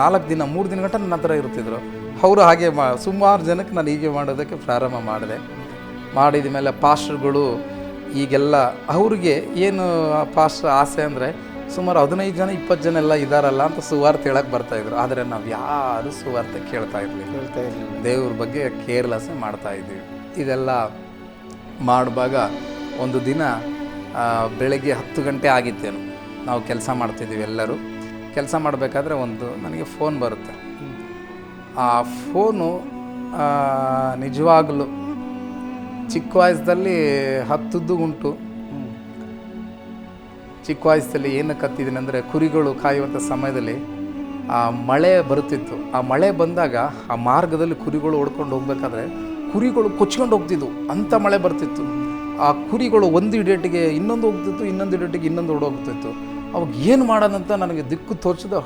4 ದಿನ 3 ದಿನ ಗಂಟ ನನ್ನ ಹತ್ರ ಇರ್ತಿದ್ರು. ಅವರು ಹಾಗೆ ಸುಮಾರು ಜನಕ್ಕೆ ನಾನು ಹೀಗೆ ಮಾಡೋದಕ್ಕೆ ಪ್ರಾರಂಭ ಮಾಡಿದ ಮೇಲೆ ಪಾಸ್ಟರ್ಗಳು ಈಗೆಲ್ಲ ಅವ್ರಿಗೆ ಏನು ಪಾಸ್ಟರ್ ಆಸೆ ಅಂದರೆ ಸುಮಾರು 15 ಜನ 20 ಜನ ಎಲ್ಲ ಇದ್ದಾರಲ್ಲ ಅಂತ ಸುವಾರ್ತೆ ಹೇಳಕ್ಕೆ ಬರ್ತಾಯಿದ್ರು. ಆದರೆ ನಾವು ಯಾರು ಸುವಾರ್ತೆ ಕೇಳ್ತಾ ಇರಲಿಲ್ಲ, ದೇವ್ರ ಬಗ್ಗೆ ಕೇರ್ಲೆಸ್ ಮಾಡ್ತಾಯಿದ್ವಿ. ಇದೆಲ್ಲ ಮಾಡುವಾಗ ಒಂದು ದಿನ ಬೆಳಗ್ಗೆ 10 ಗಂಟೆ ಆಗಿತ್ತೇನು, ನಾವು ಕೆಲಸ ಮಾಡ್ತಿದ್ದೀವಿ. ಎಲ್ಲರೂ ಕೆಲಸ ಮಾಡಬೇಕಾದ್ರೆ ನನಗೆ ಫೋನ್ ಬರುತ್ತೆ. ಆ ಫೋನು ನಿಜವಾಗಲೂ ಚಿಕ್ಕ ವಯಸ್ಸಲ್ಲಿ 10 ಉಂಟು. ಚಿಕ್ಕ ವಯಸ್ಸಲ್ಲಿ ಏನಕ್ಕೆ ಹತ್ತಿದ್ದೀನಿ ಅಂದರೆ, ಕುರಿಗಳು ಕಾಯುವಂಥ ಸಮಯದಲ್ಲಿ ಮಳೆ ಬರುತ್ತಿತ್ತು. ಆ ಮಳೆ ಬಂದಾಗ ಆ ಮಾರ್ಗದಲ್ಲಿ ಕುರಿಗಳು ಓಡ್ಕೊಂಡು ಹೋಗ್ಬೇಕಾದ್ರೆ ಕುರಿಗಳು ಕೊಚ್ಕೊಂಡು ಹೋಗ್ತಿದ್ವು, ಅಂಥ ಮಳೆ ಬರ್ತಿತ್ತು. ಆ ಕುರಿಗಳು ಒಂದು ಡೇಟಿಗೆ ಇನ್ನೊಂದು ಹೋಗ್ತಿತ್ತು, ಇನ್ನೊಂದು ಡೇಟಿಗೆ ಇನ್ನೊಂದು ಓಡೋಗ್ತಿತ್ತು. ಅವಾಗ ಏನು ಮಾಡೋದಂತ ನನಗೆ ದಿಕ್ಕು ತೋರಿಸಿದ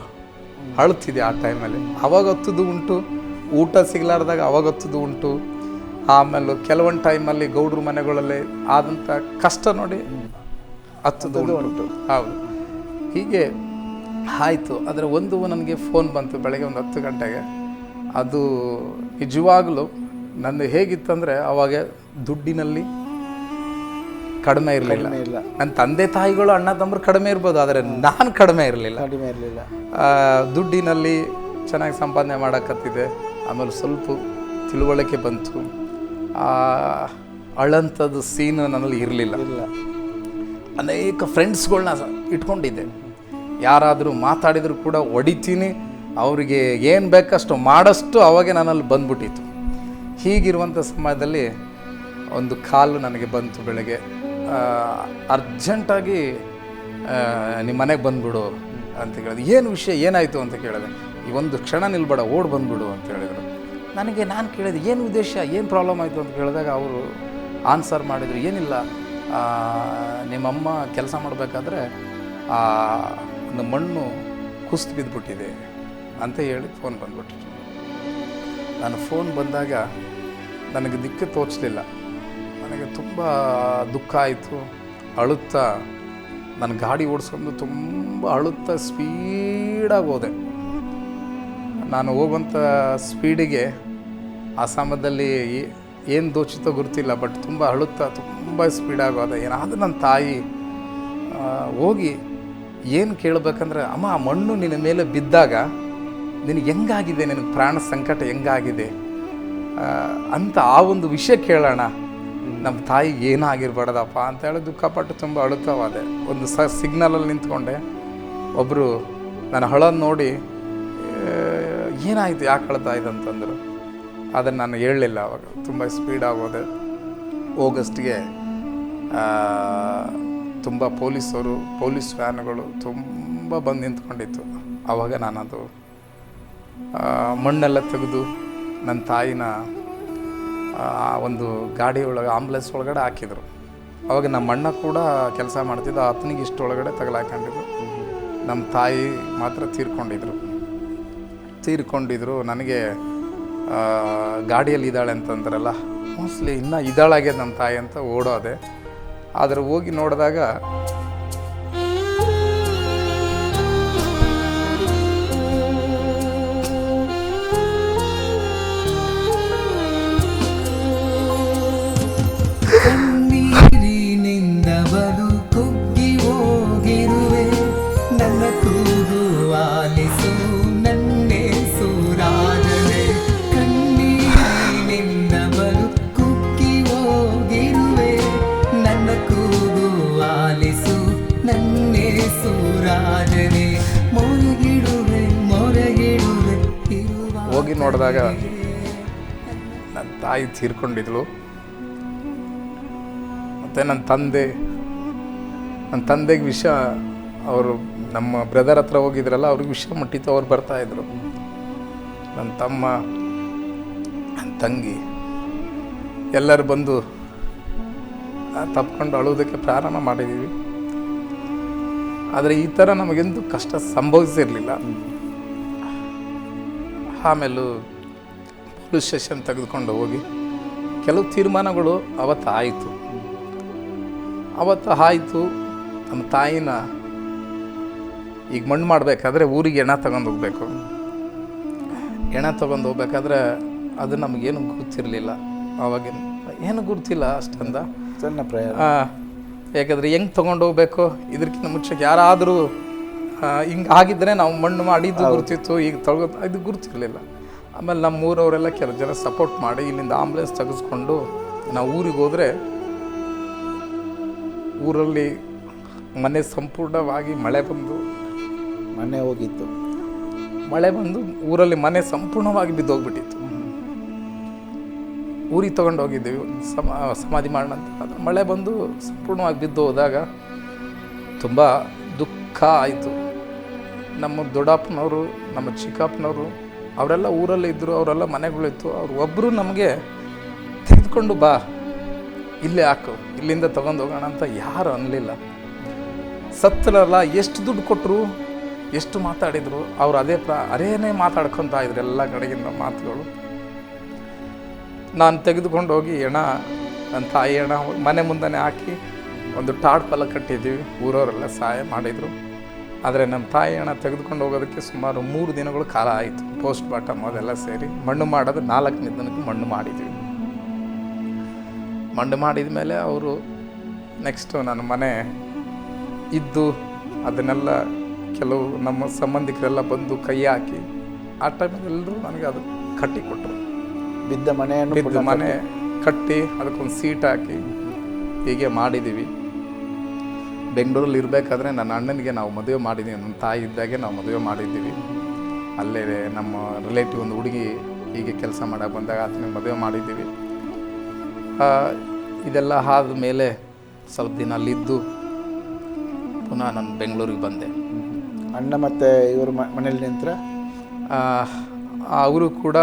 ಅಳ್ತಿದೆ ಆ ಟೈಮಲ್ಲಿ. ಅವಾಗ ಹತ್ತದು ಉಂಟು, ಊಟ ಸಿಗಲಾರ್ದಾಗ ಅವಾಗ ಹತ್ತದು ಉಂಟು. ಆಮೇಲೆ ಕೆಲವೊಂದು ಟೈಮಲ್ಲಿ ಗೌಡ್ರ ಮನೆಗಳಲ್ಲಿ ಆದಂಥ ಕಷ್ಟ ನೋಡಿ ಹತ್ತದು ಉಂಟು. ಹೌದು, ಹೀಗೆ ಆಯಿತು. ಆದರೆ ನನಗೆ ಫೋನ್ ಬಂತು ಬೆಳಗ್ಗೆ 10 ಗಂಟೆಗೆ. ಅದು ನಿಜವಾಗಲೂ ನಂದು ಹೇಗಿತ್ತಂದರೆ, ಅವಾಗ ದುಡ್ಡಿನಲ್ಲಿ ಕಡಿಮೆ ಇರಲಿಲ್ಲ. ನನ್ನ ತಂದೆ ತಾಯಿಗಳು ಅಣ್ಣ ತಮ್ಮರು ಕಡಿಮೆ ಇರ್ಬೋದು, ಆದರೆ ನಾನು ಕಡಿಮೆ ಇರಲಿಲ್ಲ. ದುಡ್ಡಿನಲ್ಲಿ ಚೆನ್ನಾಗಿ ಸಂಪಾದನೆ ಮಾಡೋಕ್ಕತ್ತಿದೆ. ಆಮೇಲೆ ಸ್ವಲ್ಪ ತಿಳುವಳಿಕೆ ಬಂತು. ಅಳಂಥದ್ದು ಸೀನು ನನ್ನಲ್ಲಿ ಇರಲಿಲ್ಲ. ಅನೇಕ ಫ್ರೆಂಡ್ಸ್ಗಳ್ನ ಇಟ್ಕೊಂಡಿದ್ದೆ. ಯಾರಾದರೂ ಮಾತಾಡಿದರೂ ಕೂಡ ಹೊಡಿತೀನಿ, ಅವರಿಗೆ ಏನು ಬೇಕಷ್ಟು ಮಾಡಷ್ಟು ಅವಾಗೆ ನನ್ನಲ್ಲಿ ಬಂದ್ಬಿಟ್ಟಿತ್ತು. ಹೀಗಿರುವಂಥ ಸಮಯದಲ್ಲಿ ಒಂದು ಕಾಲು ನನಗೆ ಬಂತು ಬೆಳಗ್ಗೆ, ಅರ್ಜೆಂಟಾಗಿ ನಿಮ್ಮ ಮನೆಗೆ ಬಂದುಬಿಡು ಅಂತ ಕೇಳಿದೆ. ಏನು ವಿಷಯ, ಏನಾಯಿತು ಅಂತ ಕೇಳಿದೆ. ಈ ಒಂದು ಕ್ಷಣ ನಿಲ್ಬೇಡ, ಓಡಿ ಬಂದುಬಿಡು ಅಂತ ಹೇಳಿದರು. ನಾನು ಕೇಳಿದೆ ಏನು ಉದ್ದೇಶ, ಏನು ಪ್ರಾಬ್ಲಮ್ ಆಯಿತು ಅಂತ ಕೇಳಿದಾಗ ಅವರು ಆನ್ಸರ್ ಮಾಡಿದರು, ಏನಿಲ್ಲ, ನಿಮ್ಮಮ್ಮ ಕೆಲಸ ಮಾಡಬೇಕಾದ್ರೆ ಒಂದು ಮಣ್ಣು ಕುಸಿದು ಬಿದ್ದುಬಿಟ್ಟಿದೆ ಅಂತ ಹೇಳಿ ಫೋನ್ ಬಂದ್ಬಿಟ್ರು. ನಾನು ಫೋನ್ ಬಂದಾಗ ನನಗೆ ದಿಕ್ಕು ತೋಚಲಿಲ್ಲ. ನನಗೆ ತುಂಬ ದುಃಖ ಆಯಿತು. ಅಳುತ್ತಾ ನಾನು ಗಾಡಿ ಓಡಿಸ್ಕೊಂಡು ತುಂಬ ಅಳುತ್ತಾ ಸ್ಪೀಡಾಗಿ ಹೋದೆ. ನಾನು ಹೋಗುವಂಥ ಸ್ಪೀಡಿಗೆ ಆ ಸಮಯದಲ್ಲಿ ಏನು ದೋಚಿತೋ ಗೊತ್ತಿಲ್ಲ, ಬಟ್ ತುಂಬ ಅಳುತ್ತಾ ತುಂಬ ಸ್ಪೀಡಾಗಿ ಹೋದೆ. ಏನಾದರೂ ನನ್ನ ತಾಯಿ ಹೋಗಿ ಏನು ಕೇಳಬೇಕಂದ್ರೆ, ಅಮ್ಮ ಆ ಮಣ್ಣು ನಿನ್ನ ಮೇಲೆ ಬಿದ್ದಾಗ ನಿನಗೆ ಹೆಂಗಾಗಿದೆ, ನಿನಗೆ ಪ್ರಾಣ ಸಂಕಟ ಹೆಂಗಾಗಿದೆ ಅಂತ ಆ ಒಂದು ವಿಷಯ ಕೇಳೋಣ. ನಮ್ಮ ತಾಯಿಗೆ ಏನಾಗಿರ್ಬಾರ್ದಪ್ಪ ಅಂತ ಹೇಳಿ ದುಃಖಪಟ್ಟು ತುಂಬ ಅಳುತ್ತವಾದೆ. ಒಂದು ಸಿಗ್ನಲಲ್ಲಿ ನಿಂತ್ಕೊಂಡೆ. ಒಬ್ಬರು ನಾನು ಹಳೋದು ನೋಡಿ ಏನಾಯಿತು, ಯಾಕೆ ಅಳ್ತಾ ಇದೆ ಅಂತಂದರು. ಅದನ್ನು ನಾನು ಹೇಳಲಿಲ್ಲ. ಅವಾಗ ತುಂಬ ಸ್ಪೀಡಾಗೋದೆ. ಆಗಸ್ಟ್ಗೆ ತುಂಬ ಪೊಲೀಸ್ ವ್ಯಾನ್ಗಳು ತುಂಬ ಬಂದು ನಿಂತ್ಕೊಂಡಿತ್ತು. ಆವಾಗ ನಾನದು ಮಣ್ಣೆಲ್ಲ ತೆಗೆದು ನನ್ನ ತಾಯಿನ ಒಂದು ಗಾಡಿ ಒಳಗೆ ಆಂಬುಲೆನ್ಸ್ ಒಳಗಡೆ ಹಾಕಿದರು. ಅವಾಗ ನಮ್ಮ ಅಣ್ಣ ಕೂಡ ಕೆಲಸ ಮಾಡ್ತಿದ್ದ, ಆತನಿಗೆ ಇಷ್ಟೊಳಗಡೆ ತಗಲಾಕೊಂಡಿದ್ರು. ನಮ್ಮ ತಾಯಿ ಮಾತ್ರ ತೀರ್ಕೊಂಡಿದ್ರು. ನನಗೆ ಗಾಡಿಯಲ್ಲಿ ಇದ್ದಾಳೆ ಅಂತಂದ್ರಲ್ಲ, ಮೋಸ್ಟ್ಲಿ ಇನ್ನೂ ಇದ್ದಾಳಾಗ್ಯದ ನಮ್ಮ ತಾಯಿ ಅಂತ ಓಡೋದೆ. ಆದರೆ ಹೋಗಿ ನೋಡಿದಾಗ ಹೋಗಿ ನೋಡಿದಾಗ ನನ್ನ ತಾಯಿ ತೀರ್ಕೊಂಡಿದ್ಳು. ಮತ್ತು ನನ್ನ ತಂದೆಗೆ ವಿಷಯ, ಅವರು ನಮ್ಮ ಬ್ರದರ್ ಹತ್ರ ಹೋಗಿದ್ರಲ್ಲ, ಅವ್ರಿಗೆ ವಿಷಯ ಮುಟ್ಟಿತ್ತು. ಅವ್ರು ಬರ್ತಾಯಿದ್ರು. ನನ್ನ ತಮ್ಮ, ನನ್ನ ತಂಗಿ ಎಲ್ಲರೂ ಬಂದು ತಪ್ಕೊಂಡು ಅಳುವುದಕ್ಕೆ ಪ್ರಾರಂಭ ಮಾಡಿದ್ದೀವಿ. ಆದರೆ ಈ ಥರ ನಮಗೆಂದು ಕಷ್ಟ ಸಂಭವಿಸಿರಲಿಲ್ಲ. ಆಮೇಲೂ ಪೊಲೀಸ್ ಸ್ಟೇಷನ್ ತೆಗೆದುಕೊಂಡು ಹೋಗಿ ಕೆಲವು ತೀರ್ಮಾನಗಳು ಅವತ್ತು ಆಯಿತು. ನಮ್ಮ ತಾಯಿನ ಈಗ ಮಣ್ಣು ಮಾಡಬೇಕಾದ್ರೆ ಊರಿಗೆ ಹೆಣ ತಗೊಂಡು ಹೋಗ್ಬೇಕು. ಹೆಣ ತೊಗೊಂಡು ಹೋಗ್ಬೇಕಾದ್ರೆ ಅದು ನಮಗೇನು ಗುರುತಿರಲಿಲ್ಲ. ಆವಾಗಿನ ಏನು ಗುರುತಿಲ್ಲ ಅಷ್ಟಂದ ಸಣ್ಣ ಪ್ರಯಾಣ. ಯಾಕಂದರೆ ಹೆಂಗೆ ತೊಗೊಂಡು ಹೋಗ್ಬೇಕು, ಇದಕ್ಕಿಂತ ಮುಂಚೆ ಯಾರಾದರೂ ಹಿಂಗೆ ಆಗಿದ್ದರೆ ನಾವು ಮಣ್ಣು ಮಾಡಿದ್ದು ಗುರ್ತಿತ್ತು. ಈಗ ಇದು ಗುರ್ತಿರಲಿಲ್ಲ. ಆಮೇಲೆ ನಮ್ಮ ಊರವರೆಲ್ಲ ಕೆಲವು ಜನ ಸಪೋರ್ಟ್ ಮಾಡಿ ಇಲ್ಲಿಂದ ಆಂಬುಲೆನ್ಸ್ ತೆಗೆಸ್ಕೊಂಡು ನಾವು ಊರಿಗೆ ಹೋದರೆ, ಊರಲ್ಲಿ ಮನೆ ಸಂಪೂರ್ಣವಾಗಿ ಮಳೆ ಬಂದು ಊರಲ್ಲಿ ಮನೆ ಸಂಪೂರ್ಣವಾಗಿ ಬಿದ್ದೋಗ್ಬಿಟ್ಟಿತ್ತು. ಊರಿಗೆ ತೊಗೊಂಡು ಹೋಗಿದ್ದೀವಿ ಸಮಾಧಿ ಮಾಡೋಣ ಅಂತ. ಆದರೆ ಮಳೆ ಬಂದು ಸಂಪೂರ್ಣವಾಗಿ ಬಿದ್ದು ಹೋದಾಗ ತುಂಬ ದುಃಖ ಆಯಿತು. ನಮ್ಮ ದೊಡ್ಡಪ್ಪನವರು, ನಮ್ಮ ಚಿಕ್ಕಪ್ಪನವರು ಅವರೆಲ್ಲ ಊರಲ್ಲೇ ಇದ್ದರು. ಅವರೆಲ್ಲ ಮನೆಗಳಿತ್ತು. ಅವ್ರು ಒಬ್ಬರು ನಮಗೆ ತೆಗೆದುಕೊಂಡು ಬಾ, ಇಲ್ಲೇ ಹಾಕು, ಇಲ್ಲಿಂದ ತೊಗೊಂಡು ಹೋಗೋಣ ಅಂತ ಯಾರು ಅನ್ನಲಿಲ್ಲ. ಸತ್ತರಲ್ಲ, ಎಷ್ಟು ದುಡ್ಡು ಕೊಟ್ಟರು, ಎಷ್ಟು ಮಾತಾಡಿದರು, ಅವ್ರು ಅದೇನೇ ಮಾತಾಡ್ಕೊತಾ ಇದ್ರು ಎಲ್ಲ ಕಡೆಗಿಂದ ಮಾತುಗಳು. ನಾನು ತೆಗೆದುಕೊಂಡು ಹೋಗಿ ನನ್ನ ತಾಯಿ ಹೆಣ ಮನೆ ಮುಂದೆ ಹಾಕಿ ಒಂದು ಟಾಡ್ಪಲ ಕಟ್ಟಿದ್ದೀವಿ. ಊರವರೆಲ್ಲ ಸಹಾಯ ಮಾಡಿದರು. ಆದರೆ ನಮ್ಮ ತಾಯಿ ಹೆಣ ತೆಗೆದುಕೊಂಡು ಹೋಗೋದಕ್ಕೆ ಸುಮಾರು 3 ದಿನಗಳು ಕಾಲ ಆಯಿತು. ಪೋಸ್ಟ್ ಮಾರ್ಟಮ್ ಅದೆಲ್ಲ ಸೇರಿ ಮಣ್ಣು ಮಾಡೋದು 4ನೇ ದಿನಕ್ಕೆ ಮಣ್ಣು ಮಾಡಿದ್ವಿ. ಮಣ್ಣು ಮಾಡಿದ ಮೇಲೆ ಅವರು ನೆಕ್ಸ್ಟು ನನ್ನ ಮನೆ ಇದ್ದು ಅದನ್ನೆಲ್ಲ ಕೆಲವು ನಮ್ಮ ಸಂಬಂಧಿಕರೆಲ್ಲ ಬಂದು ಕೈ ಹಾಕಿ ಆ ಟೈಮಲ್ಲಿ ಎಲ್ಲರೂ ನನಗೆ ಅದು ಕಟ್ಟಿ ಕೊಟ್ಟರು. ಬಿದ್ದ ಮನೆ ಕಟ್ಟಿ ಅದಕ್ಕೊಂದು ಸೀಟ್ ಹಾಕಿ ಹೀಗೆ ಮಾಡಿದ್ದೀವಿ. ಬೆಂಗಳೂರಲ್ಲಿ ಇರಬೇಕಾದ್ರೆ ನನ್ನ ಅಣ್ಣನಿಗೆ ನಾವು ಮದುವೆ ಮಾಡಿದ್ದೀವಿ. ನನ್ನ ತಾಯಿ ಇದ್ದಾಗೆ ನಾವು ಮದುವೆ ಮಾಡಿದ್ದೀವಿ. ಅಲ್ಲೇ ನಮ್ಮ ರಿಲೇಟಿವ್ ಒಂದು ಹುಡುಗಿ ಹೀಗೆ ಕೆಲಸ ಮಾಡೋಕೆ ಬಂದಾಗ ಆತನಿಗೆ ಮದುವೆ ಮಾಡಿದ್ದೀವಿ. ಇದೆಲ್ಲ ಆದ ಮೇಲೆ ಸ್ವಲ್ಪ ದಿನ ಅಲ್ಲಿದ್ದು ಪುನಃ ನಾನು ಬೆಂಗಳೂರಿಗೆ ಬಂದೆ. ಅಣ್ಣ ಮತ್ತು ಇವರು ಮನೇಲಿ ನಿಂತರ ಅವರು ಕೂಡ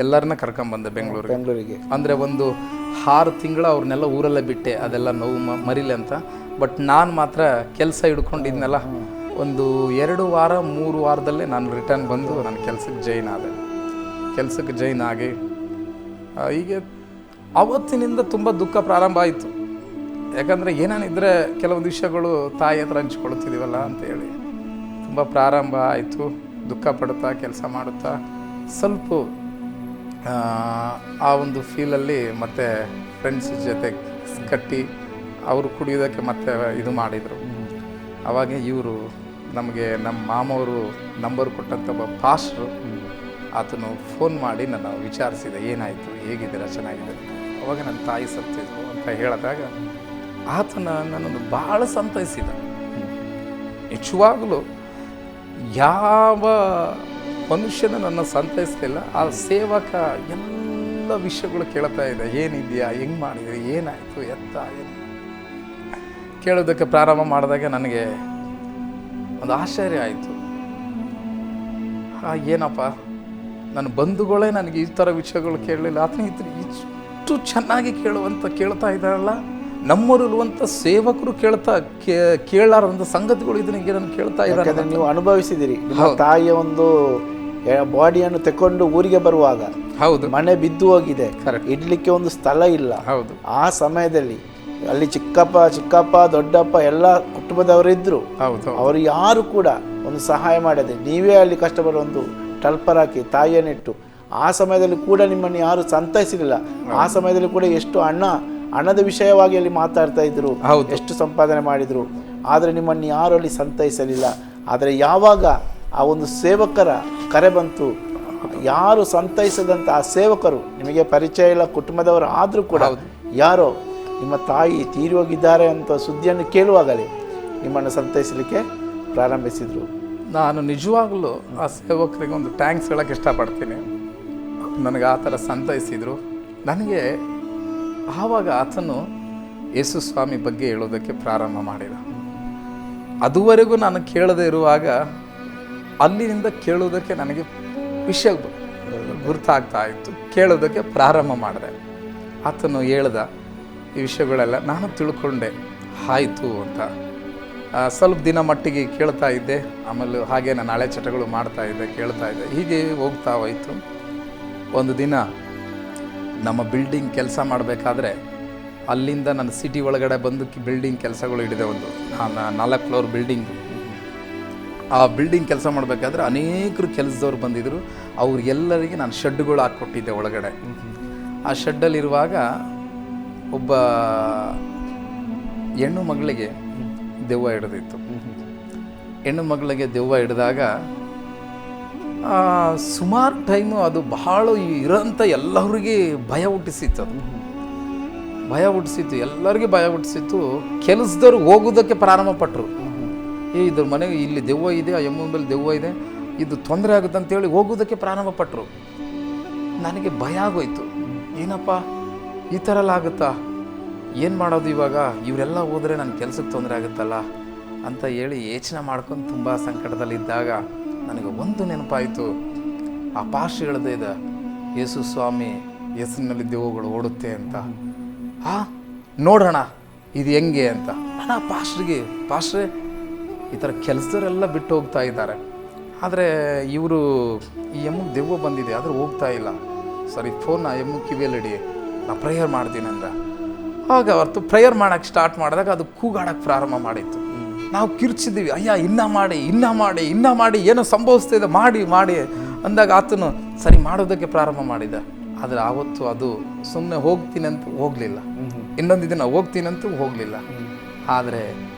ಎಲ್ಲರನ್ನ ಕರ್ಕೊಂಬಂದೆ ಬೆಂಗಳೂರಿಗೆ. ಅಂದರೆ ಒಂದು 6 ತಿಂಗಳು ಅವ್ರನ್ನೆಲ್ಲ ಊರಲ್ಲೇ ಬಿಟ್ಟೆ, ಅದೆಲ್ಲ ನೋವು ಮರಿಲಿ ಅಂತ. ಬಟ್ ನಾನು ಮಾತ್ರ ಕೆಲಸ ಹಿಡ್ಕೊಂಡಿದ್ನಲ್ಲ, ಒಂದು 2 ವಾರ 3 ವಾರದಲ್ಲೇ ನಾನು ರಿಟರ್ನ್ ಬಂದು ನಾನು ಕೆಲಸಕ್ಕೆ ಜೈನ್ ಆಗಿ ಹೀಗೆ ಅವತ್ತಿನಿಂದ ತುಂಬ ದುಃಖ ಪ್ರಾರಂಭ ಆಯಿತು. ಯಾಕಂದರೆ ಏನೇನಿದ್ರೆ ಕೆಲವೊಂದು ವಿಷಯಗಳು ತಾಯಿ ಹತ್ರ ಹಂಚ್ಕೊಳ್ತಿದ್ದೀವಲ್ಲ ಅಂತ ಹೇಳಿ ತುಂಬ ಪ್ರಾರಂಭ ಆಯಿತು. ದುಃಖ ಪಡುತ್ತಾ ಕೆಲಸ ಮಾಡುತ್ತಾ ಸ್ವಲ್ಪ ಆ ಒಂದು ಫೀಲಲ್ಲಿ ಮತ್ತೆ ಫ್ರೆಂಡ್ಸ್ ಜೊತೆ ಕಟ್ಟಿ ಅವರು ಕುಡಿಯೋದಕ್ಕೆ ಮತ್ತೆ ಇದು ಮಾಡಿದರು. ಆವಾಗ ಇವರು ನಮಗೆ ನಮ್ಮ ಮಾಮವರು ನಂಬರ್ ಕೊಟ್ಟಂಥ ಒಬ್ಬ ಪಾಸ್ಟ್ರು ಆತನು ಫೋನ್ ಮಾಡಿ ನನ್ನ ವಿಚಾರಿಸಿದೆ, ಏನಾಯಿತು, ಹೇಗಿದ್ದೀರಾ, ಚೆನ್ನಾಗಿದೆ. ಅವಾಗ ನನ್ನ ತಾಯಿ ಸತ್ತಿದ್ರು ಅಂತ ಹೇಳಿದಾಗ ಆತನ ನನ್ನನ್ನು ಭಾಳ ಸಂತೈಸಿದ. ನಿಜವಾಗಲೂ ಯಾವ ಮನುಷ್ಯನ ನನ್ನ ಸಂತೈಸಲಿಲ್ಲ. ಆ ಸೇವಕ ಎಲ್ಲ ವಿಷಯಗಳು ಕೇಳ್ತಾ ಇದೆ, ಏನಿದೆಯಾ, ಹೆಂಗೆ ಮಾಡಿದ್ರಿ, ಏನಾಯಿತು, ಎತ್ತ ಏನು ಕೇಳೋದಕ್ಕೆ ಪ್ರಾರಂಭ ಮಾಡಿದಾಗ ನನಗೆ ಒಂದು ಆಶ್ಚರ್ಯ ಆಯಿತು. ಏನಪ್ಪ, ನನ್ನ ಬಂಧುಗಳೇ ನನಗೆ ಈ ಥರ ವಿಷಯಗಳು ಕೇಳಲಿಲ್ಲ, ಆತನ ಇಷ್ಟು ಚೆನ್ನಾಗಿ ಕೇಳ್ತಾ ಇದ್ದಾರಲ್ಲ. ನಮ್ಮಲ್ಲಿರುವಂಥ ಸೇವಕರು ಕೇಳಾರಂಥ ಸಂಗತಿಗಳು ಇದನ್ನ ಕೇಳ್ತಾ ಇದ್ದಾರೆ. ನೀವು ಅನುಭವಿಸಿದಿರಿ. ನಿಮ್ಮ ತಾಯಿಯ ಒಂದು ಬಾಡಿಯನ್ನು ತಕೊಂಡು ಊರಿಗೆ ಬರುವಾಗ ಹೌದು ಮನೆ ಬಿದ್ದು ಹೋಗಿದೆ, ಇಡ್ಲಿಕ್ಕೆ ಒಂದು ಸ್ಥಳ ಇಲ್ಲ. ಹೌದು, ಆ ಸಮಯದಲ್ಲಿ ಅಲ್ಲಿ ಚಿಕ್ಕಪ್ಪ ದೊಡ್ಡಪ್ಪ ಎಲ್ಲ ಕುಟುಂಬದವರಿದ್ರು. ಅವರು ಯಾರು ಕೂಡ ಒಂದು ಸಹಾಯ ಮಾಡದೆ ನೀವೇ ಅಲ್ಲಿ ಕಷ್ಟಪಟ್ಟು ಒಂದು ಟಲ್ಪರ್ ಹಾಕಿ ತಾಯಿಯನ್ನಿಟ್ಟು ಆ ಸಮಯದಲ್ಲಿ ಕೂಡ ನಿಮ್ಮನ್ನು ಯಾರು ಸಂತೈಸಲಿಲ್ಲ. ಆ ಸಮಯದಲ್ಲಿ ಕೂಡ ಎಷ್ಟು ಹಣದ ವಿಷಯವಾಗಿ ಅಲ್ಲಿ ಮಾತಾಡ್ತಾ ಇದ್ರು, ಎಷ್ಟು ಸಂಪಾದನೆ ಮಾಡಿದ್ರು, ಆದರೆ ನಿಮ್ಮನ್ನು ಯಾರು ಅಲ್ಲಿ ಸಂತೈಸಲಿಲ್ಲ. ಆದರೆ ಯಾವಾಗ ಆ ಒಂದು ಸೇವಕರ ಕರೆ ಬಂತು, ಯಾರು ಸಂತೈಸದಂಥ ಆ ಸೇವಕರು ನಿಮಗೆ ಪರಿಚಯ ಇಲ್ಲ, ಕುಟುಂಬದವರು ಆದರೂ ಕೂಡ ಯಾರೋ ನಿಮ್ಮ ತಾಯಿ ತೀರಿ ಹೋಗಿದ್ದಾರೆ ಅಂತ ಸುದ್ದಿಯನ್ನು ಕೇಳುವಾಗಲೇ ನಿಮ್ಮನ್ನು ಸಂತೈಸಲಿಕ್ಕೆ ಪ್ರಾರಂಭಿಸಿದರು. ನಾನು ನಿಜವಾಗಲೂ ಆ ಸೇವಕರಿಗೆ ಒಂದು ಥ್ಯಾಂಕ್ಸ್ ಹೇಳೋಕ್ಕೆ ಇಷ್ಟಪಡ್ತೀನಿ. ನನಗೆ ಆ ಥರ ಸಂತೈಸಿದರು. ನನಗೆ ಆವಾಗ ಆತನು ಯೇಸು ಸ್ವಾಮಿ ಬಗ್ಗೆ ಹೇಳೋದಕ್ಕೆ ಪ್ರಾರಂಭ ಮಾಡಿದ. ಅದುವರೆಗೂ ನಾನು ಕೇಳದೇ ಇರುವಾಗ ಅಲ್ಲಿನಿಂದ ಕೇಳೋದಕ್ಕೆ ನನಗೆ ವಿಷಯ ಗುರ್ತಾಗ್ತಾ ಇತ್ತು. ಕೇಳೋದಕ್ಕೆ ಪ್ರಾರಂಭ ಮಾಡಿದೆ. ಆತನು ಹೇಳ್ದ ಈ ವಿಷಯಗಳೆಲ್ಲ ನಾನು ತಿಳ್ಕೊಂಡೆ, ಆಯಿತು ಅಂತ. ಸ್ವಲ್ಪ ದಿನ ಮಟ್ಟಿಗೆ ಕೇಳ್ತಾ ಇದ್ದೆ. ಆಮೇಲೆ ಹಾಗೆ ನಾನು ಹಳೆ ಚಟಗಳು ಮಾಡ್ತಾ ಇದ್ದೆ, ಕೇಳ್ತಾ ಇದ್ದೆ. ಹೀಗೆ ಹೋಗ್ತಾ ಹೋಯಿತು. ಒಂದು ದಿನ ನಮ್ಮ ಬಿಲ್ಡಿಂಗ್ ಕೆಲಸ ಮಾಡಬೇಕಾದ್ರೆ ಅಲ್ಲಿಂದ ನನ್ನ ಸಿಟಿ ಒಳಗಡೆ ಬಂದು ಬಿಲ್ಡಿಂಗ್ ಕೆಲಸಗಳು ಹಿಡಿದೆ. ಒಂದು 4 ಫ್ಲೋರ್ ಬಿಲ್ಡಿಂಗು. ಆ ಬಿಲ್ಡಿಂಗ್ ಕೆಲಸ ಮಾಡಬೇಕಾದ್ರೆ ಅನೇಕರು ಕೆಲಸದವ್ರು ಬಂದಿದ್ದರು. ಅವ್ರಿಗೆಲ್ಲರಿಗೆ ನಾನು ಶೆಡ್ಗಳು ಹಾಕ್ಕೊಟ್ಟಿದ್ದೆ ಒಳಗಡೆ. ಆ ಶೆಡ್ಡಲ್ಲಿರುವಾಗ ಒಬ್ಬ ಹೆಣ್ಣು ಮಗಳಿಗೆ ದೆವ್ವ ಹಿಡಿದಿತ್ತು. ಹೆಣ್ಣು ಮಗಳಿಗೆ ದೆವ್ವ ಹಿಡಿದಾಗ ಸುಮಾರು ಟೈಮು ಅದು ಬಹಳ ಇರೋಂಥ ಎಲ್ಲರಿಗೆ ಭಯ ಹುಟ್ಟಿಸಿತ್ತು. ಎಲ್ಲರಿಗೆ ಭಯ ಹುಟ್ಟಿಸಿತ್ತು. ಕೆಲಸದವ್ರು ಹೋಗೋದಕ್ಕೆ ಪ್ರಾರಂಭ ಪಟ್ಟರು. ಇದ್ರ ಮನೆಗೆ ಇಲ್ಲಿ ದೆವ್ವ ಇದೆ, ಆ ಎಮ್ಮನ ಮೇಲೆ ದೆವ್ವ ಇದೆ, ಇದು ತೊಂದರೆ ಆಗುತ್ತೆ ಅಂತೇಳಿ ಹೋಗೋದಕ್ಕೆ ಪ್ರಾರಂಭ ಪಟ್ಟರು. ನನಗೆ ಭಯ ಆಗೋಯ್ತು. ಏನಪ್ಪ ಈ ಥರ ಎಲ್ಲ ಆಗುತ್ತಾ, ಏನು ಮಾಡೋದು ಇವಾಗ, ಇವರೆಲ್ಲ ಹೋದರೆ ನನ್ನ ಕೆಲಸಕ್ಕೆ ತೊಂದರೆ ಆಗುತ್ತಲ್ಲ ಅಂತ ಹೇಳಿ ಯೋಚನೆ ಮಾಡ್ಕೊಂಡು ತುಂಬ ಸಂಕಟದಲ್ಲಿದ್ದಾಗ ನನಗೆ ಒಂದು ನೆನಪಾಯಿತು. ಆ ಪಾಸ್ಟ್ ಹೇಳದೇ ಇದೆ, ಯೇಸು ಸ್ವಾಮಿ ಹೆಸರಿನಲ್ಲಿ ದೆವ್ವಗಳು ಓಡುತ್ತೆ ಅಂತ. ನೋಡೋಣ ಇದು ಹೆಂಗೆ ಅಂತ. ನಾನು ಪಾಸ್ಟ್ರೇ ಈ ಥರ ಕೆಲಸದವರೆಲ್ಲ ಬಿಟ್ಟು ಹೋಗ್ತಾ ಇದ್ದಾರೆ, ಆದರೆ ಇವರು ಈ ಎಮ್ಮಗೆ ದೆವ್ವ ಬಂದಿದೆ ಆದರೆ ಹೋಗ್ತಾ ಇಲ್ಲ. ಸರಿ, ಫೋನ್ ಆ ಎಮ್ಮಗೆ ಕಿವಿಯಲ್ಲಿಡಿ, ನಾ ಪ್ರೇಯರ್ ಮಾಡ್ತೀನಿ ಅಂದ. ಆಗ ಅವತ್ತು ಪ್ರೇಯರ್ ಮಾಡೋಕ್ಕೆ ಸ್ಟಾರ್ಟ್ ಮಾಡಿದಾಗ ಅದು ಕೂಗಾಡೋಕ್ಕೆ ಪ್ರಾರಂಭ ಮಾಡಿತ್ತು. ನಾವು ಕಿರ್ಚಿದ್ದೀವಿ, ಅಯ್ಯ ಇನ್ನೂ ಮಾಡಿ ಏನೋ ಸಂಭವಿಸ್ತಾ ಇದೆ, ಮಾಡಿ ಅಂದಾಗ ಆತನು ಸರಿ ಮಾಡೋದಕ್ಕೆ ಪ್ರಾರಂಭ ಮಾಡಿದ. ಆದರೆ ಆವತ್ತು ಅದು ಸುಮ್ಮನೆ ಹೋಗ್ತೀನಂತೂ ಹೋಗಲಿಲ್ಲ, ಇನ್ನೊಂದು ದಿನ ಹೋಗ್ತೀನಂತೂ ಹೋಗಲಿಲ್ಲ. ಆದರೆ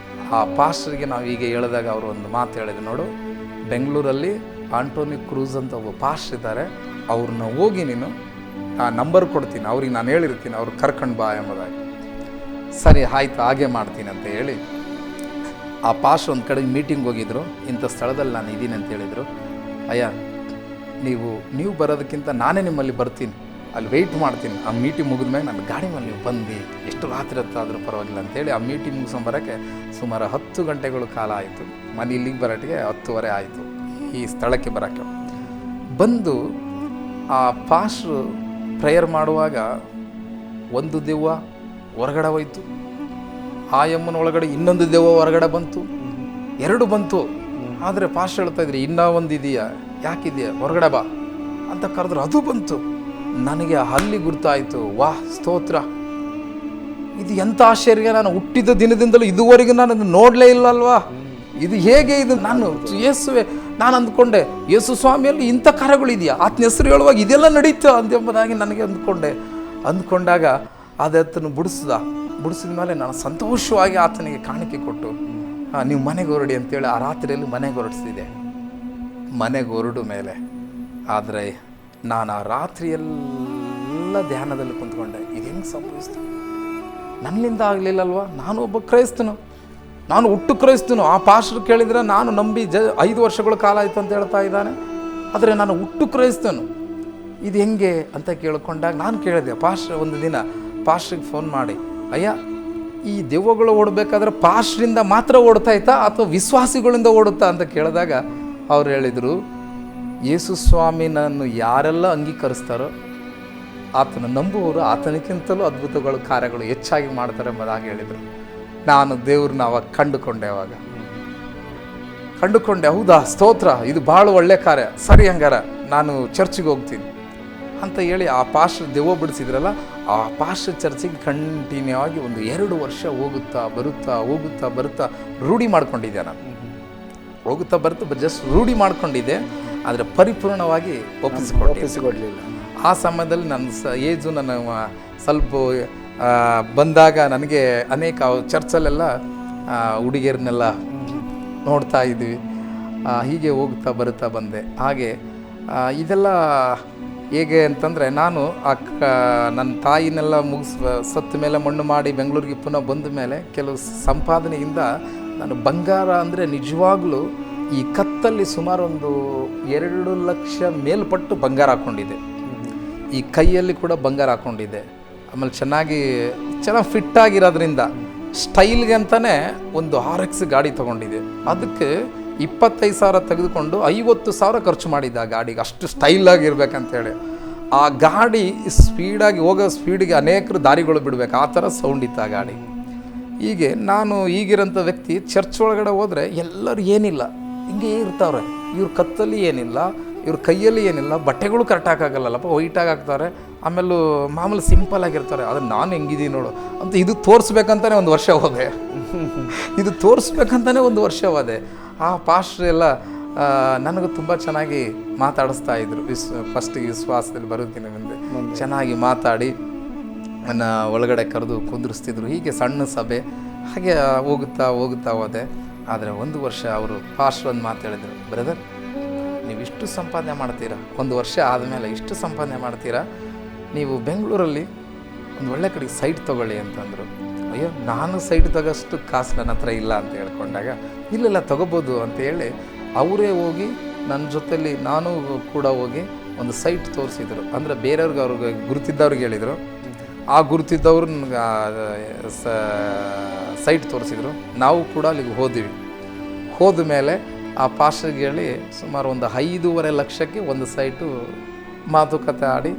ಆ ಪಾಸ್ಟರ್ಗೆ ನಾವು ಈಗ ಹೇಳಿದಾಗ ಅವರು ಒಂದು ಮಾತು ಹೇಳಿದ್ರು, ನೋಡು ಬೆಂಗಳೂರಲ್ಲಿ ಆಂಟೋನಿ ಕ್ರೂಸ್ ಅಂತ ಒಬ್ಬ ಪಾಸ್ಟರ್ ಇದ್ದಾರೆ, ಅವ್ರನ್ನ ಹೋಗಿ ನೀನು ಆ ನಂಬರ್ ಕೊಡ್ತೀನಿ, ಅವ್ರಿಗೆ ನಾನು ಹೇಳಿರ್ತೀನಿ, ಅವ್ರು ಕರ್ಕೊಂಡು ಬಾ ಎಂಬುದಾಗಿ. ಸರಿ ಆಯಿತು, ಹಾಗೆ ಮಾಡ್ತೀನಿ ಅಂತ ಹೇಳಿ ಆ ಪಾಸ್ಟರ್ ಒಂದು ಕಡೆ ಮೀಟಿಂಗ್ ಹೋಗಿದ್ರು. ಇಂಥ ಸ್ಥಳದಲ್ಲಿ ನಾನು ಇದ್ದೀನಿ ಅಂತ ಹೇಳಿದರು. ಅಯ್ಯ ನೀವು ಬರೋದಕ್ಕಿಂತ ನಾನೇ ನಿಮ್ಮಲ್ಲಿ ಬರ್ತೀನಿ, ಅಲ್ಲಿ ವೆಯ್ಟ್ ಮಾಡ್ತೀನಿ, ಆ ಮೀಟಿಂಗ್ ಮುಗಿದ್ಮೇಲೆ ನನ್ನ ಗಾಡಿ ಮೇಲೆ ನೀವು ಬಂದು ಎಷ್ಟು ರಾತ್ರಿ ಹೊತ್ತಾದರೂ ಪರವಾಗಿಲ್ಲ ಅಂತೇಳಿ ಆ ಮೀಟಿಂಗ್ ಮುಗಿಸ್ಕೊಂಬರೋಕ್ಕೆ ಸುಮಾರು 10 ಗಂಟೆಗಳು ಕಾಲ ಆಯಿತು. ಮನೆ ಇಲ್ಲಿಗೆ ಬರೋಟ್ಟಿಗೆ 10:30 ಆಯಿತು ಈ ಸ್ಥಳಕ್ಕೆ ಬರೋಕ್ಕೆ. ಬಂದು ಆ ಪಾಸ್ಟ್ರು ಪ್ರೇಯರ್ ಮಾಡುವಾಗ ಒಂದು ದೆವ್ವ ಹೊರಗಡೆ ಹೋಯ್ತು, ಆ ಎಮ್ಮನ ಒಳಗಡೆ ಇನ್ನೊಂದು ದೆವ್ವ ಹೊರಗಡೆ ಬಂತು, 2 ಬಂತು. ಆದರೆ ಪಾಸ್ಟ್ ಹೇಳ್ತಾಯಿದ್ರಿ ಇನ್ನೂ ಒಂದು ಇದೆಯಾ, ಯಾಕಿದೆಯಾ, ಹೊರಗಡೆ ಬಾ ಅಂತ ಕರೆದ್ರು, ಅದು ಬಂತು. ನನಗೆ ಅಲ್ಲಿ ಗುರ್ತಾಯಿತು, ವಾಹ್ ಸ್ತೋತ್ರ, ಇದು ಎಂಥ ಆಶ್ಚರ್ಯ, ನಾನು ಹುಟ್ಟಿದ ದಿನದಿಂದಲೂ ಇದುವರೆಗೂ ನಾನು ನೋಡಲೇ ಇಲ್ಲಲ್ವಾ, ಇದು ಹೇಗೆ ಇದು, ನಾನು ಯೇಸುವೆ ನಾನು ಅಂದ್ಕೊಂಡೆ ಯೇಸು ಸ್ವಾಮಿಯಲ್ಲಿ ಇಂಥ ಕಾರ್ಯಗಳಿದೆಯಾ, ಆತನ ಹೆಸರು ಹೇಳುವಾಗ ಇದೆಲ್ಲ ನಡೀತಾ ಎಂಬುದಾಗಿ ನನಗೆ ಅಂದ್ಕೊಂಡಾಗ ಆತನು ಬಿಡಿಸಿದ ಮೇಲೆ ನಾನು ಸಂತೋಷವಾಗಿ ಆತನಿಗೆ ಕಾಣಿಕೆ ಕೊಟ್ಟು ನೀವು ಮನೆಗೆ ಹೊರಡಿ ಅಂತೇಳಿ ಆ ರಾತ್ರಿಯಲ್ಲಿ ಮನೆಗೆ ಹೊರಡಿಸಿದೆ. ಮನೆಗೆ ಹೊರಡು ಮೇಲೆ ಆದರೆ ನಾನು ಆ ರಾತ್ರಿಯೆಲ್ಲ ಧ್ಯಾನದಲ್ಲಿ ಕುಂತ್ಕೊಂಡೆ, ಇದು ಹೆಂಗೆ ಸಂಭವಿಸ್ತು, ನನ್ನಿಂದ ಆಗಲಿಲ್ಲಲ್ವ, ನಾನು ಒಬ್ಬ ಕ್ರೈಸ್ತನು, ನಾನು ಹುಟ್ಟು ಕ್ರೈಸ್ತನು. ಆ ಪಾಸ್ಟರ್ ಕೇಳಿದರೆ ನಾನು ನಂಬಿ 5 ವರ್ಷಗಳ ಕಾಲ ಆಯಿತು ಅಂತ ಹೇಳ್ತಾ ಇದ್ದಾನೆ, ಆದರೆ ನಾನು ಹುಟ್ಟು ಕ್ರೈಸ್ತನು, ಇದು ಹೆಂಗೆ ಅಂತ ಕೇಳ್ಕೊಂಡಾಗ ನಾನು ಕೇಳಿದೆ ಒಂದು ದಿನ ಪಾಸ್ಟ್ರಿಗೆ ಫೋನ್ ಮಾಡಿ, ಅಯ್ಯ ಈ ದೆವ್ವಗಳು ಓಡಬೇಕಾದ್ರೆ ಪಾಸ್ಟ್ರಿಂದ ಮಾತ್ರ ಓಡ್ತಾಯ್ತಾ ಅಥವಾ ವಿಶ್ವಾಸಿಗಳಿಂದ ಓಡುತ್ತಾ ಅಂತ ಕೇಳಿದಾಗ ಅವ್ರು ಹೇಳಿದರು, ಯೇಸು ಸ್ವಾಮಿನನ್ನು ಯಾರೆಲ್ಲ ಅಂಗೀಕರಿಸ್ತಾರೋ ಆತನ ನಂಬುವವರು ಆತನಿಗಿಂತಲೂ ಅದ್ಭುತಗಳು ಕಾರ್ಯಗಳು ಹೆಚ್ಚಾಗಿ ಮಾಡ್ತಾರೆ ಎಂಬುದಾಗಿ ಹೇಳಿದರು. ನಾನು ದೇವ್ರನ್ನ ಅವಾಗ ಕಂಡುಕೊಂಡೆ, ಹೌದಾ ಸ್ತೋತ್ರ, ಇದು ಭಾಳ ಒಳ್ಳೆ ಕಾರ್ಯ, ಸರಿ ಹಂಗಾರ ನಾನು ಚರ್ಚಿಗೆ ಹೋಗ್ತೀನಿ ಅಂತ ಹೇಳಿ ಆ ಪಾಸ್ಟರ್ ದೆವ್ವ ಬಿಡಿಸಿದ್ರಲ್ಲ, ಆ ಪಾಸ್ಟರ್ ಚರ್ಚಿಗೆ ಕಂಟಿನ್ಯೂ ಆಗಿ 2 ವರ್ಷ ಹೋಗುತ್ತಾ ಬರುತ್ತಾ ರೂಢಿ ಮಾಡ್ಕೊಂಡಿದ್ದೆ. ನಾನು ಹೋಗುತ್ತಾ ಬರುತ್ತಾ ಜಸ್ಟ್ ರೂಢಿ ಮಾಡ್ಕೊಂಡಿದ್ದೆ, ಆದರೆ ಪರಿಪೂರ್ಣವಾಗಿ ಒಪ್ಪಿಸಿಕೊಡಲಿಲ್ಲ. ಆ ಸಮಯದಲ್ಲಿ ನನ್ನ ಏಜು ನನ್ನ ಸ್ವಲ್ಪ ಬಂದಾಗ ನನಗೆ ಅನೇಕ ಚರ್ಚಲ್ಲೆಲ್ಲ ಹುಡುಗಿಯರನ್ನೆಲ್ಲ ನೋಡ್ತಾ ಇದ್ವಿ. ಹೀಗೆ ಹೋಗ್ತಾ ಬರುತ್ತಾ ಬಂದೆ. ಹಾಗೆ ಇದೆಲ್ಲ ಹೇಗೆ ಅಂತಂದರೆ, ನಾನು ನನ್ನ ತಾಯಿನೆಲ್ಲ ಸತ್ತ ಮೇಲೆ ಮಣ್ಣು ಮಾಡಿ ಬೆಂಗಳೂರಿಗೆ ಪುನಃ ಬಂದ ಮೇಲೆ ಕೆಲವು ಸಂಪಾದನೆಯಿಂದ ನಾನು ಬಂಗಾರ ಅಂದರೆ ನಿಜವಾಗ್ಲೂ ಈ ಕತ್ತಲ್ಲಿ ಸುಮಾರು 2 ಲಕ್ಷ ಮೇಲ್ಪಟ್ಟು ಬಂಗಾರ ಹಾಕ್ಕೊಂಡಿದ್ದೆ. ಈ ಕೈಯಲ್ಲಿ ಕೂಡ ಬಂಗಾರ ಹಾಕ್ಕೊಂಡಿದ್ದೆ. ಆಮೇಲೆ ಚೆನ್ನಾಗಿ ಫಿಟ್ಟಾಗಿರೋದ್ರಿಂದ ಸ್ಟೈಲ್ಗೆ ಅಂತಲೇ ಒಂದು RX ಗಾಡಿ ತೊಗೊಂಡಿದ್ದೆ. ಅದಕ್ಕೆ 25,000 ತೆಗೆದುಕೊಂಡು 50,000 ಖರ್ಚು ಮಾಡಿದ್ದೆ ಆ ಗಾಡಿಗೆ, ಅಷ್ಟು ಸ್ಟೈಲಾಗಿರ್ಬೇಕಂತೇಳಿ. ಆ ಗಾಡಿ ಸ್ಪೀಡಾಗಿ ಹೋಗೋ ಸ್ಪೀಡಿಗೆ ಅನೇಕರು ದಾರಿಗಳು ಬಿಡಬೇಕು, ಆ ಥರ ಸೌಂಡ್ ಇತ್ತು ಆ ಗಾಡಿ. ಹೀಗೆ ನಾನು ಈಗಿರೋಂಥ ವ್ಯಕ್ತಿ ಚರ್ಚ್ ಒಳಗಡೆ ಹೋದರೆ ಎಲ್ಲರೂ ಏನಿಲ್ಲ ಹಿಂಗೆ ಇರ್ತಾವ್ರೆ, ಇವ್ರ ಕತ್ತಲ್ಲಿ ಏನಿಲ್ಲ, ಇವ್ರ ಕೈಯಲ್ಲಿ ಏನಿಲ್ಲ, ಬಟ್ಟೆಗಳು ಕರೆಕ್ಟಾಗಿ ಹಾಕಾಗಲ್ಲಪ್ಪ, ವೈಟಾಗಿ ಹಾಕ್ತಾರೆ, ಆಮೇಲೆ ಮಾಮೂಲು ಸಿಂಪಲ್ ಆಗಿರ್ತಾರೆ. ಆದರೆ ನಾನು ಹೆಂಗಿದ್ದೀನಿ ನೋಡು ಅಂತ ಇದು ತೋರಿಸ್ಬೇಕಂತಾನೆ 1 ವರ್ಷ ಹೋದೆ. ಆ ಪಾಸ್ಟ್ರ್ ಎಲ್ಲ ನನಗೂ ತುಂಬ ಚೆನ್ನಾಗಿ ಮಾತಾಡಿಸ್ತಾ ಇದ್ರು. ಫಸ್ಟಿಗೆ ವಿಶ್ವಾಸದಲ್ಲಿ ಬರೋದಿನ ಮುಂದೆ ಚೆನ್ನಾಗಿ ಮಾತಾಡಿ ನನ್ನ ಒಳಗಡೆ ಕರೆದು ಕುಂದಿರಿಸ್ತಿದ್ರು. ಹೀಗೆ ಸಣ್ಣ ಸಭೆ ಹಾಗೆ ಹೋಗುತ್ತಾ ಹೋದೆ. ಆದರೆ 1 ವರ್ಷ ಅವರು ಪಾಸ್ಟ್ರ್ ಒಂದು ಮಾತು ಹೇಳಿದರು, ಬ್ರದರ್ ನೀವು ಇಷ್ಟು ಸಂಪಾದನೆ ಮಾಡ್ತೀರಾ, 1 ವರ್ಷ ಆದಮೇಲೆ ಇಷ್ಟು ಸಂಪಾದನೆ ಮಾಡ್ತೀರಾ, ನೀವು ಬೆಂಗಳೂರಲ್ಲಿ ಒಂದು ಒಳ್ಳೆ ಕಡೆಗೆ ಸೈಟ್ ತೊಗೊಳ್ಳಿ ಅಂತಂದರು. ಅಯ್ಯೋ ನಾನು ಸೈಟ್ ತಗೋಷ್ಟು ಕಾಸು ನನ್ನ ಹತ್ರ ಇಲ್ಲ ಅಂತ ಹೇಳ್ಕೊಂಡಾಗ, ಇಲ್ಲ ತೊಗೋಬೋದು ಅಂತೇಳಿ ಅವರೇ ಹೋಗಿ ನನ್ನ ಜೊತೆಲಿ ನಾನು ಕೂಡ ಹೋಗಿ ಒಂದು ಸೈಟ್ ತೋರಿಸಿದ್ರು. ಅಂದರೆ ಬೇರೆಯವ್ರಿಗೆ ಅವ್ರಿಗೆ ಗುರುತಿದ್ದವ್ರಿಗೆ ಹೇಳಿದರು, ಆ ಗುರುತಿದ್ದವ್ರು ಸೈಟ್ ತೋರಿಸಿದ್ರು. ನಾವು ಕೂಡ ಅಲ್ಲಿಗೆ ಹೋದ ಮೇಲೆ ಆ ಪಾಸ್ಟರ್ಗೆ ಹೇಳಿ ಸುಮಾರು 5.5 ಲಕ್ಷಕ್ಕೆ ಒಂದು ಸೈಟು ಮಾತುಕತೆ ಆಡಿ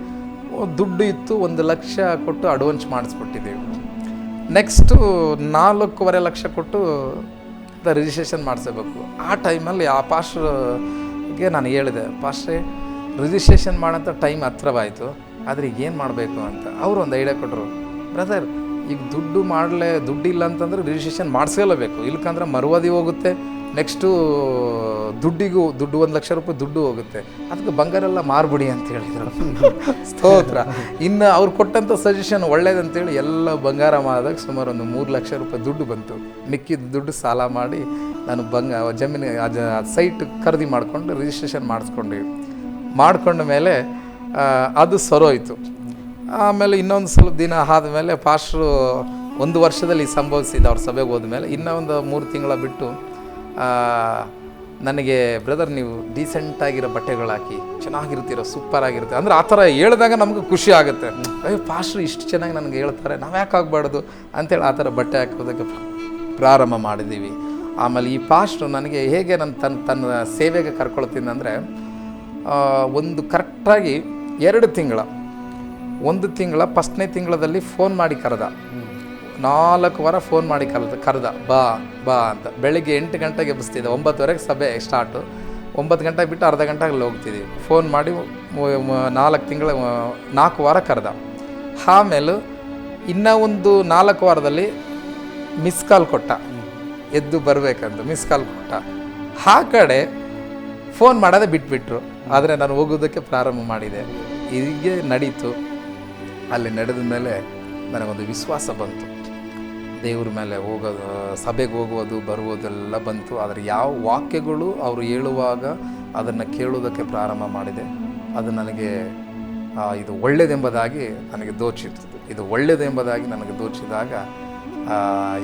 ದುಡ್ಡು ಇತ್ತು, 1 ಲಕ್ಷ ಕೊಟ್ಟು ಅಡ್ವಾನ್ಸ್ ಮಾಡಿಸ್ಬಿಟ್ಟಿದ್ದೀವಿ. ನೆಕ್ಸ್ಟು 4.25 ಲಕ್ಷ ಕೊಟ್ಟು ರಿಜಿಸ್ಟ್ರೇಷನ್ ಮಾಡಿಸಬೇಕು. ಆ ಟೈಮಲ್ಲಿ ಆ ಪಾಸ್ಟ್ರಿಗೆ ನಾನು ಹೇಳಿದೆ, ಪಾಸ್ಟ್ರೇ ರಿಜಿಸ್ಟ್ರೇಷನ್ ಮಾಡೋಂಥ ಟೈಮ್ ಹತ್ರವಾಯಿತು, ಆದರೆ ಈಗ ಏನು ಮಾಡಬೇಕು ಅಂತ. ಅವರು ಒಂದು ಐಡಿಯಾ ಕೊಟ್ಟರು, ಬ್ರದರ್ ಈಗ ದುಡ್ಡಿಲ್ಲ ಅಂತಂದರೆ ರಿಜಿಸ್ಟ್ರೇಷನ್ ಮಾಡಿಸ್ಕೊಳ್ಳಬೇಕು, ಇಲ್ಲಕಂದ್ರೆ ಮರುವಾದಿ ಹೋಗುತ್ತೆ, ನೆಕ್ಸ್ಟು ದುಡ್ಡು 1 ಲಕ್ಷ ರೂಪಾಯಿ ದುಡ್ಡು ಹೋಗುತ್ತೆ, ಅದಕ್ಕೆ ಬಂಗಾರೆಲ್ಲ ಮಾರ್ಬಿಡಿ ಅಂತ ಹೇಳಿದರು. ಸ್ತೋತ್ರ. ಇನ್ನು ಅವ್ರು ಕೊಟ್ಟಂಥ ಸಜೆಷನ್ ಒಳ್ಳೇದಂತೇಳಿ ಎಲ್ಲ ಬಂಗಾರ ಮಾಡಿದಾಗ ಸುಮಾರು 3 ಲಕ್ಷ ರೂಪಾಯಿ ದುಡ್ಡು ಬಂತು. ಮಿಕ್ಕಿದ ದುಡ್ಡು ಸಾಲ ಮಾಡಿ ನಾನು ಜಮೀನು ಸೈಟ್ ಖರೀದಿ ಮಾಡಿಕೊಂಡು ರಿಜಿಸ್ಟ್ರೇಷನ್ ಮಾಡಿಕೊಂಡ ಮೇಲೆ ಅದು ಸರೋಯ್ತು. ಆಮೇಲೆ ಇನ್ನೊಂದು ಸ್ವಲ್ಪ ದಿನ ಆದಮೇಲೆ ಪಾಸ್ಟ್ರು 1 ವರ್ಷದಲ್ಲಿ ಸಂಭವಿಸಿದ ಅವ್ರ ಸಭೆಗೆ ಹೋದ್ಮೇಲೆ ಇನ್ನೊಂದು 3 ತಿಂಗಳ ಬಿಟ್ಟು ನನಗೆ, ಬ್ರದರ್ ನೀವು ಡೀಸೆಂಟಾಗಿರೋ ಬಟ್ಟೆಗಳು ಹಾಕಿ ಚೆನ್ನಾಗಿರ್ತೀರೋ, ಸೂಪರಾಗಿರುತ್ತೆ ಅಂದರೆ ಆ ಥರ ಹೇಳಿದಾಗ ನಮ್ಗೆ ಖುಷಿ ಆಗುತ್ತೆ. ಅಯ್ಯೋ ಪಾಸ್ಟ್ರು ಇಷ್ಟು ಚೆನ್ನಾಗಿ ನನಗೆ ಹೇಳ್ತಾರೆ, ನಾವು ಯಾಕೆ ಆಗಬಾರ್ದು ಅಂತೇಳಿ ಆ ಥರ ಬಟ್ಟೆ ಹಾಕೋದಕ್ಕೆ ಪ್ರಾರಂಭ ಮಾಡಿದ್ದೀವಿ. ಆಮೇಲೆ ಈ ಪಾಸ್ಟ್ರು ನನಗೆ ಹೇಗೆ ತನ್ನ ಸೇವೆಗೆ ಕರ್ಕೊಳ್ತೀನಿ ಅಂದರೆ, ಒಂದು ಕರೆಕ್ಟಾಗಿ 2 ತಿಂಗಳ 1 ತಿಂಗಳ ಫಸ್ಟ್ನೇ ತಿಂಗಳಲ್ಲಿ ಫೋನ್ ಮಾಡಿ ಕರೆದ, 4 ವಾರ ಫೋನ್ ಮಾಡಿ ಕರೆದ ಬಾ ಅಂತ. ಬೆಳಿಗ್ಗೆ 8 ಗಂಟೆಗೆ ಎಬ್ಬಿಸ್ತಿದ್ದೆ, 9:30 ಸಭೆ ಸ್ಟಾರ್ಟು, 9 ಗಂಟೆಗೆ ಬಿಟ್ಟು ಅರ್ಧ ಗಂಟೆಗೆ ಅಲ್ಲಿ ಹೋಗ್ತಿದ್ದೀವಿ. ಫೋನ್ ಮಾಡಿ 4 ವಾರ ಕರೆದ. ಆಮೇಲೆ ಇನ್ನೂ ಒಂದು 4 ವಾರದಲ್ಲಿ ಮಿಸ್ ಕಾಲ್ ಕೊಟ್ಟ, ಎದ್ದು ಬರಬೇಕಂತ ಮಿಸ್ ಕಾಲ್ ಕೊಟ್ಟ. ಆ ಕಡೆ ಫೋನ್ ಮಾಡೋದೇ ಬಿಟ್ಬಿಟ್ರು. ಆದರೆ ನಾನು ಹೋಗೋದಕ್ಕೆ ಪ್ರಾರಂಭ ಮಾಡಿದೆ. ಹೀಗೆ ನಡೀತು. ಅಲ್ಲಿ ನಡೆದ ಮೇಲೆ ನನಗೊಂದು ವಿಶ್ವಾಸ ಬಂತು. ದೇವ್ರ ಮೇಲೆ ಹೋಗೋದು, ಸಭೆಗೆ ಹೋಗೋದು ಬರುವುದೆಲ್ಲ ಬಂತು. ಆದರೆ ಯಾವ ವಾಕ್ಯಗಳು ಅವರು ಹೇಳುವಾಗ ಅದನ್ನು ಕೇಳುವುದಕ್ಕೆ ಪ್ರಾರಂಭ ಮಾಡಿದೆ. ಅದು ನನಗೆ ಇದು ಒಳ್ಳೆಯದೆಂಬುದಾಗಿ ನನಗೆ ದೋಚಿತು. ಇದು ಒಳ್ಳೆಯದೆಂಬುದಾಗಿ ನನಗೆ ದೋಚಿದಾಗ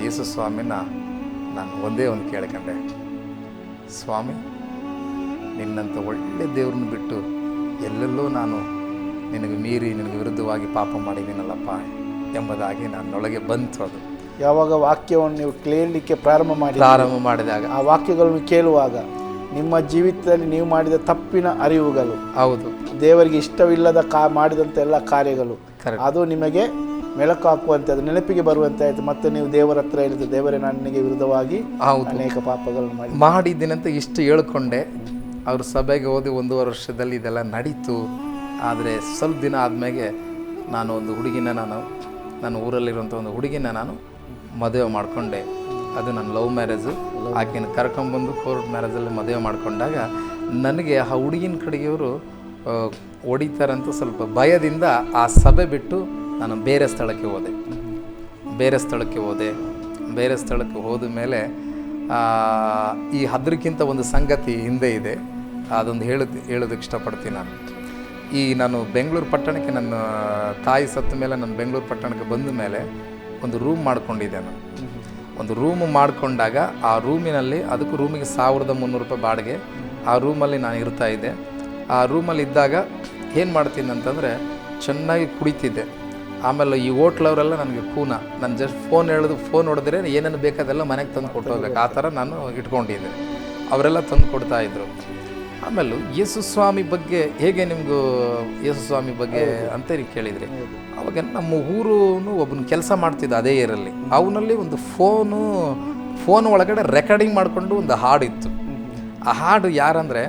ಯೇಸು ಸ್ವಾಮಿನ ನಾನು ಒಂದೇ ಒಂದು ಕೇಳ್ಕೊಂಡೆ, ಸ್ವಾಮಿ, ನಿನ್ನಂಥ ಒಳ್ಳೆ ದೇವ್ರನ್ನ ಬಿಟ್ಟು ಎಲ್ಲೆಲ್ಲೋ ನಾನು ನಿನಗೆ ಮೀರಿ ನಿನಗೆ ವಿರುದ್ಧವಾಗಿ ಪಾಪ ಮಾಡಿದ್ದೀನಲ್ಲಪ್ಪ ಎಂಬುದಾಗಿ ನನ್ನೊಳಗೆ ಬಂತು. ಅದು ಯಾವಾಗ ವಾಕ್ಯವನ್ನು ನೀವು ಕೇಳಲಿಕ್ಕೆ ಪ್ರಾರಂಭ ಮಾಡಿದಾಗ, ಆ ವಾಕ್ಯಗಳನ್ನು ಕೇಳುವಾಗ ನಿಮ್ಮ ಜೀವಿತದಲ್ಲಿ ನೀವು ಮಾಡಿದ ತಪ್ಪಿನ ಅರಿವುಗಳು, ಹೌದು, ದೇವರಿಗೆ ಇಷ್ಟವಿಲ್ಲದ ಮಾಡಿದಂಥ ಎಲ್ಲ ಕಾರ್ಯಗಳು, ಅದು ನಿಮಗೆ ಮೆಲುಕು ಹಾಕುವಂತೆ, ಅದು ನೆನಪಿಗೆ ಬರುವಂತೆ ಆಯಿತು. ಮತ್ತೆ ನೀವು ದೇವರ ಹತ್ರ ಹೇಳಿದ್ದು, ದೇವರೇ ನನಗೆ ವಿರುದ್ಧವಾಗಿ ಅನೇಕ ಪಾಪಗಳನ್ನು ಮಾಡಿದ್ದೀನಂತ ಇಷ್ಟು ಹೇಳ್ಕೊಂಡೆ. ಅವ್ರ ಸಭೆಗೆ ಹೋದಿ 1.5 ವರ್ಷದಲ್ಲಿ ಇದೆಲ್ಲ ನಡೀತು. ಆದರೆ ಸ್ವಲ್ಪ ದಿನ ಆದಮೇಲೆ ನಾನು ಒಂದು ಹುಡುಗಿನ ನನ್ನ ಊರಲ್ಲಿರುವಂಥ ಒಂದು ಹುಡುಗಿನ ನಾನು ಮದುವೆ ಮಾಡಿಕೊಂಡೆ. ಅದು ನನ್ನ ಲವ್ ಮ್ಯಾರೇಜು. ಆಕೆನ ಕರ್ಕೊಂಬಂದು ಕೋರ್ಟ್ ಮ್ಯಾರೇಜಲ್ಲಿ ಮದುವೆ ಮಾಡಿಕೊಂಡಾಗ ನನಗೆ ಆ ಹುಡುಗಿನ ಕಡೆಗೆಯವರು ಹೊಡಿತಾರಂತ ಸ್ವಲ್ಪ ಭಯದಿಂದ ಆ ಸಭೆ ಬಿಟ್ಟು ನಾನು ಬೇರೆ ಸ್ಥಳಕ್ಕೆ ಹೋದೆ. ಬೇರೆ ಸ್ಥಳಕ್ಕೆ ಹೋದ ಮೇಲೆ ಈ ಅದಕ್ಕಿಂತ ಒಂದು ಸಂಗತಿ ಹಿಂದೆ ಇದೆ. ಅದೊಂದು ಹೇಳೋದಕ್ಕೆ ಇಷ್ಟಪಡ್ತೀನಿ. ನಾನು ಬೆಂಗಳೂರು ಪಟ್ಟಣಕ್ಕೆ, ನನ್ನ ತಾಯಿ ಸತ್ತ ಮೇಲೆ ನಾನು ಬೆಂಗಳೂರು ಪಟ್ಟಣಕ್ಕೆ ಬಂದ ಮೇಲೆ ಒಂದು ರೂಮ್ ಮಾಡ್ಕೊಂಡಿದ್ದೆ. ನಾನು ಒಂದು ರೂಮ್ ಮಾಡಿಕೊಂಡಾಗ ಆ ರೂಮಿನಲ್ಲಿ, ಅದಕ್ಕೂ ರೂಮಿಗೆ 1300 ರೂಪಾಯಿ ಬಾಡಿಗೆ. ಆ ರೂಮಲ್ಲಿ ನಾನು ಇರ್ತಾಯಿದ್ದೆ. ಆ ರೂಮಲ್ಲಿ ಇದ್ದಾಗ ಏನು ಮಾಡ್ತೀನಿ ಅಂತಂದರೆ ಚೆನ್ನಾಗಿ ಕುಡಿತಿದ್ದೆ. ಆಮೇಲೆ ಈ ಹೋಟ್ಲವರೆಲ್ಲ ನನಗೆ ನಾನು ಜಸ್ಟ್ ಫೋನ್ ಹೊಡೆದ್ರೆ ಏನೇನು ಬೇಕಾದೆಲ್ಲ ಮನೆಗೆ ತಂದು ಕೊಟ್ಟೋಗ್ಬೇಕು, ಆ ಥರ ನಾನು ಇಟ್ಕೊಂಡಿದ್ದೆ. ಅವರೆಲ್ಲ ತಂದು ಕೊಡ್ತಾಯಿದ್ರು. ಆಮೇಲೆ ಯೇಸು ಸ್ವಾಮಿ ಬಗ್ಗೆ ಹೇಗೆ ನಿಮಗೂ ಯೇಸು ಸ್ವಾಮಿ ಬಗ್ಗೆ ಅಂತ ಕೇಳಿದರೆ, ಅವಾಗ ನಮ್ಮ ಊರು ಒಬ್ಬನ ಕೆಲಸ ಮಾಡ್ತಿದ್ದ ಅದೇ ಏರಲ್ಲಿ. ಅವನಲ್ಲಿ ಒಂದು ಫೋನ್ ಒಳಗಡೆ ರೆಕಾರ್ಡಿಂಗ್ ಮಾಡಿಕೊಂಡು ಒಂದು ಹಾಡಿತ್ತು. ಆ ಹಾಡು ಯಾರಂದರೆ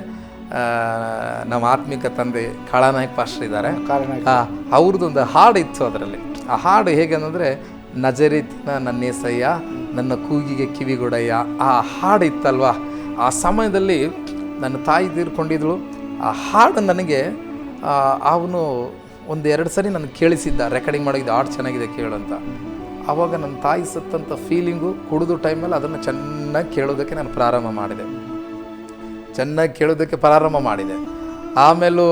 ನಮ್ಮ ಆತ್ಮಿಕ ತಂದೆ ಕಾಳನಾಯಕ್ ಪಾಸ್ಟರ್ ಇದ್ದಾರೆ, ಅವ್ರದ್ದೊಂದು ಹಾಡು ಇತ್ತು ಅದರಲ್ಲಿ. ಆ ಹಾಡು ಹೇಗೆ ಅಂದರೆ, ನಜರೇತಿನ ನನ್ನ ಏಸಯ್ಯ, ನನ್ನ ಕೂಗಿಗೆ ಕಿವಿಗೊಡೆಯ, ಆ ಹಾಡು ಇತ್ತಲ್ವ. ಆ ಸಮಯದಲ್ಲಿ ನನ್ನ ತಾಯಿ ತೀರ್ಕೊಂಡಿದ್ಳು. ಆ ಹಾಡು ನನಗೆ ಅವನು 1-2 ಸರಿ ನನಗೆ ಕೇಳಿಸಿದ್ದ, ರೆಕಾರ್ಡಿಂಗ್ ಮಾಡಿದ್ದು, ಹಾಡು ಚೆನ್ನಾಗಿದೆ ಕೇಳು ಅಂತ. ಆವಾಗ ನನ್ನ ತಾಯಿ ಸತ್ತಂಥ ಫೀಲಿಂಗು ಕುಡಿದು ಟೈಮಲ್ಲಿ ಅದನ್ನು ಚೆನ್ನಾಗಿ ಕೇಳೋದಕ್ಕೆ ನಾನು ಪ್ರಾರಂಭ ಮಾಡಿದೆ. ಆಮೇಲೂ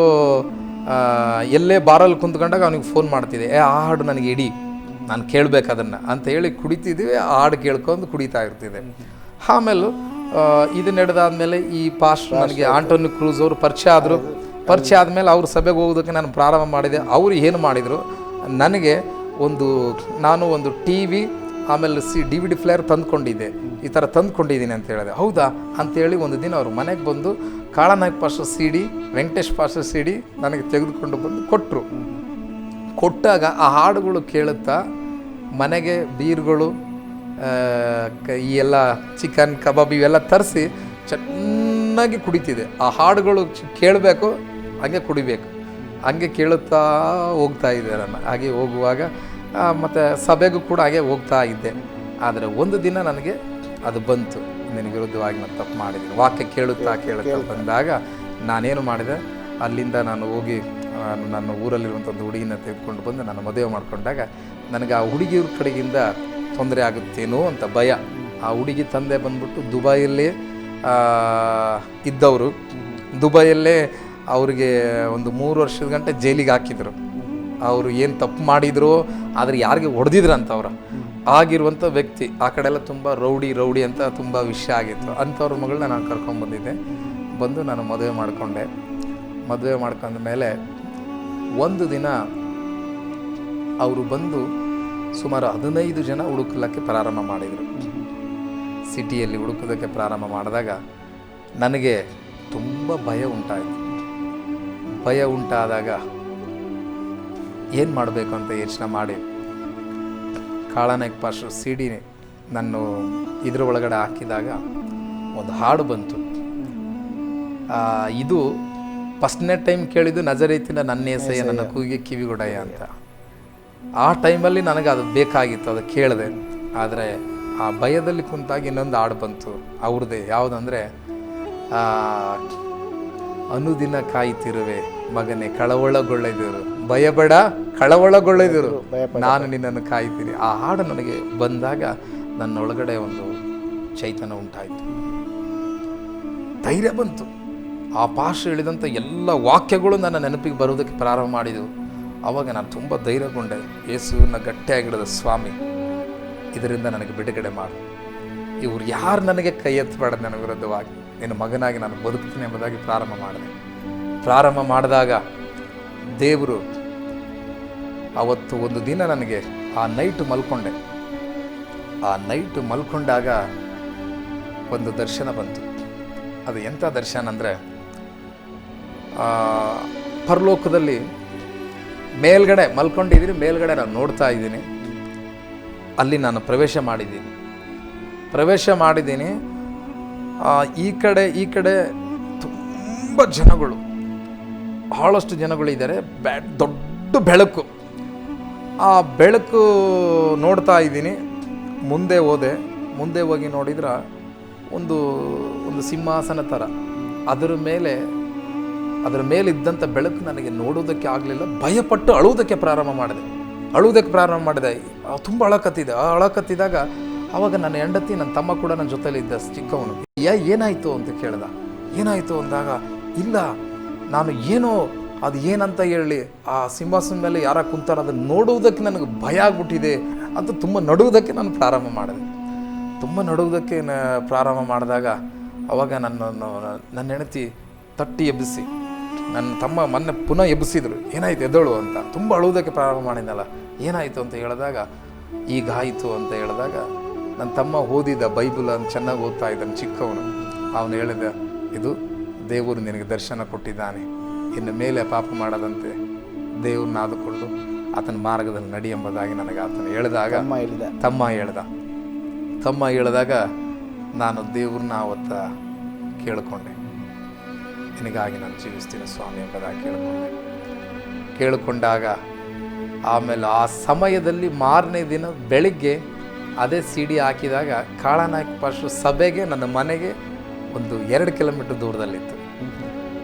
ಎಲ್ಲೇ ಬಾರಲ್ಲಿ ಕುಂತ್ಕೊಂಡಾಗ ಅವನಿಗೆ ಫೋನ್ ಮಾಡ್ತಿದ್ದೆ, ಆ ಹಾಡು ನನಗೆ ಇಡಿ, ನಾನು ಕೇಳಬೇಕು ಅದನ್ನು ಅಂತ ಹೇಳಿ ಕುಡಿತಿದ್ದೀವಿ. ಆ ಹಾಡು ಕೇಳ್ಕೊಂಡು ಕುಡಿತಾ ಇರ್ತಿದ್ದೆ. ಆಮೇಲೂ ಇದು ನಡೆದಾದ್ಮೇಲೆ ಈ ಪಾಸ್ಟರ್ ನನಗೆ ಆಂಟೋನಿ ಕ್ರೂಸ್ ಅವರು ಪರಿಚಯ ಆದಮೇಲೆ ಅವ್ರ ಸಭೆಗೆ ಹೋಗೋದಕ್ಕೆ ನಾನು ಪ್ರಾರಂಭ ಮಾಡಿದೆ. ಅವರು ಏನು ಮಾಡಿದರು, ನನಗೆ ನಾನು ಒಂದು TV ಆಮೇಲೆ DVD ಪ್ಲೇಯರ್ ತಂದುಕೊಂಡಿದ್ದೆ. ಈ ಥರ ತಂದುಕೊಂಡಿದ್ದೀನಿ ಅಂತ ಹೇಳಿದೆ. ಹೌದಾ ಅಂಥೇಳಿ ಒಂದು ದಿನ ಅವ್ರ ಮನೆಗೆ ಬಂದು Kalanayak pastor CD, Venkatesh pastor CD ನನಗೆ ತೆಗೆದುಕೊಂಡು ಬಂದು ಕೊಟ್ಟಾಗ ಆ ಹಾಡುಗಳು ಕೇಳುತ್ತಾ ಮನೆಗೆ ಬೀರ್ಗಳು, ಈ ಎಲ್ಲ ಚಿಕನ್ ಕಬಾಬ್ ಇವೆಲ್ಲ ತರಿಸಿ ಚೆನ್ನಾಗಿ ಕುಡಿತಿದೆ. ಆ ಹಾಡುಗಳು ಕೇಳಬೇಕು, ಹಾಗೆ ಕುಡಿಬೇಕು, ಹಾಗೆ ಕೇಳುತ್ತಾ ಹೋಗ್ತಾ ಇದ್ದೆ ನಾನು. ಹಾಗೆ ಹೋಗುವಾಗ ಮತ್ತು ಸಭೆಗೂ ಕೂಡ ಹಾಗೆ ಹೋಗ್ತಾ ಇದ್ದೆ. ಆದರೆ ಒಂದು ದಿನ ನನಗೆ ಅದು ಬಂತು, ನಿನಗೆ ವಿರುದ್ಧವಾಗಿ ನಾನು ತಪ್ಪು ಮಾಡಿದ್ದೀನಿ. ವಾಕ್ಯ ಕೇಳುತ್ತಾ ಬಂದಾಗ ನಾನೇನು ಮಾಡಿದೆ, ಅಲ್ಲಿಂದ ನಾನು ಹೋಗಿ ನನ್ನ ಊರಲ್ಲಿರುವಂಥ ಒಂದು ಹುಡುಗಿನ ತೆಗೆದುಕೊಂಡು ಬಂದು ನಾನು ಮದುವೆ ಮಾಡಿಕೊಂಡಾಗ ನನಗೆ ಆ ಹುಡುಗಿಯವ್ರ ಕಡೆಗಿಂದ ತೊಂದರೆ ಆಗುತ್ತೇನೋ ಅಂತ ಭಯ. ಆ ಹುಡುಗಿ ತಂದೆ ಬಂದ್ಬಿಟ್ಟು ದುಬೈಯಲ್ಲೇ ಇದ್ದವರು. ದುಬೈಯಲ್ಲೇ ಅವ್ರಿಗೆ ಒಂದು 3 ವರ್ಷದ ಗಂಟೆ ಜೈಲಿಗೆ ಹಾಕಿದರು. ಅವರು ಏನು ತಪ್ಪು ಮಾಡಿದ್ರು, ಆದರೆ ಯಾರಿಗೆ ಹೊಡೆದಿದ್ರು ಅಂತ ಅವರು ಆಗಿರುವಂಥ ವ್ಯಕ್ತಿ. ಆ ಕಡೆ ಎಲ್ಲ ತುಂಬ ರೌಡಿ ಅಂತ ತುಂಬ ವಿಷಯ ಆಗಿತ್ತು. ಅಂಥವ್ರ ಮಗಳನ್ನ ನಾನು ಕರ್ಕೊಂಡ್ಬಂದಿದ್ದೆ. ಬಂದು ನಾನು ಮದುವೆ ಮಾಡ್ಕೊಂಡ ಮೇಲೆ ಒಂದು ದಿನ ಅವರು ಬಂದು ಸುಮಾರು 15 ಜನ ಹುಡುಕಲಿಕ್ಕೆ ಪ್ರಾರಂಭ ಮಾಡಿದರು. ಸಿಟಿಯಲ್ಲಿ ಹುಡುಕೋದಕ್ಕೆ ಪ್ರಾರಂಭ ಮಾಡಿದಾಗ ನನಗೆ ತುಂಬ ಭಯ ಉಂಟಾದಾಗ ಏನು ಮಾಡಬೇಕು ಅಂತ ಯೋಚನೆ ಮಾಡಿ ಕಾಳನಾಯಕ್ ಪಾಸ್ಟರ್ CD ನಾನು ಇದ್ರ ಒಳಗಡೆ ಹಾಕಿದಾಗ ಒಂದು ಹಾಡು ಬಂತು. ಇದು ಫಸ್ಟ್ನೇ ಟೈಮ್ ಕೇಳಿದ್ದು, ನಜರೇತಿನ ನನ್ನ ಏಸಯ್ಯ, ನನ್ನ ಕೂಗಿಗೆ ಕಿವಿಗೊಡೆಯ ಅಂತ. ಆ ಟೈಮಲ್ಲಿ ನನಗೆ ಅದು ಬೇಕಾಗಿತ್ತು, ಅದು ಕೇಳಿದೆ. ಆದರೆ ಆ ಭಯದಲ್ಲಿ ಕುಂತಾಗ ಇನ್ನೊಂದು ಹಾಡು ಬಂತು ಅವ್ರದ್ದೇ. ಯಾವುದಂದರೆ, ಅನುದಿನ ಕಾಯ್ತಿರುವೆ ಮಗನೇ ಕಳವಳಗೊಳ್ಳೆದಿರು, ಭಯಬೇಡ ಕಳವಳಗೊಳ್ಳೆದಿರು, ನಾನು ನಿನ್ನನ್ನು ಕಾಯ್ತೀನಿ. ಆ ಹಾಡು ನನಗೆ ಬಂದಾಗ ನನ್ನೊಳಗಡೆ ಒಂದು ಚೈತನ್ಯ ಉಂಟಾಯಿತು, ಧೈರ್ಯ ಬಂತು. ಆ ಪಾಶ ಹೇಳಿದಂಥ ಎಲ್ಲ ವಾಕ್ಯಗಳು ನನ್ನ ನೆನಪಿಗೆ ಬರೋದಕ್ಕೆ ಪ್ರಾರಂಭ ಮಾಡಿದವು. ಆವಾಗ ನಾನು ತುಂಬ ಧೈರ್ಯಗೊಂಡೆ. ಯೇಸುವನ್ನ ಗಟ್ಟಿಯಾಗಿಡದ, ಸ್ವಾಮಿ ಇದರಿಂದ ನನಗೆ ಬಿಡುಗಡೆ ಮಾಡು, ಇವ್ರು ಯಾರು ನನಗೆ ಕೈ ಎತ್ತಬೇಡ ನನ್ನ ವಿರುದ್ಧವಾಗಿ, ನಿನ್ನ ಮಗನಾಗಿ ನಾನು ಬದುಕ್ತೀನಿ ಎಂಬುದಾಗಿ ಪ್ರಾರಂಭ ಮಾಡಿದಾಗ ದೇವರು ಅವತ್ತು ಒಂದು ದಿನ ನನಗೆ ಆ ನೈಟ್ ಮಲ್ಕೊಂಡೆ. ಆ ನೈಟ್ ಮಲ್ಕೊಂಡಾಗ ಒಂದು ದರ್ಶನ ಬಂತು. ಅದು ಎಂಥ ದರ್ಶನ ಅಂದರೆ, ಪರಲೋಕದಲ್ಲಿ ಮೇಲ್ಗಡೆ ಮಲ್ಕೊಂಡಿದ್ದೀನಿ, ಮೇಲ್ಗಡೆ ನಾನು ನೋಡ್ತಾ ಇದ್ದೀನಿ. ಅಲ್ಲಿ ನಾನು ಪ್ರವೇಶ ಮಾಡಿದ್ದೀನಿ. ಈ ಕಡೆ ತುಂಬ ಜನಗಳು, ಬಹಳಷ್ಟು ಜನಗಳಿದ್ದಾರೆ. ದೊಡ್ಡ ಬೆಳಕು. ಆ ಬೆಳಕು ನೋಡ್ತಾ ಇದ್ದೀನಿ. ಮುಂದೆ ಹೋಗಿ ನೋಡಿದ್ರೆ ಒಂದು ಸಿಂಹಾಸನ ಥರ, ಅದರ ಮೇಲಿದ್ದಂಥ ಬೆಳಕು ನನಗೆ ನೋಡೋದಕ್ಕೆ ಆಗಲಿಲ್ಲ. ಭಯಪಟ್ಟು ಅಳುವುದಕ್ಕೆ ಪ್ರಾರಂಭ ಮಾಡಿದೆ. ತುಂಬ ಅಳಕತ್ತಿದಾಗ ಆವಾಗ ನನ್ನ ಹೆಂಡತಿ, ನನ್ನ ತಮ್ಮ ಕೂಡ ನನ್ನ ಜೊತೆಲಿದ್ದ, ಚಿಕ್ಕವನು. ಏನಾಯಿತು ಅಂತ ಕೇಳ್ದ. ಏನಾಯಿತು ಅಂದಾಗ, ಇಲ್ಲ ನಾನು ಅದು ಏನಂತ ಹೇಳಿ, ಆ ಸಿಂಹಾಸನ ಮೇಲೆ ಯಾರ ಕುಂತಾರ ಅದನ್ನು ನೋಡುವುದಕ್ಕೆ ನನಗೆ ಭಯ ಆಗ್ಬಿಟ್ಟಿದೆ ಅಂತ ತುಂಬ ನಡುವುದಕ್ಕೆ ನಾನು ಪ್ರಾರಂಭ ಮಾಡಿದಾಗ ಅವಾಗ ನನ್ನ ಹೆಂಡತಿ ತಟ್ಟಿ ಎಬ್ಬಿಸಿ, ನನ್ನ ತಮ್ಮ ಮೊನ್ನೆ ಪುನಃ ಎಬ್ಬಿಸಿದ್ರು. ಏನಾಯ್ತು ಎದ್ದಳು ಅಂತ. ತುಂಬ ಅಳುವುದಕ್ಕೆ ಪ್ರಾರಂಭ ಮಾಡಿದ್ನಲ್ಲ, ಏನಾಯಿತು ಅಂತ ಹೇಳಿದಾಗ, ಈಗಾಯಿತು ಅಂತ ಹೇಳಿದಾಗ, ನನ್ನ ತಮ್ಮ ಓದಿದ ಬೈಬಲ್ ಅಂತ ಚೆನ್ನಾಗಿ ಓದ್ತಾ ಇದ್ದಾನೆ, ಚಿಕ್ಕವನು. ಅವನು ಹೇಳಿದ, ಇದು ದೇವರು ನಿನಗೆ ದರ್ಶನ ಕೊಟ್ಟಿದ್ದಾನೆ, ಇನ್ನು ಮೇಲೆ ಪಾಪ ಮಾಡದಂತೆ ದೇವ್ರನ್ನ ಆದುಕೊಂಡು ಆತನ ಮಾರ್ಗದಲ್ಲಿ ನಡಿ ಎಂಬುದಾಗಿ ನನಗೆ ಆತನ ಹೇಳಿದಾಗ, ತಮ್ಮ ಹೇಳಿದಾಗ ನಾನು ದೇವ್ರನ್ನ ಅವತ್ತ ಕೇಳಿಕೊಂಡೆ, ನಿನಗಾಗಿ ನಾನು ಜೀವಿಸ್ತೀನಿ ಸ್ವಾಮಿ ಎಂಬುದಾಗಿ ಕೇಳಿಕೊಂಡಾಗ ಆಮೇಲೆ ಆ ಸಮಯದಲ್ಲಿ ಮಾರನೇ ದಿನ ಬೆಳಿಗ್ಗೆ ಅದೇ ಸಿಡಿ ಹಾಕಿದಾಗ ಕಾಳನಾಯಕ ಪಾಸ್ಟರ್ ಸಭೆಗೆ, ನನ್ನ ಮನೆಗೆ ಒಂದು 2 ಕಿಲೋಮೀಟರ್ ದೂರದಲ್ಲಿತ್ತು.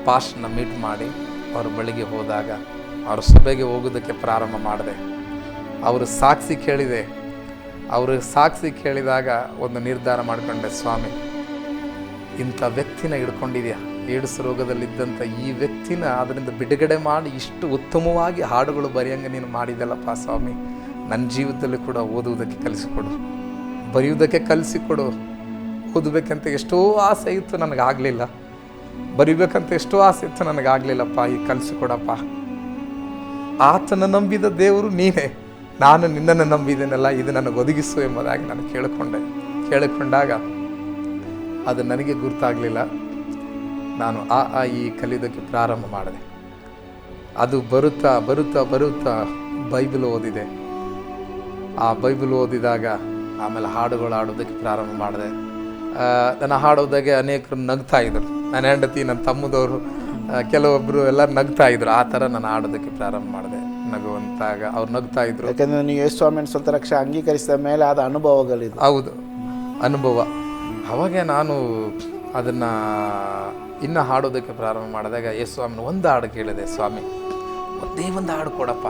ಪಾಸ್ಟರ್ನ ಮೀಟ್ ಮಾಡಿ ಅವ್ರ ಬಳಿಗೆ ಹೋದಾಗ ಅವ್ರ ಸಭೆಗೆ ಹೋಗೋದಕ್ಕೆ ಪ್ರಾರಂಭ ಮಾಡಿದೆ. ಅವರು ಸಾಕ್ಷಿ ಕೇಳಿದಾಗ ಒಂದು ನಿರ್ಧಾರ ಮಾಡಿಕೊಂಡೆ, ಸ್ವಾಮಿ ಇಂಥ ವ್ಯಕ್ತಿನ ಹಿಡ್ಕೊಂಡಿದ್ಯಾ, ಏಡ್ಸ್ ರೋಗದಲ್ಲಿದ್ದಂಥ ಈ ವ್ಯಕ್ತಿನ ಅದರಿಂದ ಬಿಡುಗಡೆ ಮಾಡಿ ಇಷ್ಟು ಉತ್ತಮವಾಗಿ ಹಾಡುಗಳು ಬರೆಯಂಗೆ ನೀನು ಮಾಡಿದೆಲ್ಲಪ್ಪ ಸ್ವಾಮಿ, ನನ್ನ ಜೀವಿತದಲ್ಲಿ ಕೂಡ ಓದುವುದಕ್ಕೆ ಕಲಿಸಿಕೊಡು, ಬರೆಯುವುದಕ್ಕೆ ಕಲಿಸಿಕೊಡು. ಓದಬೇಕಂತ ಎಷ್ಟೋ ಆಸೆ ಇತ್ತು, ನನಗಾಗಲಿಲ್ಲ. ಬರಿಬೇಕಂತ ಎಷ್ಟೋ ಆಸೆ ಇತ್ತು, ನನಗಾಗಲಿಲ್ಲಪ್ಪ. ಈ ಕಲಿಸಿಕೊಡಪ್ಪ. ಆತನ ನಂಬಿದ ದೇವರು ನೀನೇ, ನಾನು ನಿನ್ನನ್ನು ನಂಬಿದ್ದೇನಲ್ಲ, ಇದು ನನಗೆ ಒದಗಿಸು ಎಂಬುದಾಗಿ ನಾನು ಕೇಳಿಕೊಂಡಾಗ ಅದು ನನಗೆ ಗುರ್ತಾಗಲಿಲ್ಲ. ನಾನು ಈ ಕಲಿಯೋದಕ್ಕೆ ಪ್ರಾರಂಭ ಮಾಡಿದೆ. ಅದು ಬರುತ್ತಾ ಬೈಬಲ್ ಓದಿದೆ. ಆ ಬೈಬಲ್ ಓದಿದಾಗ ಆಮೇಲೆ ಹಾಡುಗಳು ಹಾಡೋದಕ್ಕೆ ಪ್ರಾರಂಭ ಮಾಡಿದೆ. ನನ್ನ ಹಾಡೋದಾಗೆ ಅನೇಕರು ನಗ್ತಾ ಇದ್ರು, ನನ್ನ ಹೆಂಡತಿ, ನನ್ನ ತಮ್ಮದವರು, ಕೆಲವೊಬ್ಬರು ಎಲ್ಲ ನಗ್ತಾ ಇದ್ರು. ಆ ಥರ ನಾನು ಹಾಡೋದಕ್ಕೆ ಪ್ರಾರಂಭ ಮಾಡಿದೆ. ನಗುವಂತಾಗ ಅವ್ರು ನಗ್ತಾ ಇದ್ರು. ಯಾಕಂದರೆ ನೀವು ಯೇಸು ಸ್ವಾಮಿಯನ್ನು ಸ್ವಂತ ರಕ್ಷೆ ಅಂಗೀಕರಿಸಿದ ಮೇಲೆ ಆದ ಅನುಭವಗಳಿದೆ. ಹೌದು, ಅನುಭವ. ಅವಾಗ ನಾನು ಅದನ್ನು ಇನ್ನು ಹಾಡೋದಕ್ಕೆ ಪ್ರಾರಂಭ ಮಾಡಿದಾಗ ಯೇಸು ಸ್ವಾಮಿನ ಒಂದು ಹಾಡು ಕೇಳಿದೆ, ಸ್ವಾಮಿ ಒಂದೇ ಒಂದು ಹಾಡು ಕೊಡಪ್ಪ,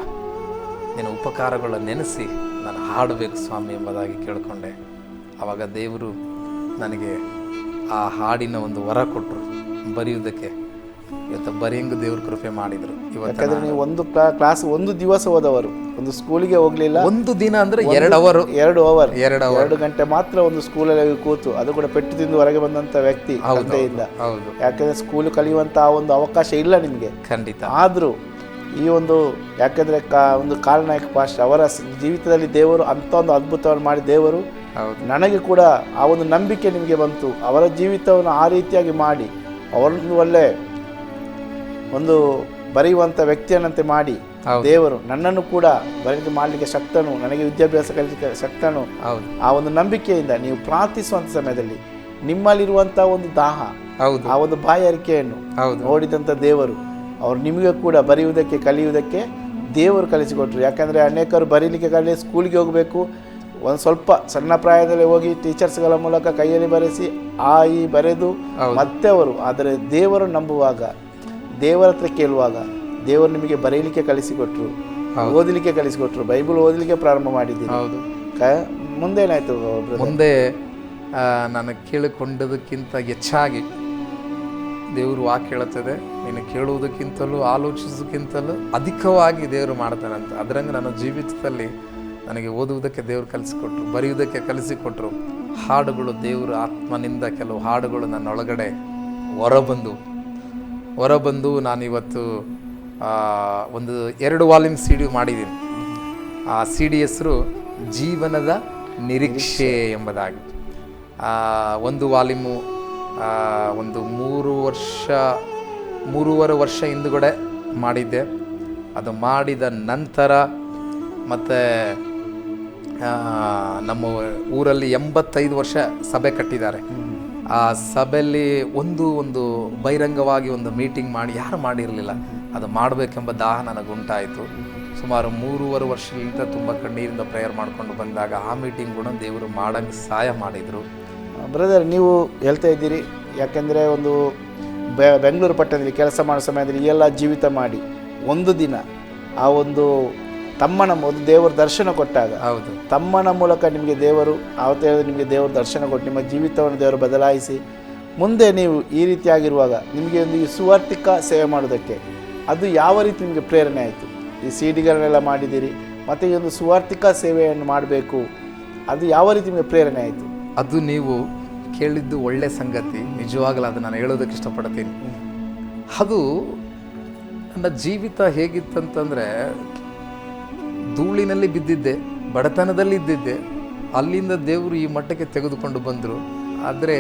ನಿನ್ನ ಉಪಕಾರಗಳನ್ನು ನೆನೆಸಿ ನಾನು ಹಾಡಬೇಕು ಸ್ವಾಮಿ ಎಂಬುದಾಗಿ ಕೇಳಿಕೊಂಡೆ. ಆವಾಗ ದೇವರು ನನಗೆ ಆ ಹಾಡಿನ ಒಂದು ವರ ಕೊಟ್ಟರು, ಬರೆಯುವುದಕ್ಕೆ. ಇವತ್ತು ಬರೆಯಂಗೆ ದೇವ್ರ ಕೃಪೆ ಮಾಡಿದರು. ಯಾಕಂದರೆ ನೀವು ಒಂದು ಕ್ಲಾಸ್ ಒಂದು ದಿವಸ ಹೋದವರು, ಒಂದು ಸ್ಕೂಲಿಗೆ ಹೋಗಲಿಲ್ಲ. ಒಂದು ದಿನ ಅಂದರೆ 2 ಅವರ್ 2 ಗಂಟೆ ಮಾತ್ರ ಒಂದು ಸ್ಕೂಲಲ್ಲಿ ಕೂತು, ಅದು ಕೂಡ ಪೆಟ್ಟು ತಿಂದು ಹೊರಗೆ ಬಂದಂಥ ವ್ಯಕ್ತಿ ತಂದೆಯಿಂದ. ಯಾಕೆಂದರೆ ಸ್ಕೂಲ್ ಕಲಿಯುವಂಥ ಒಂದು ಅವಕಾಶ ಇಲ್ಲ ನಿಮಗೆ, ಖಂಡಿತ. ಆದರೂ ಈ ಒಂದು ಯಾಕೆಂದರೆ ಒಂದು ಕಾಳನಾಯಕ ಪಾಸ್ಟರ್ ಅವರ ಜೀವಿತದಲ್ಲಿ ದೇವರು ಅಂಥ ಒಂದು ಅದ್ಭುತವನ್ನು ಮಾಡಿ ದೇವರು ನನಗೆ ಕೂಡ ಆ ಒಂದು ನಂಬಿಕೆ ನಿಮಗೆ ಬಂತು. ಅವರ ಜೀವಿತವನ್ನು ಆ ರೀತಿಯಾಗಿ ಮಾಡಿ ಅವರನ್ನು ಒಳ್ಳೆ ಒಂದು ಬರೆಯುವಂಥ ವ್ಯಕ್ತಿಯನ್ನಂತೆ ಮಾಡಿ ದೇವರು ನನ್ನನ್ನು ಕೂಡ ಬರೆದು ಮಾಡಲಿಕ್ಕೆ ಶಕ್ತನು, ನನಗೆ ವಿದ್ಯಾಭ್ಯಾಸ ಕಲಿಸಲಿಕ್ಕೆ ಶಕ್ತನು. ಆ ಒಂದು ನಂಬಿಕೆಯಿಂದ ನೀವು ಪ್ರಾರ್ಥಿಸುವಂಥ ಸಮಯದಲ್ಲಿ ನಿಮ್ಮಲ್ಲಿರುವಂಥ ಒಂದು ದಾಹ, ಆ ಒಂದು ಬಾಯಾರಿಕೆಯನ್ನು ನೋಡಿದಂಥ ದೇವರು ಅವರು ನಿಮಗೆ ಕೂಡ ಬರೆಯುವುದಕ್ಕೆ ಕಲಿಯುವುದಕ್ಕೆ ದೇವರು ಕಲಿಸಿಕೊಟ್ರು. ಯಾಕಂದರೆ ಅನೇಕರು ಬರೀಲಿಕ್ಕೆ ಕಲಿ ಸ್ಕೂಲಿಗೆ ಹೋಗಬೇಕು, ಒಂದು ಸ್ವಲ್ಪ ಸಣ್ಣ ಪ್ರಾಯದಲ್ಲಿ ಹೋಗಿ ಟೀಚರ್ಸ್ಗಳ ಮೂಲಕ ಕೈಯಲ್ಲಿ ಬರೆಸಿ ಈ ಬರೆದು ಮತ್ತೆ ಅವರು, ಆದರೆ ದೇವರು ನಂಬುವಾಗ, ದೇವರ ಹತ್ರ ಕೇಳುವಾಗ ದೇವರು ನಿಮಗೆ ಬರೀಲಿಕ್ಕೆ ಕಲಿಸಿಕೊಟ್ರು, ಓದಲಿಕ್ಕೆ ಕಲಿಸಿಕೊಟ್ರು, ಬೈಬಲ್ ಓದಲಿಕ್ಕೆ ಪ್ರಾರಂಭ ಮಾಡಿದ್ದೀರಿ. ಹೌದು. ಮುಂದೇನಾಯ್ತು? ಮುಂದೆ ನಾನು ಕೇಳಿಕೊಂಡದಕ್ಕಿಂತ ಹೆಚ್ಚಾಗಿ ದೇವರು ವಾಕ್ಯ ಹೇಳುತ್ತದೆ, ನೀನು ಕೇಳುವುದಕ್ಕಿಂತಲೂ ಆಲೋಚಿಸೋದಕ್ಕಿಂತಲೂ ಅಧಿಕವಾಗಿ ದೇವರು ಮಾಡ್ತಾನಂತ. ಅದರಂಗೆ ನನ್ನ ಜೀವಿತದಲ್ಲಿ ನನಗೆ ಓದುವುದಕ್ಕೆ ದೇವರು ಕಲಿಸಿಕೊಟ್ರು, ಬರೆಯುವುದಕ್ಕೆ ಕಲಿಸಿಕೊಟ್ರು. ಹಾಡುಗಳು, ದೇವರು ಆತ್ಮನಿಂದ ಕೆಲವು ಹಾಡುಗಳು ನನ್ನ ಒಳಗಡೆ ಹೊರಬಂದು ನಾನಿವತ್ತು ಒಂದು 2 ವಾಲ್ಯೂಮ್ CD ಮಾಡಿದ್ದೀನಿ. ಆ CD ಹೆಸರು ಜೀವನದ ನಿರೀಕ್ಷೆ ಎಂಬುದಾಗಿ. ಒಂದು ವಾಲ್ಯೂಮು ಒಂದು 3.5 ವರ್ಷ ಹಿಂದುಗಡೆ ಮಾಡಿದ್ದೆ. ಅದು ಮಾಡಿದ ನಂತರ ಮತ್ತು ನಮ್ಮ ಊರಲ್ಲಿ 85 ವರ್ಷ ಸಭೆ ಕಟ್ಟಿದ್ದಾರೆ. ಆ ಸಭೆಯಲ್ಲಿ ಒಂದು ಬಹಿರಂಗವಾಗಿ ಒಂದು ಮೀಟಿಂಗ್ ಮಾಡಿ, ಯಾರು ಮಾಡಿರಲಿಲ್ಲ, ಅದು ಮಾಡಬೇಕೆಂಬ ದಾಹ ನನಗುಂಟಾಯಿತು. ಸುಮಾರು 3.5 ವರ್ಷದಿಂದ ತುಂಬ ಕಣ್ಣೀರಿಂದ ಪ್ರೇಯರ್ ಮಾಡ್ಕೊಂಡು ಬಂದಾಗ ಆ ಮೀಟಿಂಗ್ ಕೂಡ ದೇವರು ಮಾಡಂಗೆ ಸಹಾಯ ಮಾಡಿದರು. ಬ್ರದರ್, ನೀವು ಹೇಳ್ತಾ ಇದ್ದೀರಿ, ಯಾಕೆಂದರೆ ಒಂದು ಬೆಂಗಳೂರು ಪಟ್ಟಣದಲ್ಲಿ ಕೆಲಸ ಮಾಡೋ ಸಮಯದಲ್ಲಿ ಎಲ್ಲ ಜೀವಿತ ಮಾಡಿ ಒಂದು ದಿನ ಆ ಒಂದು ತಮ್ಮನ ಒಂದು ದೇವರು ದರ್ಶನ ಕೊಟ್ಟಾಗ, ಹೌದು, ತಮ್ಮನ ಮೂಲಕ ನಿಮಗೆ ದೇವರು ಆವತ್ತೇ ನಿಮಗೆ ದೇವರು ದರ್ಶನ ಕೊಟ್ಟು ನಿಮ್ಮ ಜೀವಿತವನ್ನು ದೇವರು ಬದಲಾಯಿಸಿ ಮುಂದೆ ನೀವು ಈ ರೀತಿಯಾಗಿರುವಾಗ ನಿಮಗೆ ಒಂದು ಈ ಸುವಾರ್ತಿಕ ಸೇವೆ ಮಾಡೋದಕ್ಕೆ ಅದು ಯಾವ ರೀತಿ ನಿಮಗೆ ಪ್ರೇರಣೆ ಆಯಿತು? ಈ CDಗಳನ್ನೆಲ್ಲ ಮಾಡಿದ್ದೀರಿ, ಮತ್ತು ಈ ಒಂದು ಸುವಾರ್ತಿಕ ಸೇವೆಯನ್ನು ಮಾಡಬೇಕು, ಅದು ಯಾವ ರೀತಿ ನಿಮಗೆ ಪ್ರೇರಣೆ ಆಯಿತು? ಅದು ನೀವು ಕೇಳಿದ್ದು ಒಳ್ಳೆ ಸಂಗತಿ, ನಿಜವಾಗಲೂ ಅದು ನಾನು ಹೇಳೋದಕ್ಕೆ ಇಷ್ಟಪಡ್ತೀನಿ. ಅದು ನನ್ನ ಜೀವಿತ ಹೇಗಿತ್ತಂತಂದರೆ, ಧೂಳಿನಲ್ಲಿ ಬಿದ್ದಿದ್ದೆ, ಬಡತನದಲ್ಲಿ ಇದ್ದಿದ್ದೆ, ಅಲ್ಲಿಂದ ದೇವರು ಈ ಮಟ್ಟಕ್ಕೆ ತೆಗೆದುಕೊಂಡು ಬಂದರು. ಆದರೆ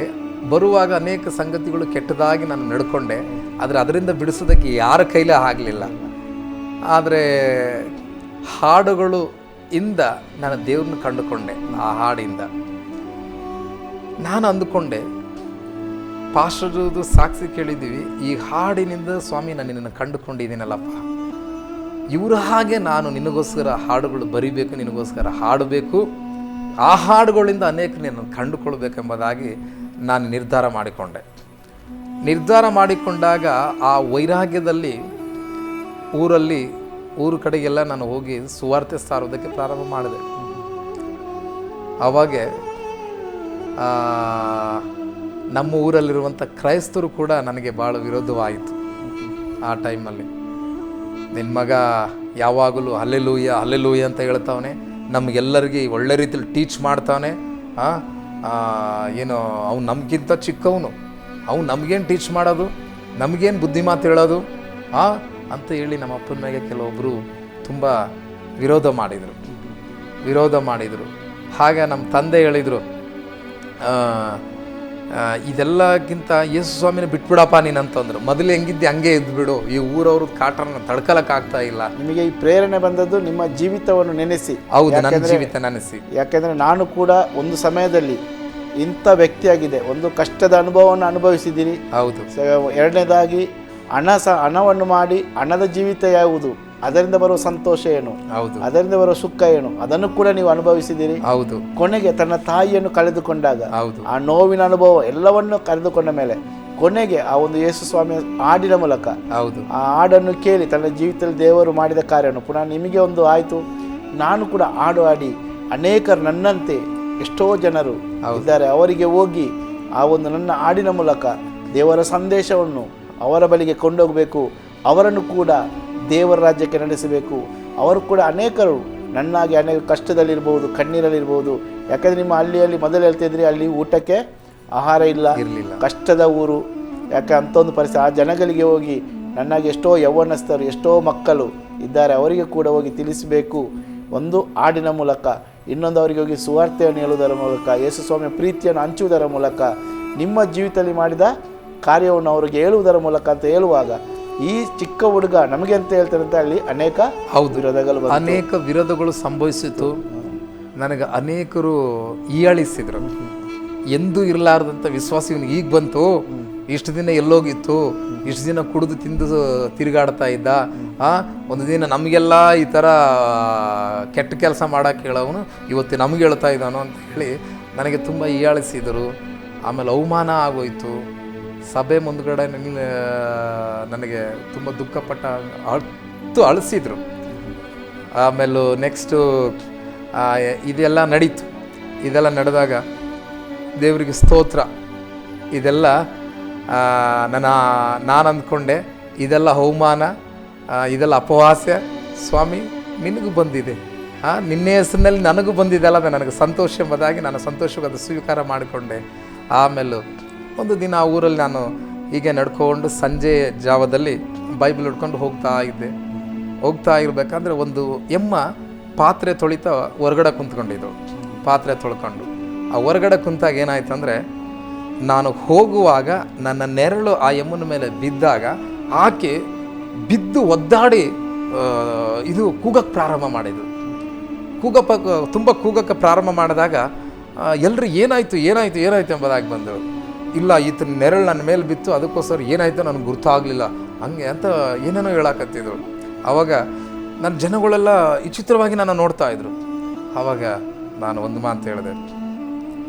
ಬರುವಾಗ ಅನೇಕ ಸಂಗತಿಗಳು ಕೆಟ್ಟದಾಗಿ ನಾನು ನಡ್ಕೊಂಡೆ, ಆದರೆ ಅದರಿಂದ ಬಿಡಿಸೋದಕ್ಕೆ ಯಾರ ಕೈಲೇ ಆಗಲಿಲ್ಲ. ಆದರೆ ಹಾಡುಗಳು ಇಂದ ನಾನು ದೇವ್ರನ್ನ ಕಂಡುಕೊಂಡೆ. ಆ ಹಾಡಿಂದ ನಾನು ಅಂದುಕೊಂಡೆ, ಪಾಸ್ಟರ್ದು ಸಾಕ್ಷಿ ಕೇಳಿದ್ದೀವಿ, ಈ ಹಾಡಿನಿಂದ ಸ್ವಾಮಿ ನಾನು ನಿನ್ನನ್ನು ಕಂಡುಕೊಂಡಿದ್ದೀನಲ್ಲಪ್ಪ, ಇವರ ಹಾಗೆ ನಾನು ನಿನಗೋಸ್ಕರ ಹಾಡುಗಳು ಬರಿಬೇಕು, ನಿನಗೋಸ್ಕರ ಹಾಡಬೇಕು, ಆ ಹಾಡುಗಳಿಂದ ಅನೇಕ ನಿನ್ನನ್ನು ಕಂಡುಕೊಳ್ಬೇಕೆಂಬುದಾಗಿ ನಾನು ನಿರ್ಧಾರ ಮಾಡಿಕೊಂಡಾಗ ಆ ವೈರಾಗ್ಯದಲ್ಲಿ ಊರು ಕಡೆಗೆಲ್ಲ ನಾನು ಹೋಗಿ ಸುವಾರ್ತೆ ಸಾರೋದಕ್ಕೆ ಪ್ರಾರಂಭ ಮಾಡಿದೆ. ಆವಾಗ ನಮ್ಮ ಊರಲ್ಲಿರುವಂಥ ಕ್ರೈಸ್ತರು ಕೂಡ ನನಗೆ ಭಾಳ ವಿರೋಧವಾಯಿತು. ಆ ಟೈಮಲ್ಲಿ ನಿನ್ನ ಮಗ ಯಾವಾಗಲೂ ಹಲ್ಲೆಲೂಯ ಹಲ್ಲೆಲೂಯ ಅಂತ ಹೇಳ್ತಾವನೆ, ನಮಗೆಲ್ಲರಿಗೆ ಒಳ್ಳೆ ರೀತಿಲಿ ಟೀಚ್ ಮಾಡ್ತಾವನೆ, ಏನು ಅವ್ನು ನಮಗಿಂತ ಚಿಕ್ಕವನು, ಅವ್ನು ನಮಗೇನು ಟೀಚ್ ಮಾಡೋದು, ನಮಗೇನು ಬುದ್ಧಿ ಮಾತು ಹೇಳೋದು ಅಂತ ಹೇಳಿ ನಮ್ಮ ಅಪ್ಪನ ಮೇಲೆ ಕೆಲವೊಬ್ಬರು ತುಂಬ ವಿರೋಧ ಮಾಡಿದರು. ಹಾಗೆ ನಮ್ಮ ತಂದೆ ಹೇಳಿದರು, ಇದೆಲ್ಲಕ್ಕಿಂತ ಯೇಸು ಸ್ವಾಮಿನ ಬಿಟ್ಬಿಡಪ್ಪ ನೀನಂತಂದ್ರು. ಮೊದಲು ಹೆಂಗಿದ್ದೆ ಹಂಗೆ ಇದ್ಬಿಡು, ಈ ಊರವ್ರದ್ದು ಕಾಟರನ್ನ ತಡ್ಕೊಳಕ್ಕಾಗ್ತಾ ಇಲ್ಲ. ನಿಮಗೆ ಈ ಪ್ರೇರಣೆ ಬಂದದ್ದು ನಿಮ್ಮ ಜೀವಿತವನ್ನು ನೆನೆಸಿ. ಹೌದು, ನನ್ನ ಜೀವಿತ ನೆನೆಸಿ. ಯಾಕೆಂದರೆ ನಾನು ಕೂಡ ಒಂದು ಸಮಯದಲ್ಲಿ ಇಂಥ ವ್ಯಕ್ತಿಯಾಗಿದೆ, ಒಂದು ಕಷ್ಟದ ಅನುಭವವನ್ನು ಅನುಭವಿಸಿದ್ದೀರಿ. ಹೌದು. ಎರಡನೇದಾಗಿ ಹಣವನ್ನು ಮಾಡಿ ಹಣದ ಜೀವಿತ ಯಾವುದು, ಅದರಿಂದ ಬರುವ ಸಂತೋಷ ಏನು, ಹೌದು, ಅದರಿಂದ ಬರುವ ಸುಖ ಏನು, ಅದನ್ನು ಕೂಡ ನೀವು ಅನುಭವಿಸಿದ್ದೀರಿ. ಹೌದು. ಕೊನೆಗೆ ತನ್ನ ತಾಯಿಯನ್ನು ಕಳೆದುಕೊಂಡಾಗ ಹೌದು, ಆ ನೋವಿನ ಅನುಭವ ಎಲ್ಲವನ್ನು ಕಳೆದುಕೊಂಡ ಮೇಲೆ ಕೊನೆಗೆ ಆ ಒಂದು ಯೇಸು ಸ್ವಾಮಿಯ ಹಾಡಿನ ಮೂಲಕ, ಹೌದು, ಆ ಹಾಡನ್ನು ಕೇಳಿ ತನ್ನ ಜೀವಿತದಲ್ಲಿ ದೇವರು ಮಾಡಿದ ಕಾರ್ಯವನ್ನು ಪುನಃ ನಿಮಗೆ ಒಂದು ಆಯಿತು. ನಾನು ಕೂಡ ಹಾಡು ಹಾಡಿ ಅನೇಕರು ನನ್ನಂತೆ ಎಷ್ಟೋ ಜನರು ಇದ್ದಾರೆ, ಅವರಿಗೆ ಹೋಗಿ ಆ ಒಂದು ನನ್ನ ಹಾಡಿನ ಮೂಲಕ ದೇವರ ಸಂದೇಶವನ್ನು ಅವರ ಬಳಿಗೆ ಕೊಂಡೋಗಬೇಕು, ಅವರನ್ನು ಕೂಡ ದೇವರ ರಾಜ್ಯಕ್ಕೆ ನಡೆಸಬೇಕು. ಅವರು ಕೂಡ ಅನೇಕರು ನನ್ನಾಗಿ ಅನೇಕ ಕಷ್ಟದಲ್ಲಿರ್ಬೋದು, ಕಣ್ಣೀರಲ್ಲಿರ್ಬೋದು. ಯಾಕಂದರೆ ನಿಮ್ಮ ಹಳ್ಳಿಯಲ್ಲಿ ಮೊದಲು ಹೇಳ್ತಿದ್ರಿ, ಅಲ್ಲಿ ಊಟಕ್ಕೆ ಆಹಾರ ಇರಲಿಲ್ಲ, ಕಷ್ಟದ ಊರು. ಯಾಕೆ ಅಂಥ ಒಂದು ಪರಿಸ್ಥಿತಿ, ಆ ಜನಗಳಿಗೆ ಹೋಗಿ ನನ್ನಾಗಿ ಎಷ್ಟೋ ಯೌವನಸ್ಥರು, ಎಷ್ಟೋ ಮಕ್ಕಳು ಇದ್ದಾರೆ, ಅವರಿಗೆ ಕೂಡ ಹೋಗಿ ತಿಳಿಸಬೇಕು. ಒಂದು ಹಾಡಿನ ಮೂಲಕ, ಇನ್ನೊಂದು ಅವರಿಗೆ ಹೋಗಿ ಸುವಾರ್ತೆಯನ್ನು ಹೇಳುವುದರ ಮೂಲಕ, ಯೇಸು ಸ್ವಾಮಿಯ ಪ್ರೀತಿಯನ್ನು ಹಂಚುವುದರ ಮೂಲಕ, ನಿಮ್ಮ ಜೀವಿತದಲ್ಲಿ ಮಾಡಿದ ಕಾರ್ಯವನ್ನು ಅವರಿಗೆ ಹೇಳುವುದರ ಮೂಲಕ ಅಂತ ಹೇಳುವಾಗ, ಈ ಚಿಕ್ಕ ಹುಡುಗ ನಮಗೆ ಅಂತ ಹೇಳ್ತಾರಂತೆ ಅಲ್ಲಿ ಅನೇಕ ವಿರೋಧಗಳು ಸಂಭವಿಸಿತು. ನನಗೆ ಅನೇಕರು ಹೀಯಾಳಿಸಿದ್ರು. ಎಂದೂ ಇರಲಾರ್ದಂಥ ವಿಶ್ವಾಸ ಇವನಿಗೆ ಈಗ ಬಂತು, ಇಷ್ಟು ದಿನ ಎಲ್ಲೋಗಿತ್ತು, ಇಷ್ಟು ದಿನ ಕುಡಿದು ತಿಂದು ತಿರುಗಾಡ್ತಾ ಇದ್ದ, ಒಂದು ದಿನ ನಮಗೆಲ್ಲ ಈ ಥರ ಕೆಟ್ಟ ಕೆಲಸ ಮಾಡೋಕ್ಕೆ ಹೇಳೋನು ಇವತ್ತು ನಮಗೆ ಹೇಳ್ತಾ ಇದ್ದಾನೋ ಅಂತ ಹೇಳಿ ನನಗೆ ತುಂಬ ಹೀಯಾಳಿಸಿದರು. ಆಮೇಲೆ ಅವಮಾನ ಆಗೋಯ್ತು. ಸಭೆ ಮುಂದ್ಗಡೆ ನನಗೆ ತುಂಬ ದುಃಖಪಟ್ಟ ಅಳಿಸಿದ್ರು. ಆಮೇಲೆ ನೆಕ್ಸ್ಟು ಇದೆಲ್ಲ ನಡೀತು. ಇದೆಲ್ಲ ನಡೆದಾಗ ದೇವರಿಗೆ ಸ್ತೋತ್ರ. ಇದೆಲ್ಲ ನಾನು ಅಂದ್ಕೊಂಡೆ ಇದೆಲ್ಲ ಅವಮಾನ, ಇದೆಲ್ಲ ಅಪಹಾಸ್ಯ ಸ್ವಾಮಿ ನಿನಗೂ ಬಂದಿದೆ, ನಿನ್ನ ಹೆಸರಿನಲ್ಲಿ ನನಗೂ ಬಂದಿದ್ದೆಲ್ಲ ನನಗೆ ಸಂತೋಷ ಎಂಬುದಾಗಿ ನಾನು ಸಂತೋಷವಾದ ಸ್ವೀಕಾರ ಮಾಡಿಕೊಂಡೆ. ಆಮೇಲೆ ಒಂದು ದಿನ ಆ ಊರಲ್ಲಿ ನಾನು ಹೀಗೆ ನಡ್ಕೊಂಡು ಸಂಜೆ ಜಾವದಲ್ಲಿ ಬೈಬಲ್ ಹಿಡ್ಕೊಂಡು ಹೋಗ್ತಾ ಇರಬೇಕಾದ್ರೆ ಒಂದು ಎಮ್ಮ ಪಾತ್ರೆ ತೊಳಿತಾ ಹೊರಗಡೆ ಕುಂತ್ಕೊಂಡಿದ್ದು. ಪಾತ್ರೆ ತೊಳ್ಕೊಂಡು ಆ ಹೊರಗಡೆ ಕುಂತಾಗ ಏನಾಯ್ತು ಅಂದರೆ, ನಾನು ಹೋಗುವಾಗ ನನ್ನ ನೆರಳು ಆ ಎಮ್ಮನ ಮೇಲೆ ಬಿದ್ದಾಗ ಆಕೆ ಬಿದ್ದು ಒದ್ದಾಡಿ ಇದು ಕೂಗಕ್ಕೆ ಪ್ರಾರಂಭ ಮಾಡಿದ್ದು. ತುಂಬ ಕೂಗಕ್ಕೆ ಪ್ರಾರಂಭ ಮಾಡಿದಾಗ ಎಲ್ಲರೂ ಏನಾಯಿತು ಎಂಬುದಾಗಿ ಬಂದರು. ಇಲ್ಲ, ಈತನ ನೆರಳು ನನ್ನ ಮೇಲೆ ಬಿತ್ತು, ಅದಕ್ಕೋಸ್ಕರ ಏನಾಯಿತು ನನಗೆ ಗುರ್ತಾಗಲಿಲ್ಲ ಹಂಗೆ ಅಂತ ಏನೇನೋ ಹೇಳಕತ್ತಿದ್ರು. ಆವಾಗ ನನ್ನ ಜನಗಳೆಲ್ಲ ವಿಚಿತ್ರವಾಗಿ ನಾನು ನೋಡ್ತಾ ಇದ್ರು. ಆವಾಗ ನಾನು ಒಂದು ಮಾತು ಹೇಳಿದೆ,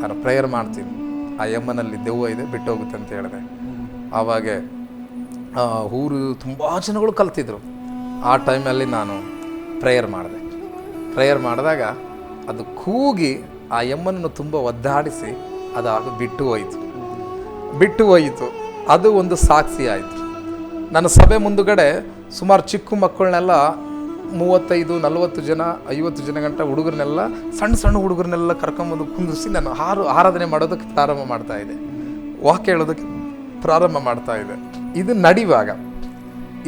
ನಾನು ಪ್ರೇಯರ್ ಮಾಡ್ತೀನಿ, ಆ ಯಮ್ಮನಲ್ಲಿ ದೆವ್ವ ಇದೆ, ಬಿಟ್ಟು ಹೋಗುತ್ತೆ ಅಂತ ಹೇಳಿದೆ. ಆವಾಗ ಊರು ತುಂಬ ಜನಗಳು ಕಲ್ತಿದ್ರು. ಆ ಟೈಮಲ್ಲಿ ನಾನು ಪ್ರೇಯರ್ ಮಾಡಿದಾಗ ಅದು ಕೂಗಿ ಆ ಯಮ್ಮನನ್ನು ತುಂಬ ಒದ್ದಾಡಿಸಿ ಅದು ಬಿಟ್ಟು ಹೋಯಿತು. ಅದು ಒಂದು ಸಾಕ್ಷಿ ಆಯಿತು. ನನ್ನ ಸಭೆ ಮುಂದುಗಡೆ ಸುಮಾರು ಚಿಕ್ಕ ಮಕ್ಕಳನ್ನೆಲ್ಲ 35-40 ಜನ 50 ಜನ ಗಂಟ ಹುಡುಗರನ್ನೆಲ್ಲ ಸಣ್ಣ ಹುಡುಗರನ್ನೆಲ್ಲ ಕರ್ಕೊಂಬಂದು ಕುಂದಿಸಿ ನಾನು ಆರಾಧನೆ ಮಾಡೋದಕ್ಕೆ ಪ್ರಾರಂಭ ಮಾಡ್ತಾಯಿದ್ದೆ, ವಾಕ್ಯ ಹೇಳೋದಕ್ಕೆ ಪ್ರಾರಂಭ ಮಾಡ್ತಾಯಿದ್ದೆ. ಇದು ನಡೆಯುವಾಗ,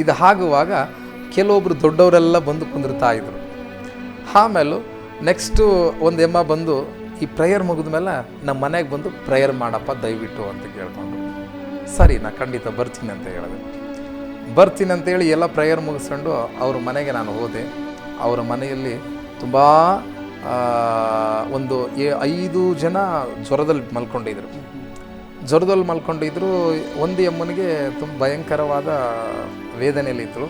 ಇದು ಆಗುವಾಗ ಕೆಲವೊಬ್ಬರು ದೊಡ್ಡವರೆಲ್ಲ ಬಂದು ಕುಂದಿರ್ತಾ ಇದ್ರು. ಆಮೇಲೆ ನೆಕ್ಸ್ಟು ಒಂದು ಎಮ್ಮ ಬಂದು ಈ ಪ್ರೇಯರ್ ಮುಗಿದ ಮೇಲೆ ನಮ್ಮ ಮನೆಗೆ ಬಂದು ಪ್ರೇಯರ್ ಮಾಡಪ್ಪ ದಯವಿಟ್ಟು ಅಂತ ಕೇಳ್ಕೊಂಡು, ಸರಿ ನಾ ಖಂಡಿತ ಬರ್ತೀನಿ ಅಂತ ಹೇಳಿದೆ. ಬರ್ತೀನಿ ಅಂತೇಳಿ ಎಲ್ಲ ಪ್ರೇಯರ್ ಮುಗಿಸ್ಕೊಂಡು ಅವ್ರ ಮನೆಗೆ ನಾನು ಹೋದೆ. ಅವರ ಮನೆಯಲ್ಲಿ ತುಂಬ ಒಂದು 5 ಜನ ಜ್ವರದಲ್ಲಿ ಮಲ್ಕೊಂಡಿದ್ರು. ಒಂದು ಎಮ್ಮನಿಗೆ ತುಂಬ ಭಯಂಕರವಾದ ವೇದನೆಯಲ್ಲಿದ್ದರು.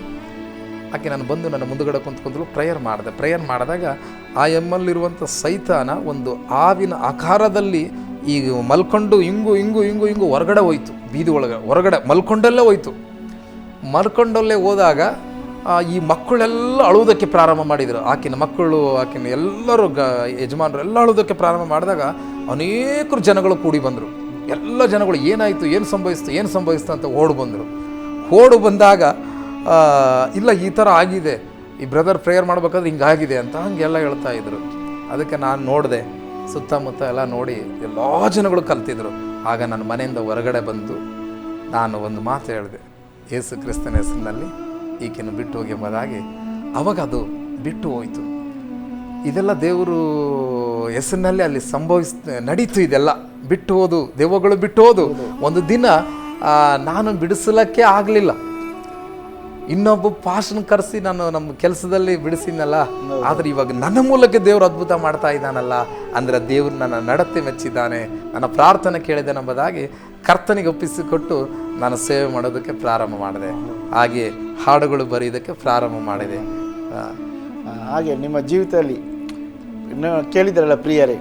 ಆಕೆ ನಾನು ಬಂದು ನನ್ನ ಮುಂದುಗಡೆ ಕುಂತ್ಕೊಂಡ್ರು. ಪ್ರೇಯರ್ ಮಾಡಿದಾಗ ಆ ಎಮ್ಮಲ್ಲಿರುವಂಥ ಸೈತಾನ ಒಂದು ಹಾವಿನ ಆಕಾರದಲ್ಲಿ ಈಗ ಮಲ್ಕೊಂಡು ಹಿಂಗು ಹೊರಗಡೆ ಹೋಯ್ತು. ಬೀದಿ ಹೊರಗಡೆ ಮಲ್ಕೊಂಡಲ್ಲೇ ಹೋದಾಗ ಈ ಮಕ್ಕಳೆಲ್ಲ ಅಳುವುದಕ್ಕೆ ಪ್ರಾರಂಭ ಮಾಡಿದರು. ಆಕಿನ ಎಲ್ಲರೂ ಯಜಮಾನರು ಎಲ್ಲ ಅಳುವುದಕ್ಕೆ ಪ್ರಾರಂಭ ಮಾಡಿದಾಗ ಅನೇಕರು ಜನಗಳು ಕೂಡಿ ಬಂದರು. ಎಲ್ಲ ಜನಗಳು ಏನು ಸಂಭವಿಸ್ತು ಅಂತ ಓಡು ಬಂದಾಗ ಇಲ್ಲ ಈ ಥರ ಆಗಿದೆ, ಈ ಬ್ರದರ್ ಪ್ರೇಯರ್ ಮಾಡಬೇಕಾದ್ರೆ ಹಿಂಗಾಗಿದೆ ಅಂತ ಹಂಗೆಲ್ಲ ಹೇಳ್ತಾ ಇದ್ರು. ಅದಕ್ಕೆ ನಾನು ನೋಡಿದೆ, ಸುತ್ತಮುತ್ತ ಎಲ್ಲ ನೋಡಿ ಎಲ್ಲ ಜನಗಳು ಕಲ್ತಿದ್ರು. ಆಗ ನನ್ನ ಮನೆಯಿಂದ ಹೊರಗಡೆ ಬಂದು ನಾನು ಒಂದು ಮಾತು ಹೇಳಿದೆ, ಯೇಸು ಕ್ರಿಸ್ತನ ಹೆಸರಿನಲ್ಲಿ ಈಕೆಯನ್ನು ಬಿಟ್ಟು ಹೋಗಿ ಎಂಬುದಾಗಿ. ಅವಾಗ ಅದು ಬಿಟ್ಟು ಹೋಯಿತು. ಇದೆಲ್ಲ ದೇವರು ಹೆಸರಿನಲ್ಲಿ ಅಲ್ಲಿ ನಡೀತು. ಇದೆಲ್ಲ ಬಿಟ್ಟು ಹೋದು, ದೆವ್ವಗಳು ಬಿಟ್ಟು ಹೋದು. ಒಂದು ದಿನ ನಾನು ಬಿಡಿಸಲಿಕ್ಕೆ ಆಗಲಿಲ್ಲ. ಇನ್ನೊಬ್ಬ ಪಾಸ್ಟರ್ನ ಕರೆಸಿ ನಾನು ನಮ್ಮ ಕೆಲಸದಲ್ಲಿ ಬಿಡಿಸಿದ್ನಲ್ಲ, ಆದರೆ ಇವಾಗ ನನ್ನ ಮೂಲಕ ದೇವರು ಅದ್ಭುತ ಮಾಡ್ತಾ ಇದ್ದಾನಲ್ಲ, ಅಂದರೆ ದೇವರು ನನ್ನ ನಡತೆ ಮೆಚ್ಚಿದ್ದಾನೆ, ನನ್ನ ಪ್ರಾರ್ಥನೆ ಕೇಳಿದೆನೆಂಬುದಾಗಿ ಕರ್ತನಿಗೆ ಒಪ್ಪಿಸಿಕೊಟ್ಟು ನಾನು ಸೇವೆ ಮಾಡೋದಕ್ಕೆ ಪ್ರಾರಂಭ ಮಾಡಿದೆ. ಹಾಗೆ ಹಾಡುಗಳು ಬರೆಯೋದಕ್ಕೆ ಪ್ರಾರಂಭ ಮಾಡಿದೆ. ಹಾಗೆ ನಿಮ್ಮ ಜೀವಿತದಲ್ಲಿ ಕೇಳಿದ್ರಲ್ಲ ಪ್ರಿಯರೇ,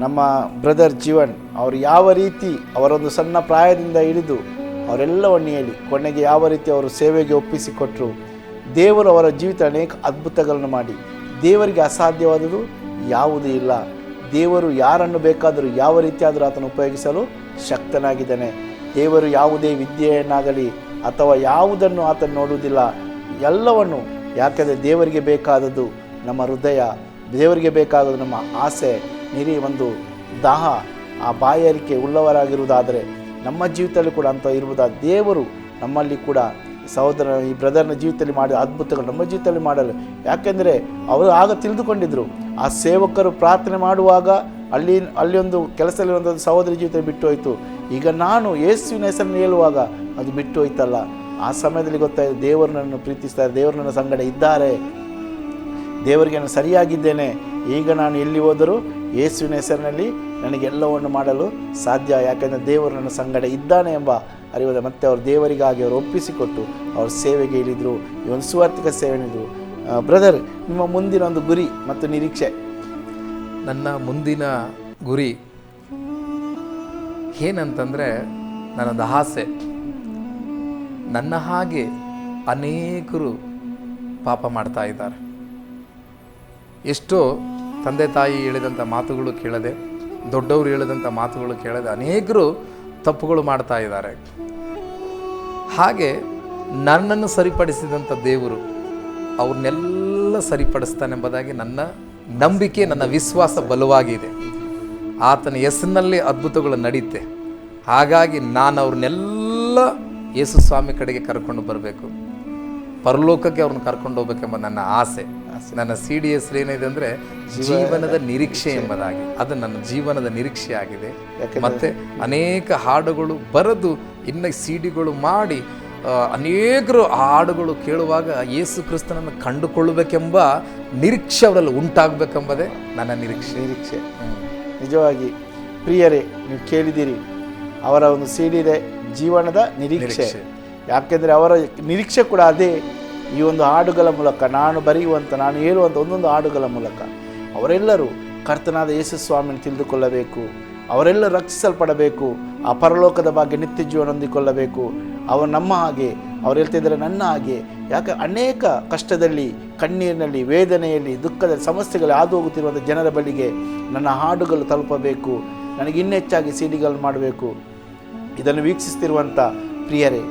ನಮ್ಮ ಬ್ರದರ್ ಜೀವನ್ ಅವರು ಯಾವ ರೀತಿ ಅವರೊಂದು ಸಣ್ಣ ಪ್ರಾಯದಿಂದ ಹಿಡಿದು ಅವರೆಲ್ಲವನ್ನು ಹೇಳಿ ಕೊನೆಗೆ ಯಾವ ರೀತಿ ಅವರು ಸೇವೆಗೆ ಒಪ್ಪಿಸಿಕೊಟ್ಟರು. ದೇವರು ಅವರ ಜೀವಿತ ಅನೇಕ ಅದ್ಭುತಗಳನ್ನು ಮಾಡಿ, ದೇವರಿಗೆ ಅಸಾಧ್ಯವಾದುದು ಯಾವುದೂ ಇಲ್ಲ. ದೇವರು ಯಾರನ್ನು ಬೇಕಾದರೂ ಯಾವ ರೀತಿಯಾದರೂ ಆತನು ಉಪಯೋಗಿಸಲು ಶಕ್ತನಾಗಿದ್ದಾನೆ. ದೇವರು ಯಾವುದೇ ವಿದ್ಯೆಯನ್ನಾಗಲಿ ಅಥವಾ ಯಾವುದನ್ನು ಆತನು ನೋಡುವುದಿಲ್ಲ. ಎಲ್ಲವನ್ನು, ಯಾಕೆಂದರೆ ದೇವರಿಗೆ ಬೇಕಾದದ್ದು ನಮ್ಮ ಹೃದಯ, ದೇವರಿಗೆ ಬೇಕಾದದ್ದು ನಮ್ಮ ಆಸೆ, ನಿರಿ ಒಂದು ದಾಹ, ಆ ಬಾಯಾರಿಕೆ ಉಳ್ಳವರಾಗಿರುವುದಾದರೆ ನಮ್ಮ ಜೀವಿತದಲ್ಲಿ ಕೂಡ ಅಂತ ಇರುವುದಾದ ದೇವರು ನಮ್ಮಲ್ಲಿ ಕೂಡ ಸಹೋದರ ಈ ಬ್ರದರ್ನ ಜೀವಿತದಲ್ಲಿ ಮಾಡಿದ ಅದ್ಭುತಗಳು ನಮ್ಮ ಜೀವಿತದಲ್ಲಿ ಮಾಡಲು. ಯಾಕೆಂದರೆ ಅವರು ಆಗ ತಿಳಿದುಕೊಂಡಿದ್ದರು, ಆ ಸೇವಕರು ಪ್ರಾರ್ಥನೆ ಮಾಡುವಾಗ ಅಲ್ಲಿ ಒಂದು ಕೆಲಸದಲ್ಲಿ ಒಂದು ಸಹೋದರಿ ಜೀವಿತ ಬಿಟ್ಟು ಹೋಯಿತು. ಈಗ ನಾನು ಯೇಸುವಿನ ಹೆಸರನ್ನು ಹೇಳುವಾಗ ಅದು ಬಿಟ್ಟು ಹೋಯ್ತಲ್ಲ. ಆ ಸಮಯದಲ್ಲಿ ಗೊತ್ತಾಯಿತು, ದೇವರು ನನ್ನನ್ನು ಪ್ರೀತಿಸ್ತಾರೆ, ದೇವರು ನನ್ನ ಸಂಗಡ ಇದ್ದಾರೆ, ದೇವರಿಗೆ ನಾನು ಸರಿಯಾಗಿದ್ದೇನೆ, ಈಗ ನಾನು ಎಲ್ಲಿ ಹೋದರೂ ಯೇಸುವಿನ ಹೆಸರಿನಲ್ಲಿ ನನಗೆಲ್ಲವನ್ನು ಮಾಡಲು ಸಾಧ್ಯ, ಯಾಕೆಂದರೆ ದೇವರು ನನ್ನ ಸಂಗಡ ಇದ್ದಾನೆ ಎಂಬ ಅರಿವಾದ ಮತ್ತೆ ಅವರು ದೇವರಿಗಾಗಿ ಅವರು ಒಪ್ಪಿಸಿಕೊಟ್ಟು ಅವ್ರ ಸೇವೆಗೆ ಇಳಿದ್ರು. ಈ ಒಂದು ಸುವಾರ್ತಿಕ ಸೇವೆನಿದ್ರು. ಬ್ರದರ್, ನಿಮ್ಮ ಮುಂದಿನ ಒಂದು ಗುರಿ ಮತ್ತು ನಿರೀಕ್ಷೆ? ನನ್ನ ಮುಂದಿನ ಗುರಿ ಏನಂತಂದರೆ, ನನ್ನದು ಆಸೆ, ನನ್ನ ಹಾಗೆ ಅನೇಕರು ಪಾಪ ಮಾಡ್ತಾ ಇದ್ದಾರೆ. ಎಷ್ಟೋ ತಂದೆ ತಾಯಿ ಹೇಳಿದಂಥ ಮಾತುಗಳು ಕೇಳದೆ, ದೊಡ್ಡವರು ಹೇಳಿದಂಥ ಮಾತುಗಳು ಕೇಳದೆ ಅನೇಕರು ತಪ್ಪುಗಳು ಮಾಡ್ತಾ ಇದ್ದಾರೆ. ಹಾಗೆ ನನ್ನನ್ನು ಸರಿಪಡಿಸಿದಂಥ ದೇವರು ಅವ್ರನ್ನೆಲ್ಲ ಸರಿಪಡಿಸ್ತಾನೆಂಬುದಾಗಿ ನನ್ನ ನಂಬಿಕೆ, ನನ್ನ ವಿಶ್ವಾಸ ಬಲವಾಗಿದೆ. ಆತನ ಹೆಸರಿನಲ್ಲಿ ಅದ್ಭುತಗಳು ನಡೆಯುತ್ತೆ. ಹಾಗಾಗಿ ನಾನು ಅವ್ರನ್ನೆಲ್ಲ ಯೇಸು ಸ್ವಾಮಿ ಕಡೆಗೆ ಕರ್ಕೊಂಡು ಬರಬೇಕು, ಪರಲೋಕಕ್ಕೆ ಅವ್ರನ್ನ ಕರ್ಕೊಂಡು ಹೋಗ್ಬೇಕೆಂಬ ನನ್ನ ಆಸೆ. ನನ್ನ CDS ಏನಿದೆ ಅಂದರೆ ಜೀವನದ ನಿರೀಕ್ಷೆ ಎಂಬುದಾಗಿ, ಅದು ನನ್ನ ಜೀವನದ ನಿರೀಕ್ಷೆ ಆಗಿದೆ. ಮತ್ತು ಅನೇಕ ಹಾಡುಗಳು ಬರೆದು ಇನ್ನು CD ಮಾಡಿ ಅನೇಕರು ಆ ಹಾಡುಗಳು ಕೇಳುವಾಗ ಯೇಸು ಕ್ರಿಸ್ತನನ್ನು ಕಂಡುಕೊಳ್ಳಬೇಕೆಂಬ ನಿರೀಕ್ಷೆ ಅವರಲ್ಲಿ ಉಂಟಾಗಬೇಕೆಂಬುದೇ ನನ್ನ ನಿರೀಕ್ಷೆ. ನಿಜವಾಗಿ ಪ್ರಿಯರೇ, ನೀವು ಕೇಳಿದ್ದೀರಿ, ಅವರ ಒಂದು CD ಇದೆ, ಜೀವನದ ನಿರೀಕ್ಷೆ. ಯಾಕೆಂದರೆ ಅವರ ನಿರೀಕ್ಷೆ ಕೂಡ ಅದೇ. ಈ ಒಂದು ಹಾಡುಗಳ ಮೂಲಕ, ನಾನು ಬರೆಯುವಂಥ, ನಾನು ಹೇಳುವಂಥ ಒಂದೊಂದು ಹಾಡುಗಳ ಮೂಲಕ ಅವರೆಲ್ಲರೂ ಕರ್ತನಾದ ಯೇಸು ಸ್ವಾಮಿಯನ್ನು ತಿಳಿದುಕೊಳ್ಳಬೇಕು, ಅವರೆಲ್ಲ ರಕ್ಷಿಸಲ್ಪಡಬೇಕು, ಆ ಪರಲೋಕದ ಬಗ್ಗೆ ನಿತ್ಯ ಜೀವನ ಹೊಂದಿಕೊಳ್ಳಬೇಕು. ಅವರು ನಮ್ಮ ಹಾಗೆ, ಅವ್ರು ಹೇಳ್ತಿದ್ದಾರೆ ನನ್ನ ಹಾಗೆ. ಯಾಕೆ ಅನೇಕ ಕಷ್ಟದಲ್ಲಿ, ಕಣ್ಣೀರಿನಲ್ಲಿ, ವೇದನೆಯಲ್ಲಿ, ದುಃಖದಲ್ಲಿ, ಸಮಸ್ಯೆಗಳಲ್ಲಿ ಹಾದು ಹೋಗುತ್ತಿರುವಂಥ ಜನರ ಬಳಿಗೆ ನನ್ನ ಹಾಡುಗಳು ತಲುಪಬೇಕು, ನನಗೆ ಇನ್ನೆಚ್ಚಾಗಿ CD ಮಾಡಬೇಕು. ಇದನ್ನು ವೀಕ್ಷಿಸ್ತಿರುವಂಥ ಪ್ರಿಯರೇ,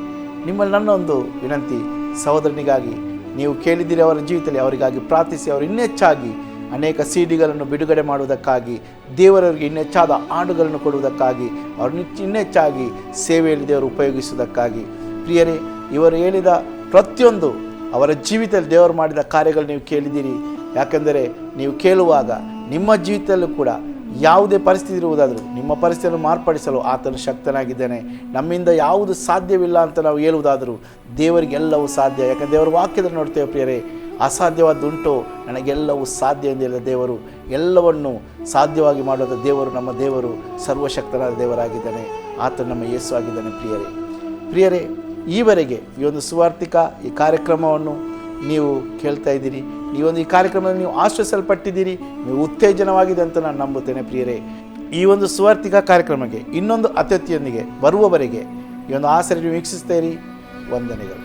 ನಿಮ್ಮಲ್ಲಿ ನನ್ನ ಒಂದು ವಿನಂತಿ, ಸಹೋದರನಿಗಾಗಿ ನೀವು ಕೇಳಿದ್ದೀರಿ, ಅವರ ಜೀವಿತದಲ್ಲಿ ಅವರಿಗಾಗಿ ಪ್ರಾರ್ಥಿಸಿ, ಅವರು ಇನ್ನೆಚ್ಚಾಗಿ ಅನೇಕ CD ಬಿಡುಗಡೆ ಮಾಡುವುದಕ್ಕಾಗಿ, ದೇವರವರಿಗೆ ಇನ್ನೆಚ್ಚಾದ ಹಾಡುಗಳನ್ನು ಕೊಡುವುದಕ್ಕಾಗಿ, ಅವ್ರನ್ನ ಇನ್ನೆಚ್ಚಾಗಿ ಸೇವೆಯಲ್ಲಿ ದೇವರು ಉಪಯೋಗಿಸುವುದಕ್ಕಾಗಿ. ಪ್ರಿಯರೇ, ಇವರು ಹೇಳಿದ ಪ್ರತಿಯೊಂದು ಅವರ ಜೀವಿತದಲ್ಲಿ ದೇವರು ಮಾಡಿದ ಕಾರ್ಯಗಳು ನೀವು ಕೇಳಿದ್ದೀರಿ. ಯಾಕೆಂದರೆ ನೀವು ಕೇಳುವಾಗ ನಿಮ್ಮ ಜೀವಿತದಲ್ಲೂ ಕೂಡ ಯಾವುದೇ ಪರಿಸ್ಥಿತಿ ಇರುವುದಾದರೂ ನಿಮ್ಮ ಪರಿಸ್ಥಿತಿಯನ್ನು ಮಾರ್ಪಡಿಸಲು ಆತನು ಶಕ್ತನಾಗಿದ್ದಾನೆ. ನಮ್ಮಿಂದ ಯಾವುದು ಸಾಧ್ಯವಿಲ್ಲ ಅಂತ ನಾವು ಹೇಳುವುದಾದರೂ ದೇವರಿಗೆಲ್ಲವೂ ಸಾಧ್ಯ. ಯಾಕಂದರೆ ದೇವರ ವಾಕ್ಯದಲ್ಲಿ ನೋಡ್ತೇವೆ ಪ್ರಿಯರೇ, ಅಸಾಧ್ಯವಾದುಂಟು ನನಗೆಲ್ಲವೂ ಸಾಧ್ಯ ಎಂದಿಲ್ಲ ದೇವರು. ಎಲ್ಲವನ್ನು ಸಾಧ್ಯವಾಗಿ ಮಾಡುವ ದೇವರು ನಮ್ಮ ದೇವರು ಸರ್ವಶಕ್ತನಾದ ದೇವರಾಗಿದ್ದಾನೆ. ಆತನು ನಮ್ಮ ಯೇಸು ಆಗಿದ್ದಾನೆ. ಪ್ರಿಯರೇ, ಈವರೆಗೆ ಈ ಒಂದು ಸುವಾರ್ತಿಕ ಈ ಕಾರ್ಯಕ್ರಮವನ್ನು ನೀವು ಕೇಳ್ತಾ ಇದ್ದೀರಿ. ಈ ಒಂದು ಈ ಕಾರ್ಯಕ್ರಮದಲ್ಲಿ ನೀವು ಆಶ್ವಸಲ್ಪಟ್ಟಿದ್ದೀರಿ, ನೀವು ಉತ್ತೇಜನವಾಗಿದೆ ಅಂತ ನಾನು ನಂಬುತ್ತೇನೆ. ಪ್ರಿಯರೇ, ಈ ಒಂದು ಸುವಾರ್ತಿಕ ಕಾರ್ಯಕ್ರಮಕ್ಕೆ ಇನ್ನೊಂದು ಅತಿಥಿಯೊಂದಿಗೆ ಬರುವವರೆಗೆ ಈ ಒಂದು ಆಸರೆ ನೀವು ವೀಕ್ಷಿಸ್ತಾ ಇರಿ. ವಂದನೆಗಳು.